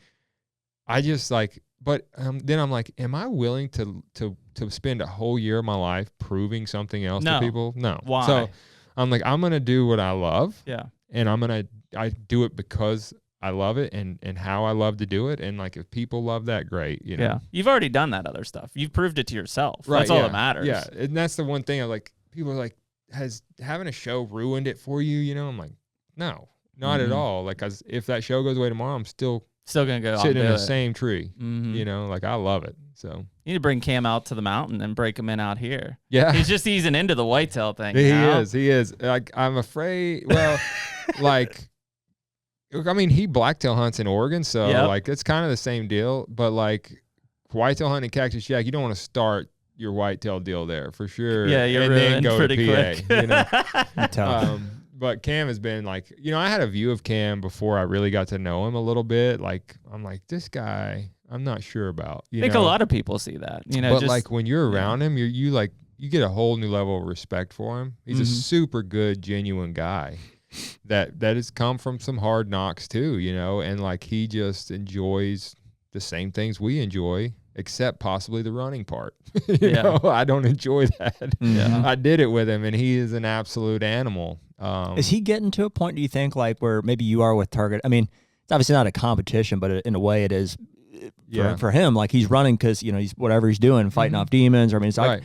I just like, but then I'm like, am I willing to spend a whole year of my life proving something else to people? No. Why? So I'm like, I'm going to do what I love. Yeah. And I do it because I love it and how I love to do it. And like, if people love that, great. Yeah. You've already done that other stuff. You've proved it to yourself. Right. That's all that matters. Yeah. And that's the one thing people are like, has having a show ruined it for you? I'm like, no, not at all. Like, if that show goes away tomorrow, I'm still going to go sitting in the same tree. Like I love it. So you need to bring Cam out to the mountain and break him in out here. Yeah. He's just easing into the whitetail thing. He is. Like, I'm afraid, like, I mean, he blacktail hunts in Oregon, so like it's kind of the same deal. But like whitetail hunting Cactus Jack, you don't want to start, your whitetail deal there for sure. Yeah, you're and then ruined go pretty to PA. quick. You know? But Cam has been like, I had a view of Cam before I really got to know him a little bit. Like, I'm like, this guy, I'm not sure about. I think a lot of people see that, But just, like when you're around him, you get a whole new level of respect for him. He's a super good, genuine guy that has come from some hard knocks too, and like he just enjoys the same things we enjoy, except possibly the running part. I don't enjoy that. Yeah. I did it with him, and he is an absolute animal. Is he getting to a point, do you think, like where maybe you are with Target? I mean, it's obviously not a competition, but in a way it is for him. Like he's running because, he's whatever he's doing, fighting off demons. Or I mean, it's like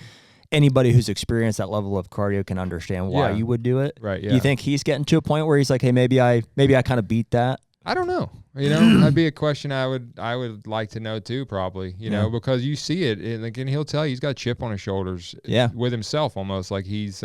anybody who's experienced that level of cardio can understand why you would do it. Right. Yeah. Do you think he's getting to a point where he's like, hey, maybe I kind of beat that? I don't know. That'd be a question I would like to know too, probably, because you see it, and he'll tell you he's got a chip on his shoulders with himself almost, like he's,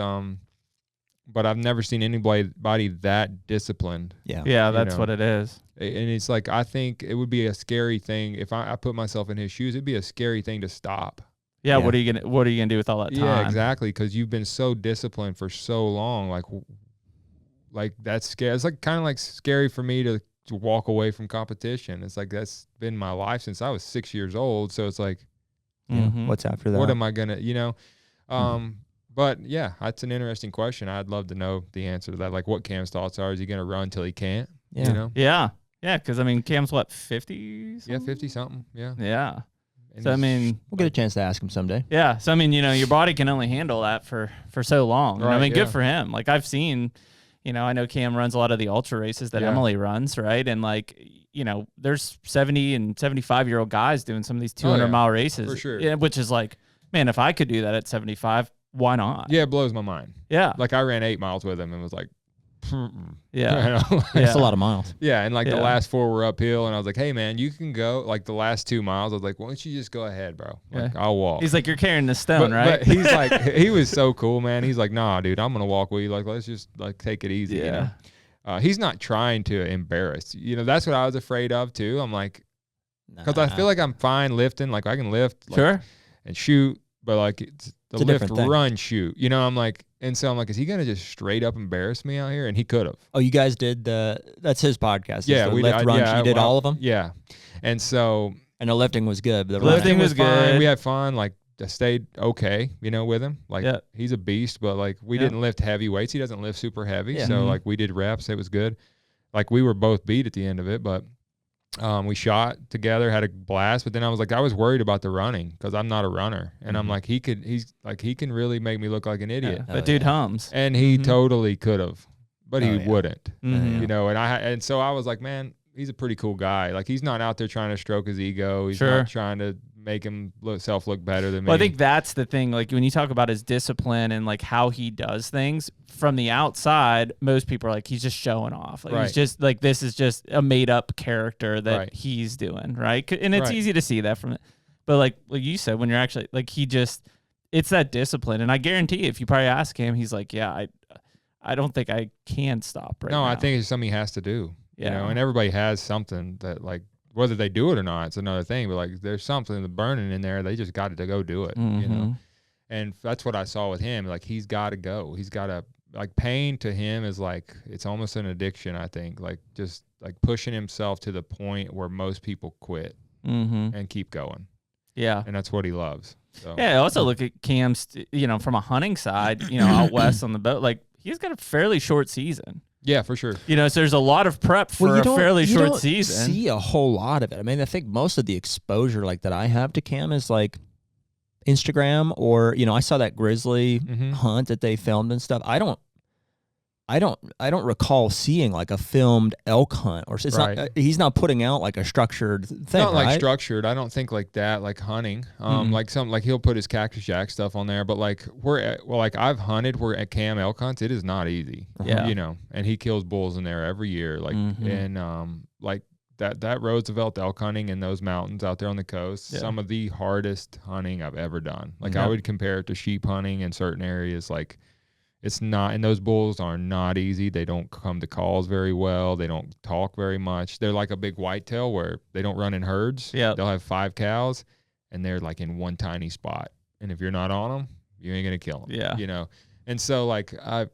but I've never seen anybody that disciplined. Yeah, that's what it is. And it's like, I think it would be a scary thing if I put myself in his shoes. It'd be a scary thing to stop. Yeah. What are you gonna do with all that time? Yeah, exactly. Because you've been so disciplined for so long. Like that's scary. It's like kind of like scary for me to walk away from competition. It's like that's been my life since I was 6 years old. So it's like, what's after that? What am I gonna, But yeah, that's an interesting question. I'd love to know the answer to that. Like what Cam's thoughts are. Is he gonna run till he can't? Yeah. Yeah. Because I mean, Cam's what, 50? Yeah, 50 something. Yeah. Yeah. And so I mean, we'll get a chance to ask him someday. Yeah. So I mean, your body can only handle that for so long. Right, I mean, good for him. Like I've seen, I know Cam runs a lot of the ultra races that Emily runs, right? And like, there's 70 and 75-year-old guys doing some of these 200-mile races. For sure. Which is like, man, if I could do that at 75, why not? Yeah, it blows my mind. Yeah. Like I ran 8 miles with him and was like, yeah. It's a lot of miles. Yeah, and like the last 4 were uphill, and I was like, hey man, you can go. Like the last 2 miles, I was like, why don't you just go ahead, bro? Like I'll walk. He's like, you're carrying the stone, right? But he's like, he was so cool, man. He's like, nah, dude, I'm gonna walk with you. Like, let's just like take it easy. Yeah. He's not trying to embarrass. That's what I was afraid of too. I'm like, because I feel like I'm fine lifting. Like I can lift, and shoot, but like it's the lift, run, shoot. I'm like, and so I'm like, is he gonna just straight up embarrass me out here? And he could have. Oh, you guys did that's his podcast. Yeah, we lift, run. You did all of them. Yeah, and so I know lifting was good. But the lifting was good. We had fun. Like I stayed okay, with him. Like he's a beast, but like we didn't lift heavy weights. He doesn't lift super heavy, so like we did reps. It was good. Like we were both beat at the end of it, but we shot together, had a blast. But then I was like, I was worried about the running because I'm not a runner, and I'm like, he can really make me look like an idiot. That dude hums, and he totally could have, but he wouldn't. And so I was like, man, he's a pretty cool guy. Like he's not out there trying to stroke his ego. He's not trying to make him look better than me. Well, I think that's the thing. Like when you talk about his discipline and like how he does things from the outside, most people are like, he's just showing off. Like he's just like, this is just a made up character that he's doing. Right. And it's easy to see that from it. But like you said, when you're actually like, it's that discipline. And I guarantee if you probably ask him, he's like, yeah, I don't think I can stop right now. No, I think it's something he has to do. Yeah. And everybody has something that like, whether they do it or not, it's another thing. But like, there's something burning in there. They just got to go do it, And that's what I saw with him. Like, he's got to go. He's got to like pain to him is like it's almost an addiction. I think like just like pushing himself to the point where most people quit and keep going. Yeah, and that's what he loves. So. Yeah. I also look at Cam's, from a hunting side, out west on the boat. Like he's got a fairly short season. Yeah, for sure. So there's a lot of prep for a fairly short season. See a whole lot of it. I mean, I think most of the exposure like that I have to Cam is like Instagram or, I saw that grizzly hunt that they filmed and stuff. I don't recall seeing like a filmed elk hunt or it's not. He's not putting out like a structured thing. Not like structured. I don't think like that. Like hunting. Like he'll put his Cactus Jack stuff on there. But like I've hunted. We're at Cam elk hunts. It is not easy. Yeah. And he kills bulls in there every year. Like and like that Roosevelt elk hunting in those mountains out there on the coast. Yeah. Some of the hardest hunting I've ever done. Like I would compare it to sheep hunting in certain areas. Like. It's not, and those bulls are not easy. They don't come to calls very well. They don't talk very much. They're like a big whitetail where they don't run in herds. Yeah. They'll have 5 cows, and they're like in one tiny spot. and if you're not on them, you ain't gonna kill them. Yeah. You know. And so like I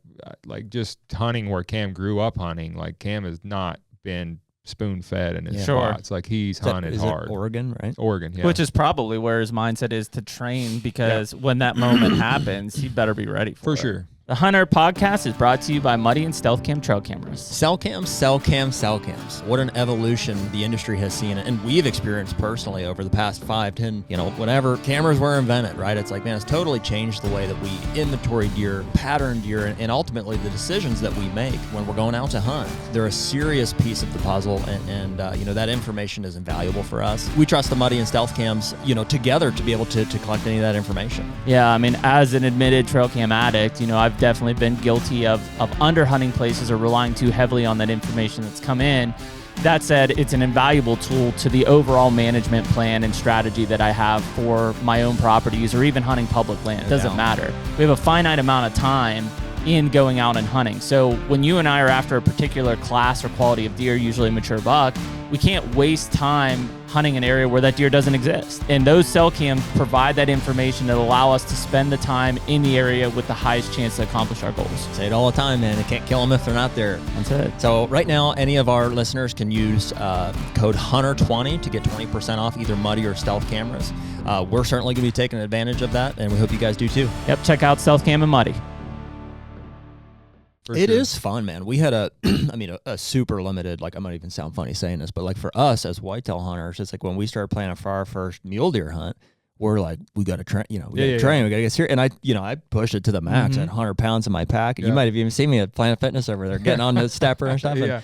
like just hunting where Cam grew up hunting. Like Cam has not been spoon fed in his spots. Like he's hunted hard. Oregon, right? Oregon, yeah. Which is probably where his mindset is to train, because when that moment happens, he better be ready for it. For sure. The HUNTR Podcast is brought to you by Muddy and Stealth Cam trail cameras. Cell cams. What an evolution the industry has seen, and we've experienced personally over the past 5, 10, whenever cameras were invented, right? It's like, man, it's totally changed the way that we inventory deer, pattern deer, and ultimately the decisions that we make when we're going out to hunt. They're a serious piece of the puzzle, and that information is invaluable for us. We trust the Muddy and Stealth cams, together to be able to collect any of that information. Yeah, I mean, as an admitted trail cam addict, I've definitely been guilty of underhunting places or relying too heavily on that information that's come in. That said, it's an invaluable tool to the overall management plan and strategy that I have for my own properties or even hunting public land. It doesn't matter. We have a finite amount of time in going out and hunting. So when you and I are after a particular class or quality of deer, usually a mature buck, we can't waste time hunting an area where that deer doesn't exist. And those cell cams provide that information that allow us to spend the time in the area with the highest chance to accomplish our goals. Say it all the time, man. They can't kill them if they're not there. That's it. So right now, any of our listeners can use code HUNTR20 to get 20% off either Muddy or Stealth cameras. We're certainly going to be taking advantage of that, and we hope you guys do too. Yep, check out Stealth Cam and Muddy. It is fun, man. We had a super limited, like, I might even sound funny saying this, but like for us as whitetail hunters, it's like when we started planning for our first mule deer hunt, we're like, we got to train, we got to train, we got to get serious. And I pushed it to the max. I had 100 pounds in my pack. You might have even seen me at Planet Fitness over there getting on the stepper and stuff. And,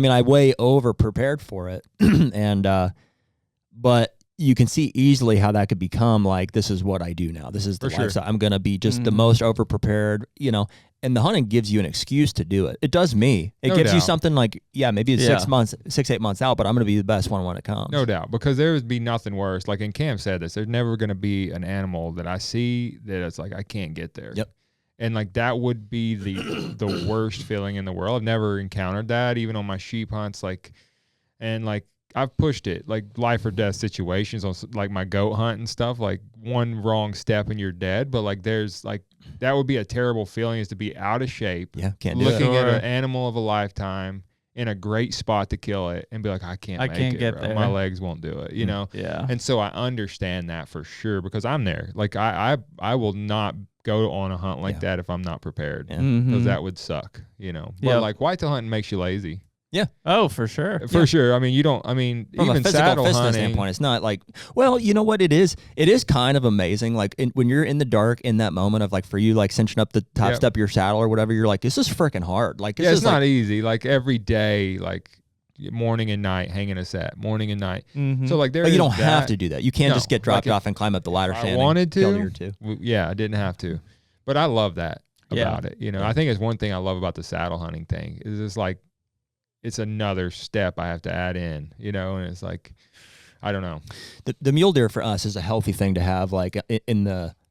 I way over prepared for it. But you can see easily how that could become like, this is what I do now. This is the lifestyle. I'm going to be just the most over prepared, and the hunting gives you an excuse to do it. It does me. It gives you something like, maybe it's 6 months, 8 months out, but I'm going to be the best one when it comes. No doubt, because there would be nothing worse. Like, and Cam said this, there's never going to be an animal that I see that it's like, I can't get there. Yep. And like, that would be the worst feeling in the world. I've never encountered that, even on my sheep hunts. I've pushed it, like life or death situations on like my goat hunt and stuff, like one wrong step and you're dead. But like, there's like, that would be a terrible feeling, is to be out of shape. Yeah, can't do looking at an animal of a lifetime in a great spot to kill it and be like, I can't get there. My legs won't do it, Yeah. And so I understand that for sure, because I'm there. Like I will not go on a hunt like that if I'm not prepared, because that would suck, But like, whitetail hunting makes you lazy. Yeah. Oh, for sure. For sure. From even a saddle hunting standpoint, it's not like, well, you know what it is? It is kind of amazing. Like when you're in the dark in that moment of like, for you, like cinching up the top step of your saddle or whatever, you're like, this is freaking hard. Like, it's not easy. Like every day, like morning and night, hanging a set, morning and night. So like, but you don't have to do that. You can't just get dropped off and climb up the ladder. I wanted to. I didn't have to, but I love that about it. I think it's one thing I love about the saddle hunting thing is it's like, it's another step I have to add in, and it's like, I don't know. The mule deer for us is a healthy thing to have, like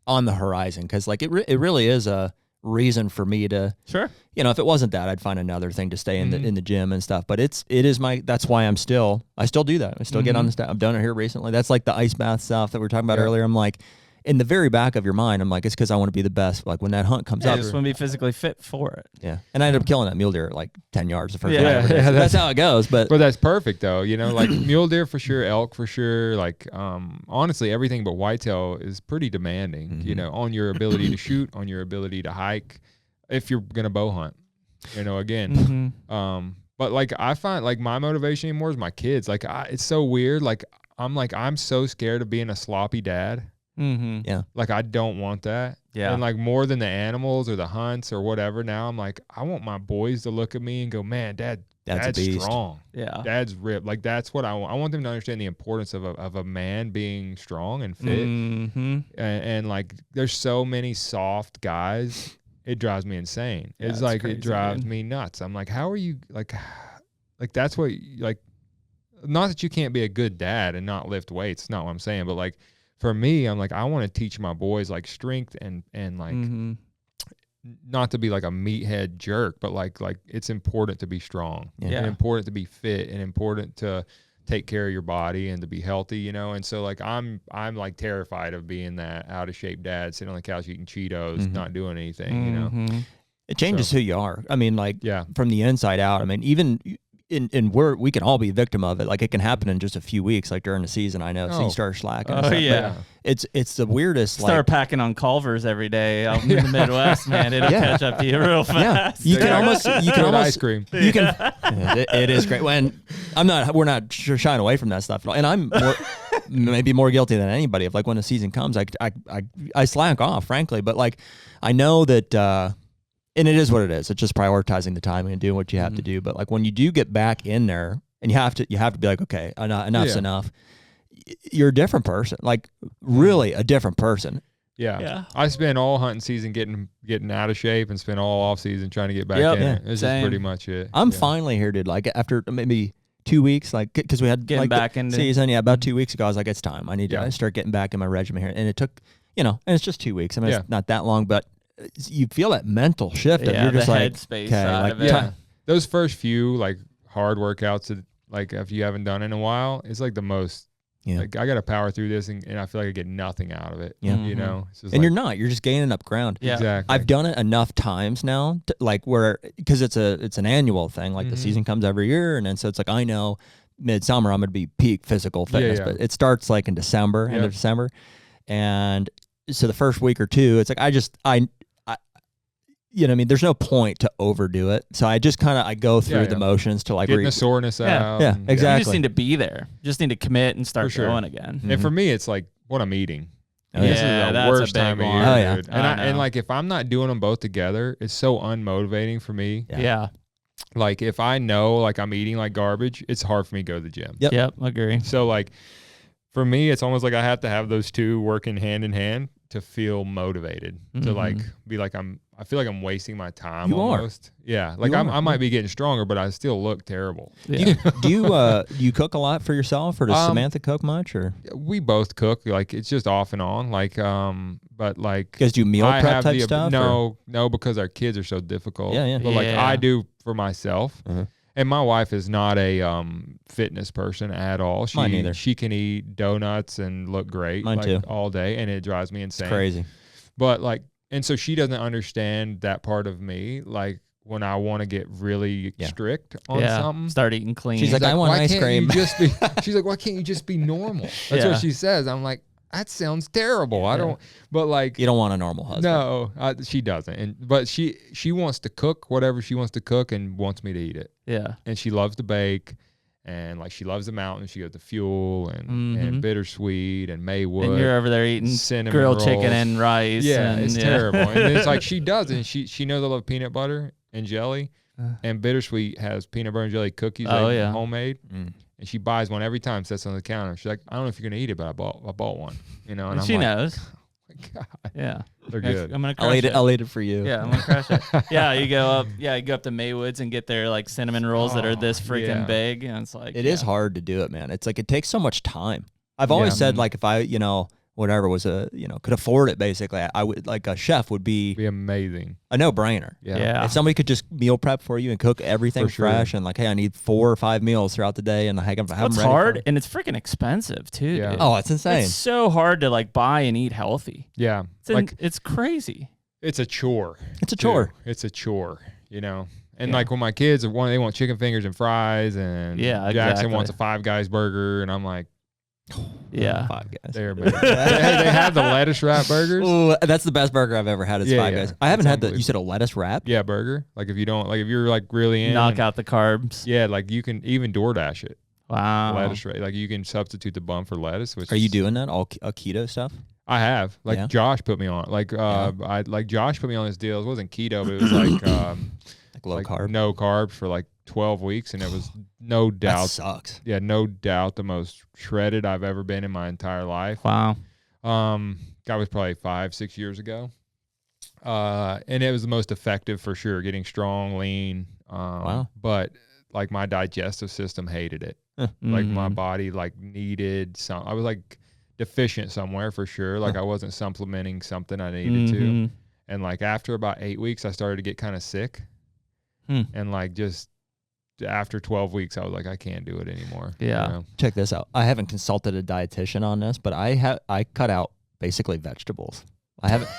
on the horizon, because like it really is a reason for me to, if it wasn't that, I'd find another thing to stay in the gym and stuff. But it is that's why I still do that. I still get on the step. I've done it here recently. That's like the ice bath stuff that we were talking about earlier. I'm like, in the very back of your mind, I'm like, it's because I want to be the best. Like when that hunt comes up, I just want to be physically fit for it. Yeah, and I ended up killing that mule deer at like 10 yards the first time. That's how it goes. But that's perfect though. Like mule deer for sure, elk for sure. Like honestly, everything but whitetail is pretty demanding. On your ability to shoot, on your ability to hike, if you're gonna bow hunt. Again. But like I find like my motivation anymore is my kids. Like it's so weird. Like I'm so scared of being a sloppy dad. Yeah. Like I don't want that. Yeah. And like more than the animals or the hunts or whatever, now I'm like, I want my boys to look at me and go, man, dad's strong. Yeah. Dad's ripped. Like that's what I want. I want them to understand the importance of a man being strong and fit. And like there's so many soft guys, it drives me insane. It's like crazy, it drives me nuts. I'm like, how are you like that's what like, not that you can't be a good dad and not lift weights, not what I'm saying, but like for me, I'm like, I want to teach my boys like strength and like not to be like a meathead jerk, but like it's important to be strong and important to be fit and important to take care of your body and to be healthy, you know? And so like, I'm like terrified of being that out of shape dad sitting on the couch eating Cheetos, not doing anything, you know? It changes who you are. I mean, like from the inside out. I mean, even we can all be a victim of it. Like it can happen in just a few weeks, like during the season. I know, so you start slacking. Oh yeah, it's the weirdest. Start packing on Culvers every day out in the Midwest, man. It'll catch up to you real fast. Yeah, you can almost ice cream. You can. It is great. When we're not shying away from that stuff at all. And I'm maybe more guilty than anybody of like when the season comes, I slack off, frankly. But like I know that. And it is what it is. It's just prioritizing the time and doing what you have to do. But like when you do get back in there, and you have to be like, okay, enough's enough. You're a different person, like really a different person. Yeah. I spent all hunting season getting out of shape, and spent all off season trying to get back in it. This is pretty much it. I'm finally here, dude. Like after maybe 2 weeks, like because we had getting back into season. Yeah, about 2 weeks ago, I was like, it's time. I need to start getting back in my regimen here. And it took, and it's just 2 weeks. I mean, it's not that long, but you feel that mental shift. Yeah, you're just the like, headspace side of it. Those first few like hard workouts, like if you haven't done it in a while, it's like the most. Yeah. Like I got to power through this, and I feel like I get nothing out of it. Yeah, you know. And you're just gaining up ground. Yeah, exactly. I've done it enough times now, like where because it's an annual thing. Like the season comes every year, and then so it's like I know midsummer I'm going to be peak physical fitness, but it starts like in December, end of December, and so the first week or two, it's like I you know what I mean? There's no point to overdo it. So I just kind of, I go through the motions to like getting the soreness out. Yeah, exactly. You just need to be there. Just need to commit and start going again. And for me, it's like what I'm eating. This is the worst time of year, dude. And I like if I'm not doing them both together, it's so unmotivating for me. Yeah. Like if I know like I'm eating like garbage, it's hard for me to go to the gym. Yep, agree. So like for me, it's almost like I have to have those two working hand in hand to feel motivated, to like be like I feel like I'm wasting my time almost. Yeah. Like I might be getting stronger, but I still look terrible. Yeah. Do you cook a lot for yourself, or does Samantha cook much, or? We both cook. Like it's just off and on. Like but like you guys do meal prep type stuff? No, because our kids are so difficult. Yeah. But like I do for myself. And my wife is not a fitness person at all. Mine neither. She can eat donuts and look great all day, and it drives me insane. It's crazy. But like, and so she doesn't understand that part of me. Like when I want to get really strict on something, start eating clean. She's like, I want ice cream. She's like, why can't you just be normal? That's what she says. I'm like, that sounds terrible. I don't, but like, you don't want a normal husband. No, she doesn't. But she wants to cook whatever she wants to cook and wants me to eat it. Yeah. And she loves to bake, and like she loves the mountains. She goes to Fuel and Bittersweet and Maywood. And you're over there eating grilled rolls. Chicken and rice. Yeah, it's terrible. And it's like she doesn't. She knows I love peanut butter and jelly, and Bittersweet has peanut butter and jelly cookies homemade. And she buys one every time, sits on the counter. She's like, I don't know if you're gonna eat it, but I bought one. You know, and she knows. Oh my God. Yeah, they're good. I'm gonna crush it. I'll eat it for you. Yeah, I'm gonna crush it. Yeah, you go up to Maywood's and get their like cinnamon rolls that are this freaking big, and it's like it is hard to do it, man. It's like it takes so much time. I've always said like if I whatever was could afford it, basically I would like a chef would be amazing, a no-brainer. Yeah. If somebody could just meal prep for you and cook everything fresh and like, hey, I need 4 or 5 meals throughout the day, and I have them ready. It's hard, and it's freaking expensive too. Yeah. Dude. Oh, it's insane. It's so hard to like buy and eat healthy. Yeah, it's crazy. It's a chore. It's a chore. It's a chore, And like when my kids they want chicken fingers and fries, and Jackson wants a Five Guys burger, and I'm like, yeah, Five Guys. They're amazing. They have the lettuce wrap burgers. Ooh, that's the best burger I've ever had. Is Five Guys. I haven't had you said a lettuce wrap? Yeah, burger. Like if you're like really in, knock out the carbs. Yeah, like you can even DoorDash it. Wow. Lettuce, right? Like you can substitute the bun for lettuce. Are you doing that all keto stuff? I have. Like Josh put me on. Josh put me on this deal. It wasn't keto, but it was like low carb. No carbs for like 12 weeks, and it was no doubt. That sucks. Yeah, no doubt the most shredded I've ever been in my entire life. Wow. That was probably 5-6 years ago. And it was the most effective for sure, getting strong, lean. Wow. But like my digestive system hated it. Like my body like needed I was like deficient somewhere for sure. Like I wasn't supplementing something I needed to. And like after about 8 weeks, I started to get kind of sick. And like just after 12 weeks, I was like, I can't do it anymore. Yeah. You know? Check this out. I haven't consulted a dietitian on this, but I cut out basically vegetables. I haven't.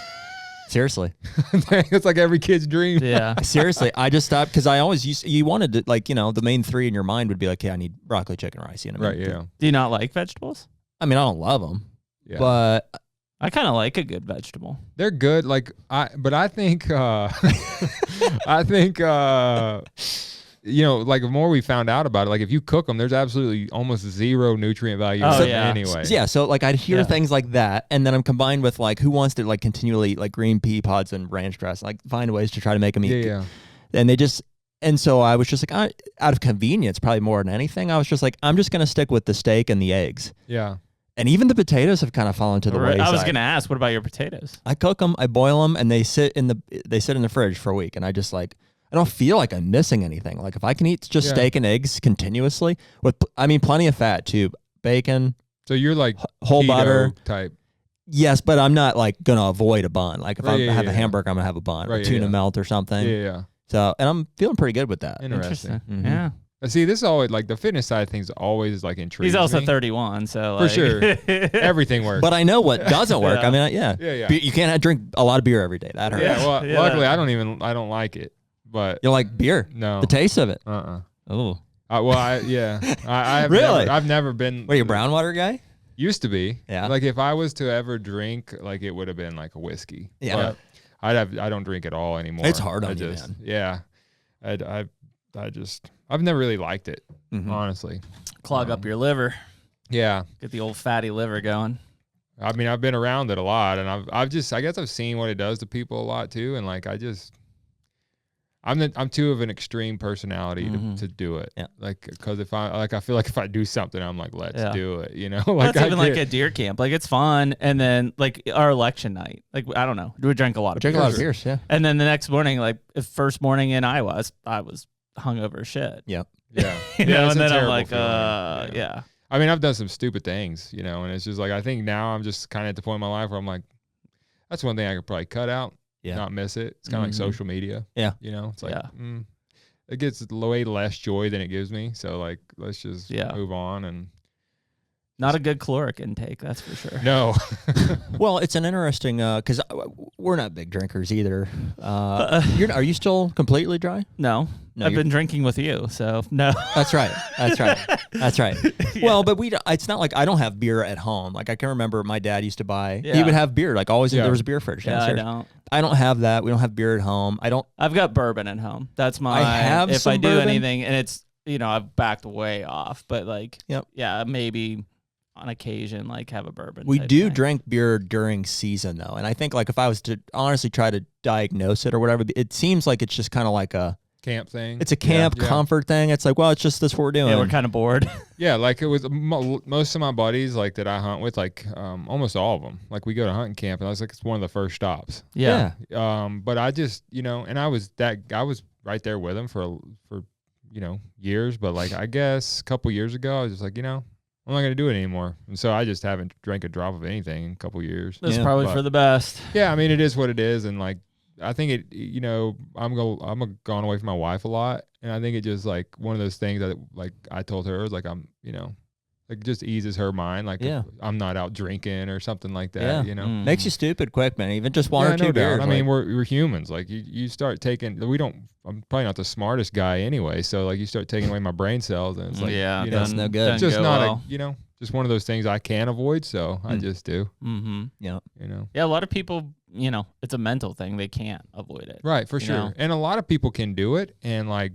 Seriously. It's like every kid's dream. Yeah. Seriously, I just stopped because I always you wanted to, like, the main three in your mind would be like, hey, I need broccoli, chicken, rice. Right, yeah. Do you not like vegetables? I mean, I don't love them, Yeah. but I kind of like a good vegetable. They're good. Like I think like the more we found out about it, like if you cook them, there's absolutely almost zero nutrient value anyway. Yeah, so like I'd hear things like that, and then I'm combined with like who wants to like continually eat like green pea pods and ranch dressing, like find ways to try to make them eat. Yeah. And so I was just like, out of convenience, probably more than anything, I was just like, I'm just gonna stick with the steak and the eggs. Yeah. And even the potatoes have kind of fallen to the wayside. I was gonna ask, what about your potatoes? I cook them, I boil them, and they sit in the fridge for a week, and I just like. I don't feel like I'm missing anything. Like if I can eat just steak and eggs continuously plenty of fat too, bacon. So you're like whole butter type. Yes, but I'm not like going to avoid a bun. Like if I have a hamburger, I'm going to have a bun or tuna melt or something. Yeah. So, and I'm feeling pretty good with that. Interesting. Mm-hmm. Yeah. See, this is always like the fitness side of things always like intrigues me. He's also 31, so for sure, everything works. But I know what doesn't work. I mean, yeah. You can't drink a lot of beer every day. That hurts. Yeah. Well, luckily I don't like it. But you like beer? No. The taste of it? Oh. Really? I've never been. What, you a brown water guy? Used to be. Yeah. Like if I was to ever drink, like it would have been like a whiskey. Yeah. But I don't drink at all anymore. It's hard on you, man. Yeah. I've never really liked it, honestly. Clog up your liver. Yeah. Get the old fatty liver going. I mean, I've been around it a lot, and I guess I've seen what it does to people a lot too, and like I'm too of an extreme personality to do it. Yeah. Like, because I feel like if I do something, I'm like, let's do it. Like that's even like a deer camp. Like it's fun, and then like our election night. Like I don't know, we drank a lot of beers. Yeah. And then the next morning, like first morning in Iowa, I was hungover as shit. Yep. Yeah. And then I'm like, yeah. I mean, I've done some stupid things, and it's just like I think now I'm just kind of at the point in my life where I'm like, that's one thing I could probably cut out. Yeah. Not miss it. It's kind of like social media. Yeah. It's like, it gets way less joy than it gives me. So like, let's just move on. And not a good caloric intake, that's for sure. No. Well, it's an interesting, because we're not big drinkers either. Are you still completely dry? No. I've been drinking with you, so no. That's right. Yeah. Well, but it's not like I don't have beer at home. Like I can remember my dad used to buy, he would have beer, like always there was a beer fridge downstairs. I don't have that. We don't have beer at home. I've got bourbon at home. That's my, if I do bourbon. Anything, and it's, I've backed way off, but like, maybe on occasion, like have a bourbon. We do drink beer during season though. And I think like if I was to honestly try to diagnose it or whatever, it seems like it's just kind of like a camp thing. It's a camp comfort thing. It's like, well, it's just this what we're doing. Yeah, we're kind of bored. Yeah, like it was most of my buddies like that I hunt with, like almost all of them. Like we go to hunting camp, and I was like, it's one of the first stops. Yeah. But I just, and I was right there with them for years. But like I guess a couple years ago, I was just like, I'm not going to do it anymore. And so I just haven't drank a drop of anything in a couple years. That's probably for the best. Yeah, I mean, it is what it is. And like, I think I'm gone away from my wife a lot. And I think it just like one of those things that like I told her was like, like just eases her mind. Like I'm not out drinking or something like that, Makes you stupid quick, man. Even just one or two beers. I mean, we're humans. Like you start taking, I'm probably not the smartest guy anyway. So like you start taking away my brain cells and it's like, that's no good. It's just not just one of those things I can avoid. So I just do. Mm-hmm. Yeah. Yeah. A lot of people, it's a mental thing. They can't avoid it. Right. For sure. And a lot of people can do it and like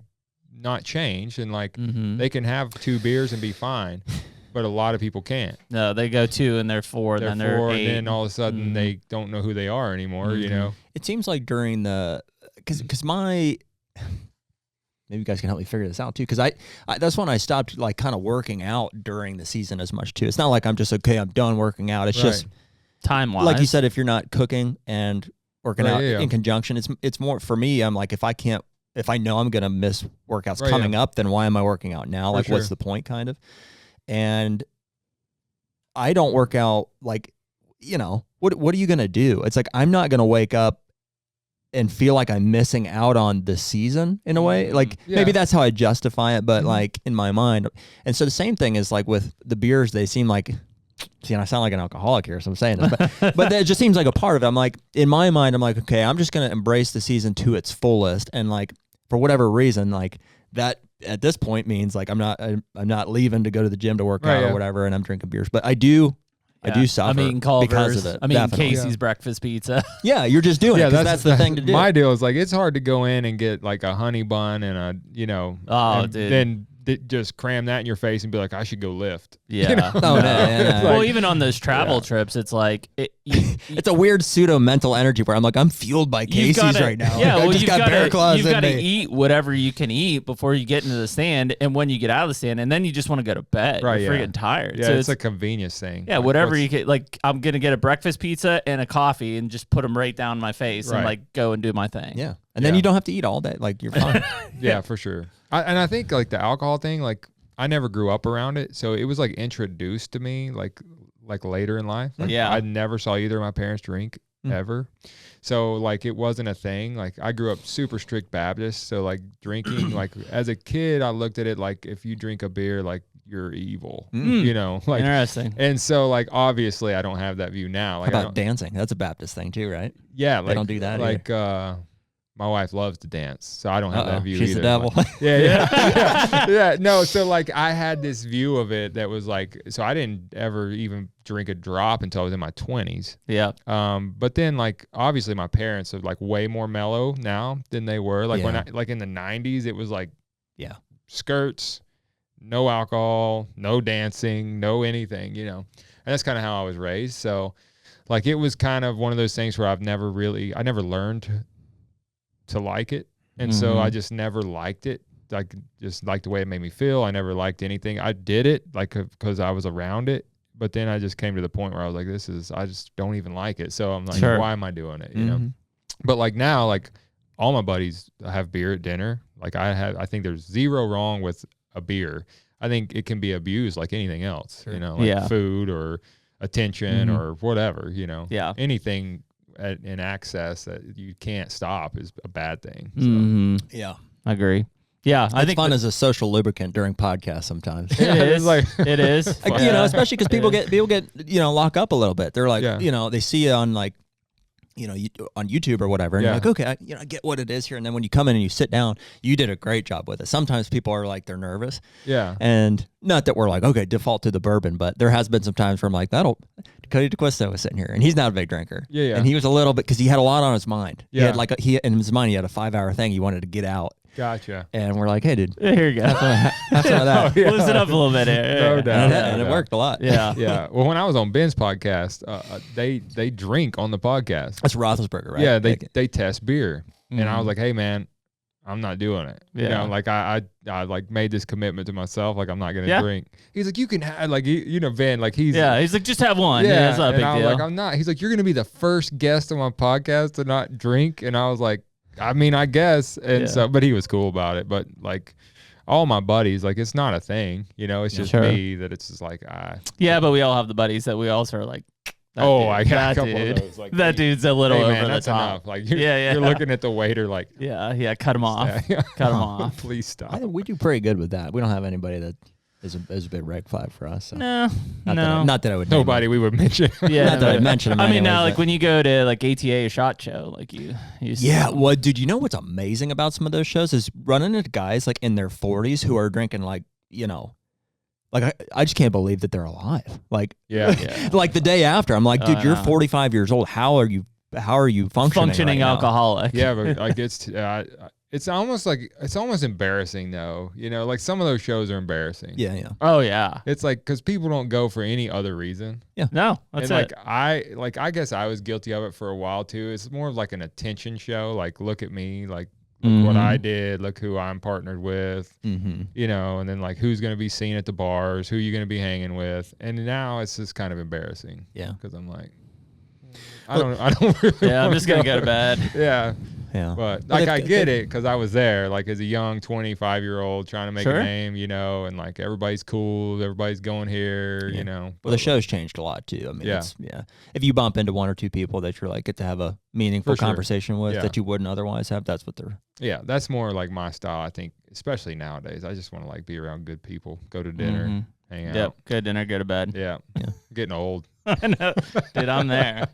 not change and like they can have 2 beers and be fine. But a lot of people can't. No, they go 2 and they're 4, then they're 8. And then all of a sudden they don't know who they are anymore, It seems like during because maybe you guys can help me figure this out too, because I that's when I stopped like kind of working out during the season as much too. It's not like I'm just, okay, I'm done working out. It's just time-wise. Like you said, if you're not cooking and working out in conjunction, it's more, for me, I'm like, if I know I'm going to miss workouts coming up, then why am I working out now? Like, what's the point kind of? And I don't work out like, what are you going to do? It's like, I'm not going to wake up and feel like I'm missing out on the season in a way. Like maybe that's how I justify it, but like in my mind. And so the same thing is like with the beers, they seem like, see, and I sound like an alcoholic here, so I'm saying this, but it just seems like a part of it. I'm like, in my mind, I'm like, okay, I'm just going to embrace the season to its fullest. And like, for whatever reason, like that at this point means like I'm not leaving to go to the gym to work out or whatever, and I'm drinking beers. But I do suffer because of it. Casey's breakfast pizza. Yeah, you're just doing it because that's the thing to do. My deal is like, it's hard to go in and get like a honey bun and a, you know, then just cram that in your face and be like, I should go lift. Yeah. You know? Well, even on those travel trips, it's like it's a weird pseudo mental energy where I'm like, I'm fueled by Casey's right now. Yeah, well, you've got to eat whatever you can eat before you get into the stand, and when you get out of the stand, and then you just want to go to bed. Right, you're freaking tired. Yeah, so it's a convenience thing. Yeah, like, whatever you get. Like, I'm gonna get a breakfast pizza and a coffee and just put them right down my face and like go and do my thing. Yeah, and then you don't have to eat all day. Like, you're fine. Yeah, for sure. And I think like the alcohol thing, like I never grew up around it, so it was like introduced to me like later in life. Like, I never saw either of my parents drink ever, so like it wasn't a thing. Like I grew up super strict Baptist, so like drinking, like as a kid, I looked at it like if you drink a beer, like you're evil, you know. Like interesting. And so like obviously I don't have that view now. Like, how about dancing? That's a Baptist thing too, right? Yeah, they don't do that. Like my wife loves to dance, so I don't have that view She's either. The devil. Like, yeah. No, so like I had this view of it that was like, so I didn't ever even drink a drop until I was in my 20s. Yeah. But then like obviously my parents are like way more mellow now than they were. Like when I like in the 90s, it was like skirts, no alcohol, no dancing, no anything, you know. And that's kind of how I was raised. So like it was kind of one of those things where I never learned to like it, and so I just never liked it. Like just like the way it made me feel. I never liked anything. I did it like because I was around it, but then I just came to the point where I was like, I just don't even like it. So I'm like, why am I doing it? You know. But like now, like all my buddies have beer at dinner. Like I think there's zero wrong with a beer. I think it can be abused like anything else. You know, like food or attention or whatever. You know, anything in access that you can't stop is a bad thing. So. Yeah, I agree. Yeah, I think fun as a social lubricant during podcasts sometimes. It is. Like, it is. Like, you know, especially because people get lock up a little bit. They're like, you know, they see you on like, you know, on YouTube or whatever, and you're like, okay, I get what it is here. And then when you come in and you sit down, you did a great job with it. Sometimes people are like, they're nervous. Yeah. And not that we're like, okay, default to the bourbon, but there has been some times where I'm like, Cody DeQuisto was sitting here, and he's not a big drinker. Yeah. And he was a little bit, because he had a lot on his mind. Yeah. He had in his mind, he had a 5-hour thing he wanted to get out. Gotcha. And we're like, hey, dude. Here you go. Have some of that. Loosen up a little bit here. No doubt. And it worked a lot. Yeah. Yeah. Well, when I was on Ben's podcast, they drink on the podcast. That's Roethlisberger, right? Yeah, they test beer. And I was like, hey, man, I'm not doing it. Yeah. You know, like I like made this commitment to myself, like I'm not gonna drink. He's like, you can have, like, you know, Ben, like he's like, just have one. Yeah, it's not a big I was deal. like, I'm not. He's like, you're gonna be the first guest on my podcast to not drink. And I was like, I mean, I guess. And so, but he was cool about it. But like all my buddies, like it's not a thing, you know, it's just me that it's just like, yeah, but we all have the buddies that we also are like, I got a couple of those. Like, that dude's a little over man, the that's top. Enough. Like you're looking at the waiter like, cut him off. Cut him off. Please stop. We do pretty good with that. We don't have anybody that is a big red flag for us. So. No. Not that I would. Nobody we would mention. Yeah, not that I'd mention them. I mean, anyways, now, like when you go to like ATA SHOT Show, like you well, dude, you know what's amazing about some of those shows is running into guys like in their 40s who are drinking like, you know, like I just can't believe that they're alive. Like, like the day after, I'm like, dude, you're 45 years old. How are you functioning right alcoholic? Yeah, but like it's almost embarrassing though. You know, like some of those shows are embarrassing. Yeah. Oh yeah. It's like because people don't go for any other reason. Yeah. No, that's and it. I guess I was guilty of it for a while too. It's more of like an attention show. Like, look at me. Like, look what I did. Look who I'm partnered with. You know, and then like who's going to be seen at the bars? Who you going to be hanging with? And now it's just kind of embarrassing. Yeah. Because I'm like, I don't really. Yeah, I'm just gonna go to bed. Yeah. Yeah. But like I get it because I was there, like as a young 25-year-old trying to make a name, you know, and like everybody's cool, everybody's going here, you know. Well, the show's changed a lot too. I mean, if you bump into one or two people that you're like get to have a meaningful conversation with that you wouldn't otherwise have, that's what they're. Yeah, that's more like my style, I think, especially nowadays. I just want to like be around good people, go to dinner, hang out. Yep, good dinner, go to bed. Yeah. Getting old. I know. Dude, I'm there.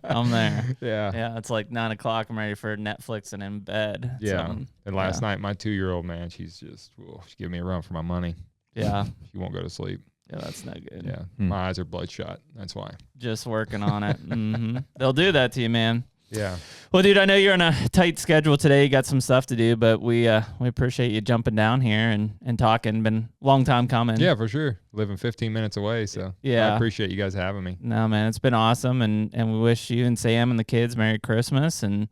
Yeah. Yeah, it's like 9 o'clock. I'm ready for Netflix and in bed. Yeah. And last night, my 2-year-old, man, she's giving me a run for my money. Yeah. She won't go to sleep. Yeah, that's no good. Yeah. My eyes are bloodshot. That's why. Just working on it. They'll do that to you, man. Yeah. Well, dude, I know you're on a tight schedule today. You got some stuff to do, but we appreciate you jumping down here and talking. Been a long time coming. Yeah, for sure. Living 15 minutes away, so I appreciate you guys having me. No, man, it's been awesome, and we wish you and Sam and the kids Merry Christmas, and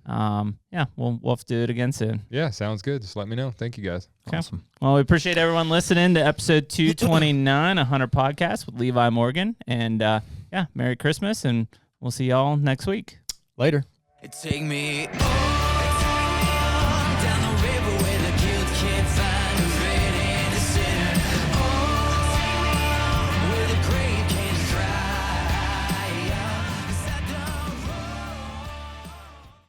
we'll have to do it again soon. Yeah, sounds good. Just let me know. Thank you guys. Okay. Awesome. Well, we appreciate everyone listening to episode 229 of HUNTR Podcast with Levi Morgan, and Merry Christmas, and we'll see y'all next week. Later. Take me